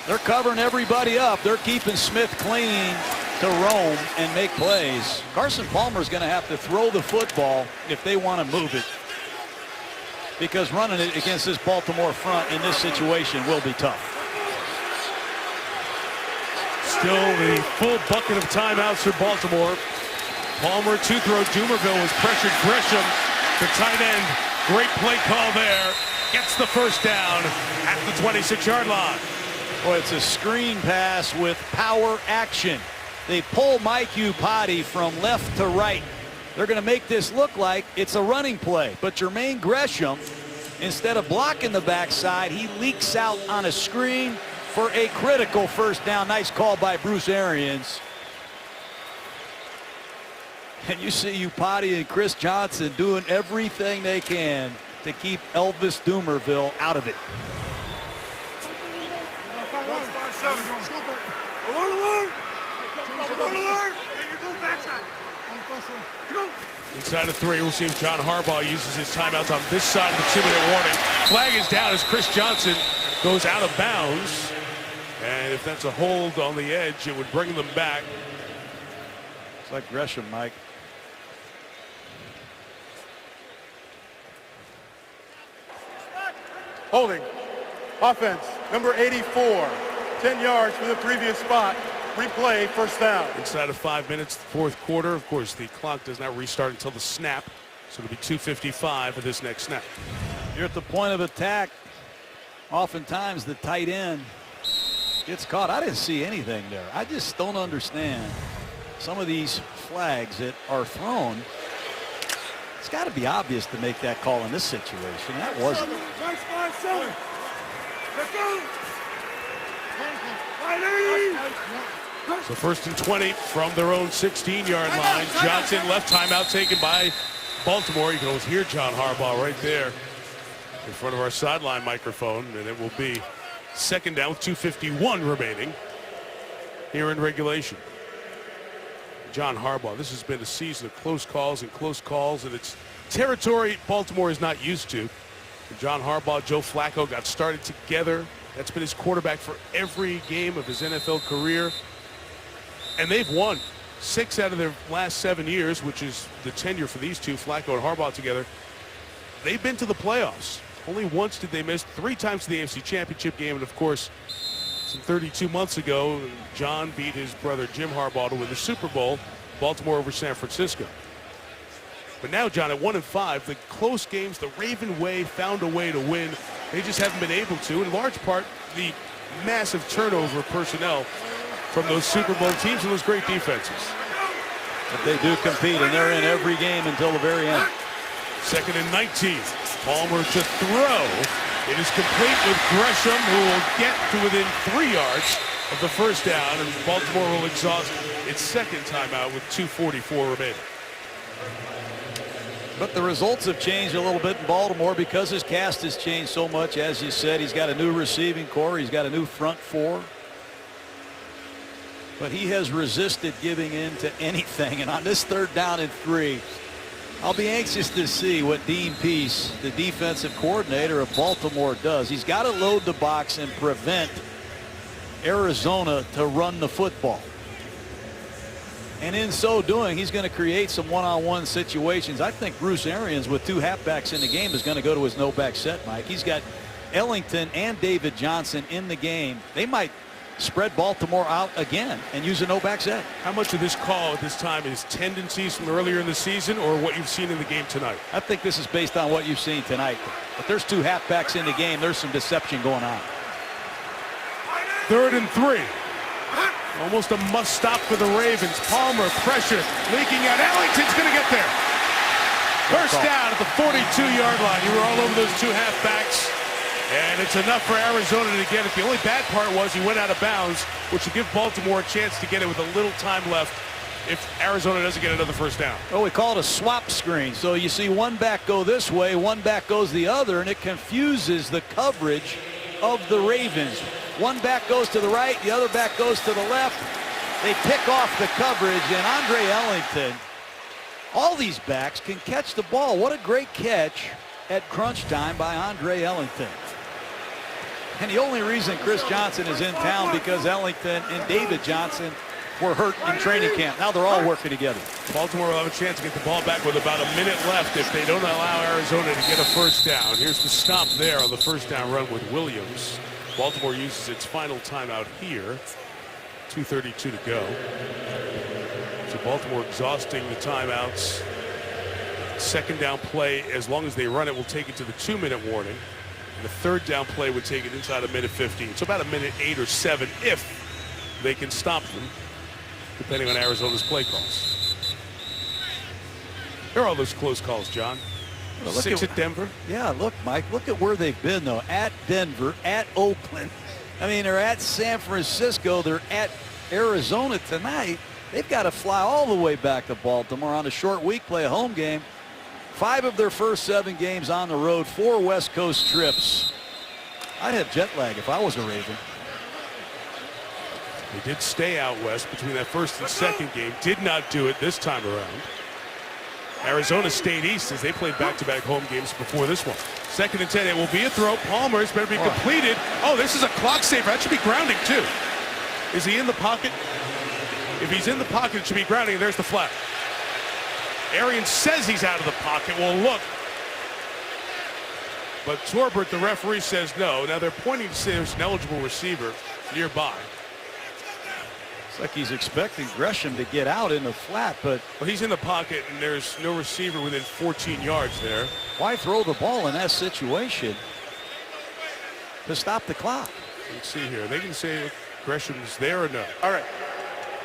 They're covering everybody up. They're keeping Smith clean to roam and make plays. Carson Palmer's going to have to throw the football if they want to move it, because running it against this Baltimore front in this situation will be tough. Still the full bucket of timeouts for Baltimore. Palmer to throw. Dumerville was pressured. Gresham, the tight end. Great play call there. Gets the first down at the 26-yard line. Boy, it's a screen pass with power action. They pull Mike Iupati from left to right. They're going to make this look like it's a running play. But Jermaine Gresham, instead of blocking the backside, he leaks out on a screen for a critical first down. Nice call by Bruce Arians. And you see Iupati and Chris Johnson doing everything they can to keep Elvis Dumerville out of it. Inside of 3, we'll see if John Harbaugh uses his timeouts on this side of the 2-minute warning. Flag is down as Chris Johnson goes out of bounds. And if that's a hold on the edge, it would bring them back. It's like Gresham, Mike. Holding. Offense, number 84. 10 yards from the previous spot. Replay, first down. Inside of 5 minutes, the fourth quarter. Of course, the clock does not restart until the snap. So it'll be 2:55 for this next snap. You're at the point of attack. Oftentimes the tight end gets caught. I didn't see anything there. I just don't understand some of these flags that are thrown. It's got to be obvious to make that call in this situation. That wasn't. So first and 20 from their own 16-yard line. Johnson, left timeout taken by Baltimore. You can always hear John Harbaugh right there in front of our sideline microphone, and it will be second down with 2:51 remaining here in regulation. John Harbaugh, this has been a season of close calls, and it's territory Baltimore is not used to. And John Harbaugh, Joe Flacco got started together. That's been his quarterback for every game of his NFL career. And they've won 6 out of their last 7 years, which is the tenure for these two, Flacco and Harbaugh together. They've been to the playoffs. Only once did they miss, 3 times to the AFC Championship game. And, of course, some 32 months ago, John beat his brother Jim Harbaugh to win the Super Bowl, Baltimore over San Francisco. But now, John, at 1-5, the close games, the Raven way, found a way to win. They just haven't been able to, in large part, the massive turnover of personnel from those Super Bowl teams and those great defenses. But they do compete, and they're in every game until the very end. Second and 19. Palmer to throw. It is complete with Gresham, who will get to within 3 yards of the first down, and Baltimore will exhaust its second timeout with 2:44 remaining. But the results have changed a little bit in Baltimore because his cast has changed so much. As you said, he's got a new receiving core. He's got a new front four. But he has resisted giving in to anything. And on this 3rd down and 3, I'll be anxious to see what Dean Pease, the defensive coordinator of Baltimore, does. He's got to load the box and prevent Arizona to run the football. And in so doing, he's going to create some one-on-one situations. I think Bruce Arians, with 2 halfbacks in the game, is going to go to his no-back set, Mike. He's got Ellington and David Johnson in the game. They might spread Baltimore out again and use a no-back set. How much of this call at this time is tendencies from earlier in the season or what you've seen in the game tonight? I think this is based on what you've seen tonight. But there's 2 halfbacks in the game. There's some deception going on. 3rd and 3. Almost a must stop for the Ravens. Palmer, pressure, leaking out. Ellington's going to get there. First down at the 42-yard line. You were all over those 2 halfbacks, and it's enough for Arizona to get it. The only bad part was he went out of bounds, which will give Baltimore a chance to get it with a little time left if Arizona doesn't get another first down. Oh, we call it a swap screen. So you see one back go this way, one back goes the other, and it confuses the coverage of the Ravens. One back goes to the right, the other back goes to the left. They pick off the coverage, and Andre Ellington, all these backs can catch the ball. What a great catch at crunch time by Andre Ellington. And the only reason Chris Johnson is in town because Ellington and David Johnson were hurt in training camp. Now they're all working together. Baltimore will have a chance to get the ball back with about a minute left if they don't allow Arizona to get a first down. Here's the stop there on the first down run with Williams. Baltimore uses its final timeout here. 2:32 to go. So Baltimore exhausting the timeouts. Second down play, as long as they run it, will take it to the 2-minute warning. And the third down play would take it inside a minute 15. So about a minute 8 or 7 if they can stop them, depending on Arizona's play calls. There are all those close calls, John. Well, look 6 at Denver. Yeah, look, Mike, look at where they've been, though. At Denver, at Oakland. I mean, they're at San Francisco. They're at Arizona tonight. They've got to fly all the way back to Baltimore on a short week, play a home game. 5 of their first 7 games on the road, 4 West Coast trips. I'd have jet lag if I was a Raven. They did stay out west between that first and second game. Did not do it this time around. Arizona stayed east as they played back-to-back home games before this one. 2nd and 10. It will be a throw. Palmer's better be completed. Oh, this is a clock saver. That should be grounding, too. Is he in the pocket? If he's in the pocket, it should be grounding. There's the flag. Arians says he's out of the pocket. Well, look. But Torbert, the referee, says no. Now they're pointing to say there's an eligible receiver nearby. It's like he's expecting Gresham to get out in the flat, but well, he's in the pocket and there's no receiver within 14 yards there. Why throw the ball in that situation to stop the clock? Let's see here. They can say if Gresham's there or no. All right.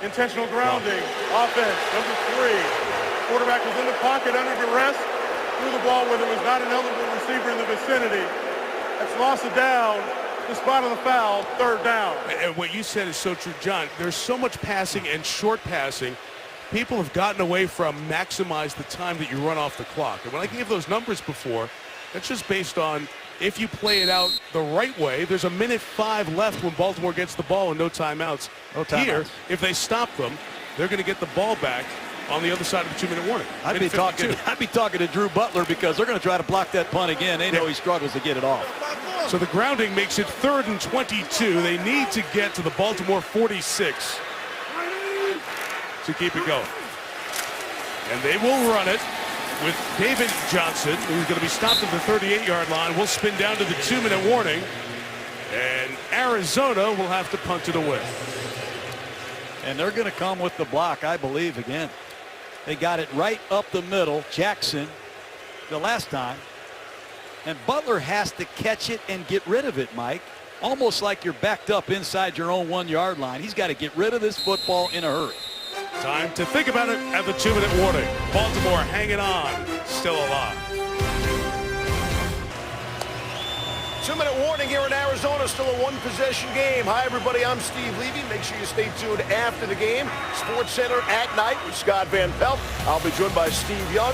Intentional grounding. Offense, number 3. Quarterback was in the pocket under duress. Threw the ball with it. Was not an eligible receiver in the vicinity. That's loss of down. The spot on the foul, 3rd down. And what you said is so true, John. There's so much passing and short passing. People have gotten away from maximize the time that you run off the clock. And when I gave those numbers before, that's just based on if you play it out the right way. There's a minute 5 left when Baltimore gets the ball and no timeouts. No timeouts. Here, if they stop them, they're going to get the ball back on the other side of the 2-minute warning. I'd be talking to Drew Butler because they're going to try to block that punt again. They know he struggles to get it off. So the grounding makes it 3rd and 22. They need to get to the Baltimore 46 to keep it going. And they will run it with David Johnson, who's going to be stopped at the 38-yard line. Will spin down to the 2-minute warning. And Arizona will have to punt it away. And they're going to come with the block, I believe, again. They got it right up the middle. Jackson, the last time. And Butler has to catch it and get rid of it, Mike. Almost like you're backed up inside your own 1-yard line. He's got to get rid of this football in a hurry. Time to think about it at the 2-minute warning. Baltimore hanging on, still alive. 2-minute warning here in Arizona, still a 1-possession game. Hi, everybody. I'm Steve Levy. Make sure you stay tuned after the game. Sports Center at night with Scott Van Pelt. I'll be joined by Steve Young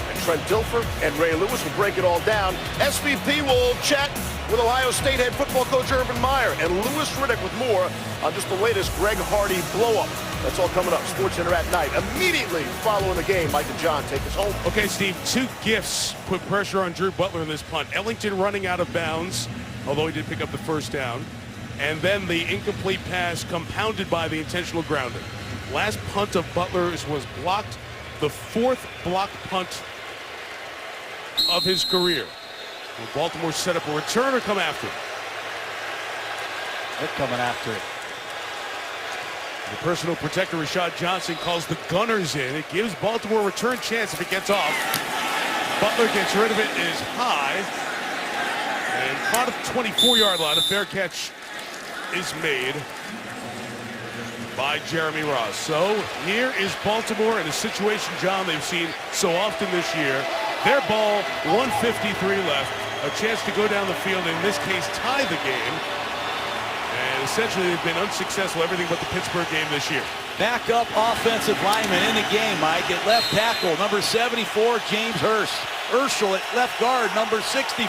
and Trent Dilfer and Ray Lewis. We'll break it all down. SVP will chat with Ohio State head football coach Urban Meyer and Louis Riddick with more on just the latest Greg Hardy blow-up. That's all coming up. Sports Center at night. Immediately following the game, Mike and John take us home. Okay, Steve, 2 gifts put pressure on Drew Butler in this punt. Ellington running out of bounds, although he did pick up the first down. And then the incomplete pass compounded by the intentional grounding. Last punt of Butler's was blocked. The 4th block punt of his career. Will Baltimore set up a return or come after it? They're coming after it. The personal protector, Rashad Johnson, calls the gunners in. It gives Baltimore a return chance if it gets off. Butler gets rid of it, is high. And caught at the 24-yard line. A fair catch is made by Jeremy Ross. So here is Baltimore in a situation, John, they've seen so often this year. Their ball, 1:53 left. A chance to go down the field, in this case, tie the game. And essentially, they've been unsuccessful everything but the Pittsburgh game this year. Backup offensive lineman in the game, Mike. At left tackle, number 74, James Hurst. Urschel at left guard, number 64.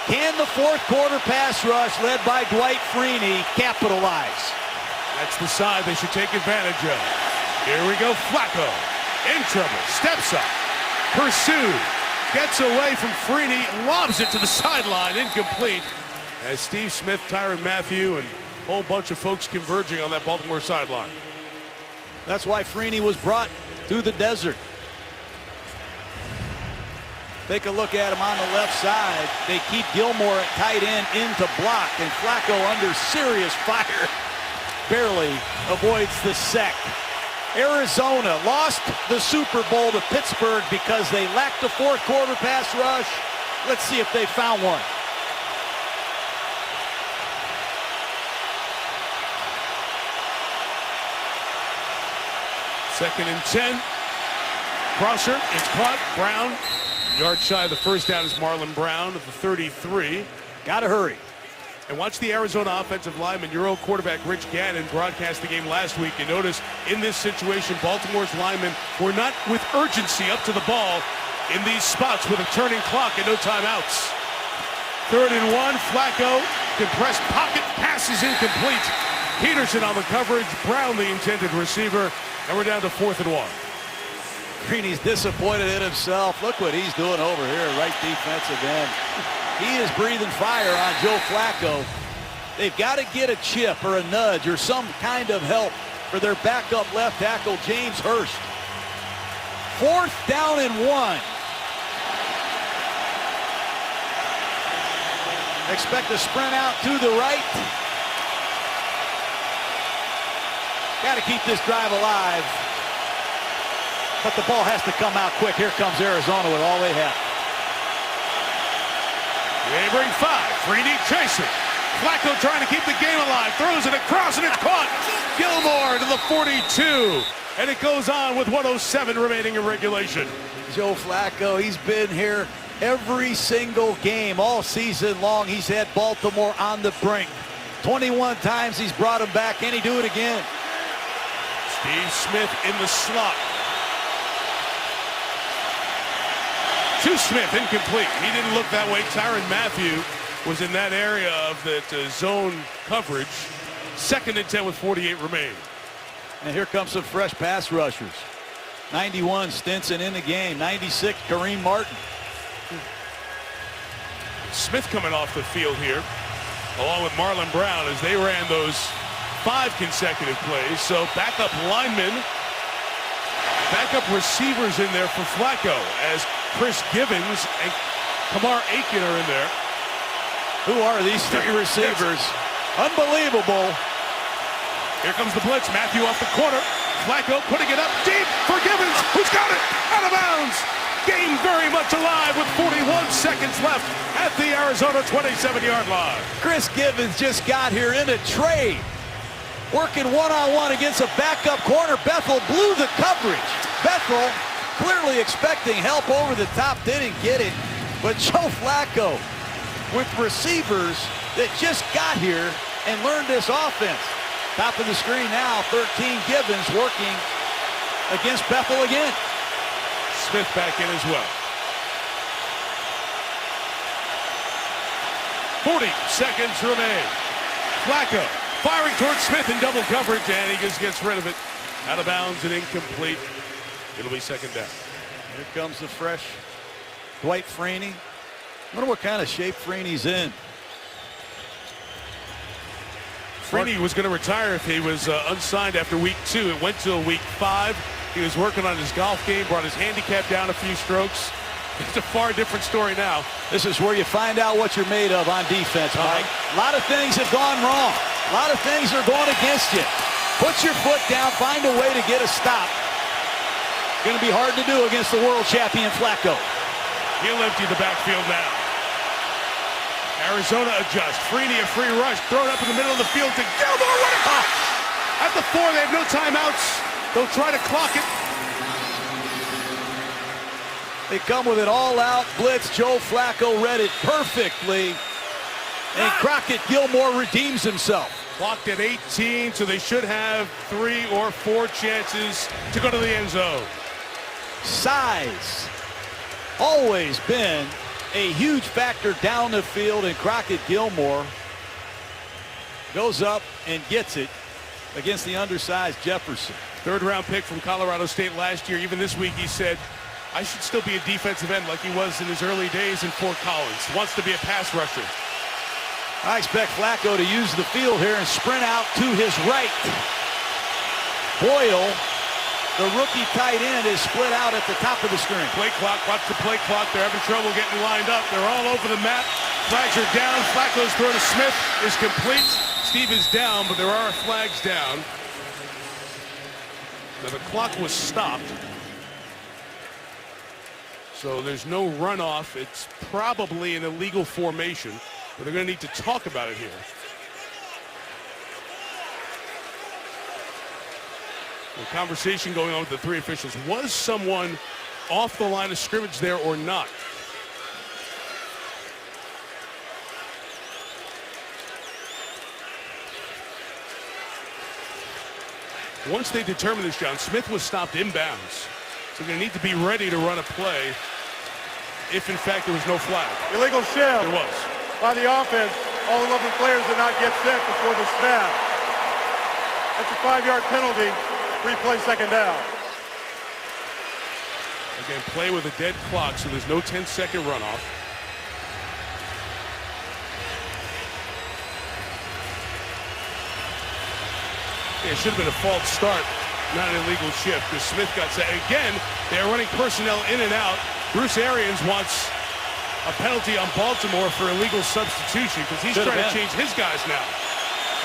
Can the fourth quarter pass rush led by Dwight Freeney capitalize? That's the side they should take advantage of. Here we go, Flacco. In trouble, steps up, pursued, gets away from Freeney, lobs it to the sideline, incomplete. As Steve Smith, Tyrann Mathieu, and a whole bunch of folks converging on that Baltimore sideline. That's why Freeney was brought through the desert. Take a look at him on the left side. They keep Gilmore at tight end into block, and Flacco under serious fire. Barely avoids the sack. Arizona lost the Super Bowl to Pittsburgh because they lacked a fourth quarter pass rush. Let's see if they found one. Second and 10. Crosser, it's caught. Brown, yard shy of the first down is Marlon Brown at the 33. Gotta hurry. And watch the Arizona offensive lineman, Euro quarterback Rich Gannon, broadcast the game last week. You notice in this situation, Baltimore's linemen were not with urgency up to the ball in these spots with a turning clock and no timeouts. 3rd and 1, Flacco, compressed pocket, passes incomplete. Peterson on the coverage, Brown the intended receiver, and we're down to 4th and 1. Freeney's disappointed in himself. Look what he's doing over here, right defensive end. He is breathing fire on Joe Flacco. They've got to get a chip or a nudge or some kind of help for their backup left tackle, James Hurst. 4th down and 1. Expect a sprint out to the right. Got to keep this drive alive. But the ball has to come out quick. Here comes Arizona with all they have. They bring 5. Freeney chasing. Flacco trying to keep the game alive. Throws it across and it's caught. Gilmore to the 42. And it goes on with 1:07 remaining in regulation. Joe Flacco, he's been here every single game all season long. He's had Baltimore on the brink. 21 times he's brought him back. Can he do it again? Steve Smith in the slot. To Smith, incomplete. He didn't look that way. Tyrann Mathieu was in that area of that zone coverage. 2nd and 10 with 48 remaining. And here comes some fresh pass rushers. 91, Stinson in the game. 96, Kareem Martin. Smith coming off the field here, along with Marlon Brown, as they ran those 5 consecutive plays. So backup linemen, backup receivers in there for Flacco, as Chris Givens and Kamar Aiken are in there. Who are these 3 receivers? Unbelievable. Here comes the blitz. Mathieu off the corner. Flacco putting it up deep for Givens, who's got it out of bounds. Game very much alive with 41 seconds left at the Arizona 27-yard line. Chris Givens just got here in a trade, working one-on-one against a backup corner. Bethel blew the coverage. Bethel clearly expecting help over the top, didn't get it. But Joe Flacco with receivers that just got here and learned this offense. Top of the screen now, 13, Givens working against Bethel again. Smith back in as well. 40 seconds remain. Flacco firing towards Smith in double coverage, and he just gets rid of it. Out of bounds and incomplete. It'll be 2nd down. Here comes the fresh Dwight Freeney. I wonder what kind of shape Freeney's in. Freeney was going to retire if he was unsigned after week 2. It went till week 5. He was working on his golf game, brought his handicap down a few strokes. It's a far different story now. This is where you find out what you're made of on defense, Mike. A lot of things have gone wrong. A lot of things are going against you. Put your foot down, find a way to get a stop. Going to be hard to do against the world champion Flacco. He'll empty the backfield now. Arizona adjusts. Freeney a free rush. Thrown up in the middle of the field to Gilmore. What a catch! At the 4, they have no timeouts. They'll try to clock it. They come with an all-out blitz. Joe Flacco read it perfectly. And Crockett Gilmore redeems himself. Clocked at 18, so they should have 3 or 4 chances to go to the end zone. Size always been a huge factor down the field, and Crockett Gilmore goes up and gets it against the undersized Jefferson. 3rd-round pick from Colorado State last year. Even this week he said, I should still be a defensive end like he was in his early days in Fort Collins. Wants to be a pass rusher. I expect Flacco to use the field here and sprint out to his right. Boyle, the rookie tight end, is split out at the top of the screen. Play clock, watch the play clock. They're having trouble getting lined up. They're all over the map. Flags are down. Flacco's throw to Smith is complete. Steve is down, but there are flags down. Now the clock was stopped. So there's no runoff. It's probably an illegal formation, but they're going to need to talk about it here. The conversation going on with the 3 officials. Was someone off the line of scrimmage there or not? Once they determine this, John, Smith was stopped inbounds. So they're going to need to be ready to run a play if, in fact, there was no flag. Illegal shift. There was. By the offense. All 11 players did not get set before the snap. That's a 5-yard penalty. Replay 2nd down. Again, play with a dead clock, so there's no 10-second runoff. Yeah, it should have been a false start, not an illegal shift, because Smith got set. Again, they're running personnel in and out. Bruce Arians wants a penalty on Baltimore for illegal substitution because he's trying to change his guys now.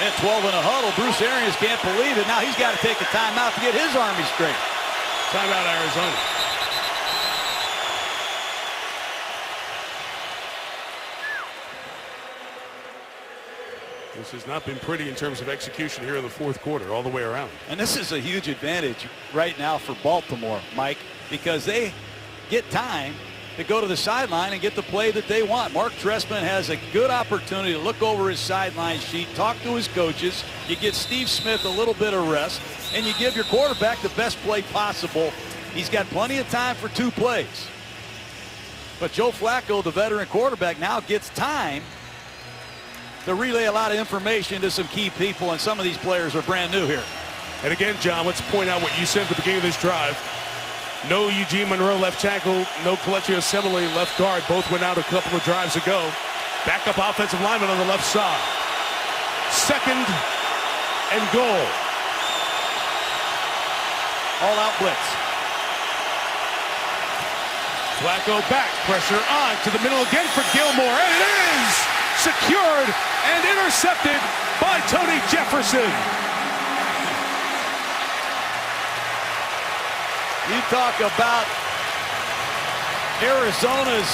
And 12 in a huddle. Bruce Arians can't believe it. Now he's got to take a timeout to get his army straight. Timeout, Arizona. This has not been pretty in terms of execution here in the 4th quarter, all the way around. And this is a huge advantage right now for Baltimore, Mike, because they get time to go to the sideline and get the play that they want. Mark Trestman has a good opportunity to look over his sideline sheet, talk to his coaches. You get Steve Smith a little bit of rest, and you give your quarterback the best play possible. He's got plenty of time for 2 plays. But Joe Flacco, the veteran quarterback, now gets time to relay a lot of information to some key people, and some of these players are brand new here. And again, John, let's point out what you said at the beginning of this drive. No Eugene Monroe left tackle, no Colecchio Semele left guard. Both went out a couple of drives ago. Backup offensive lineman on the left side. 2nd and goal. All out blitz. Flacco back, pressure on to the middle again for Gilmore, and it is secured and intercepted by Tony Jefferson. You talk about Arizona's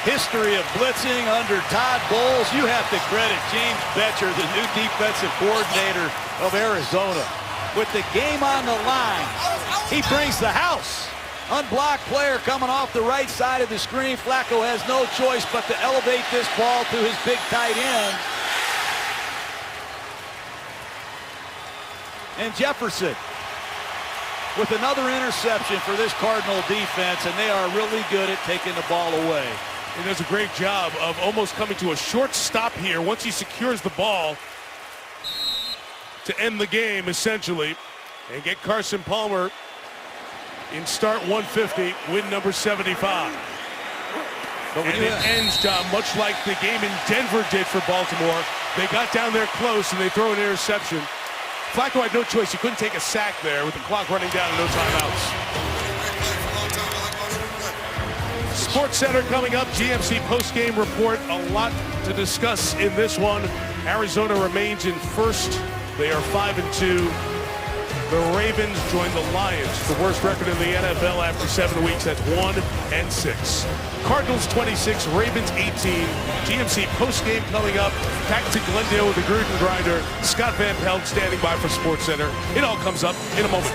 history of blitzing under Todd Bowles. You have to credit James Betcher, the new defensive coordinator of Arizona. With the game on the line, he brings the house. Unblocked player coming off the right side of the screen. Flacco has no choice but to elevate this ball to his big tight end. And Jefferson with another interception for this Cardinal defense, and they are really good at taking the ball away. He does a great job of almost coming to a short stop here once he secures the ball to end the game, essentially, and get Carson Palmer in start 150, win number 75. And it ends, John, much like the game in Denver did for Baltimore. They got down there close, and they throw an interception. Flacco had no choice. He couldn't take a sack there with the clock running down and no timeouts. Sports Center coming up. GMC postgame report. A lot to discuss in this one. Arizona remains in first. They are 5-2. The Ravens join the Lions, the worst record in the NFL after 7 weeks. That's 1-6. Cardinals 26, Ravens 18. GMC postgame coming up. Back to Glendale with the Gruden Grinder. Scott Van Pelt standing by for Sports Center. It all comes up in a moment.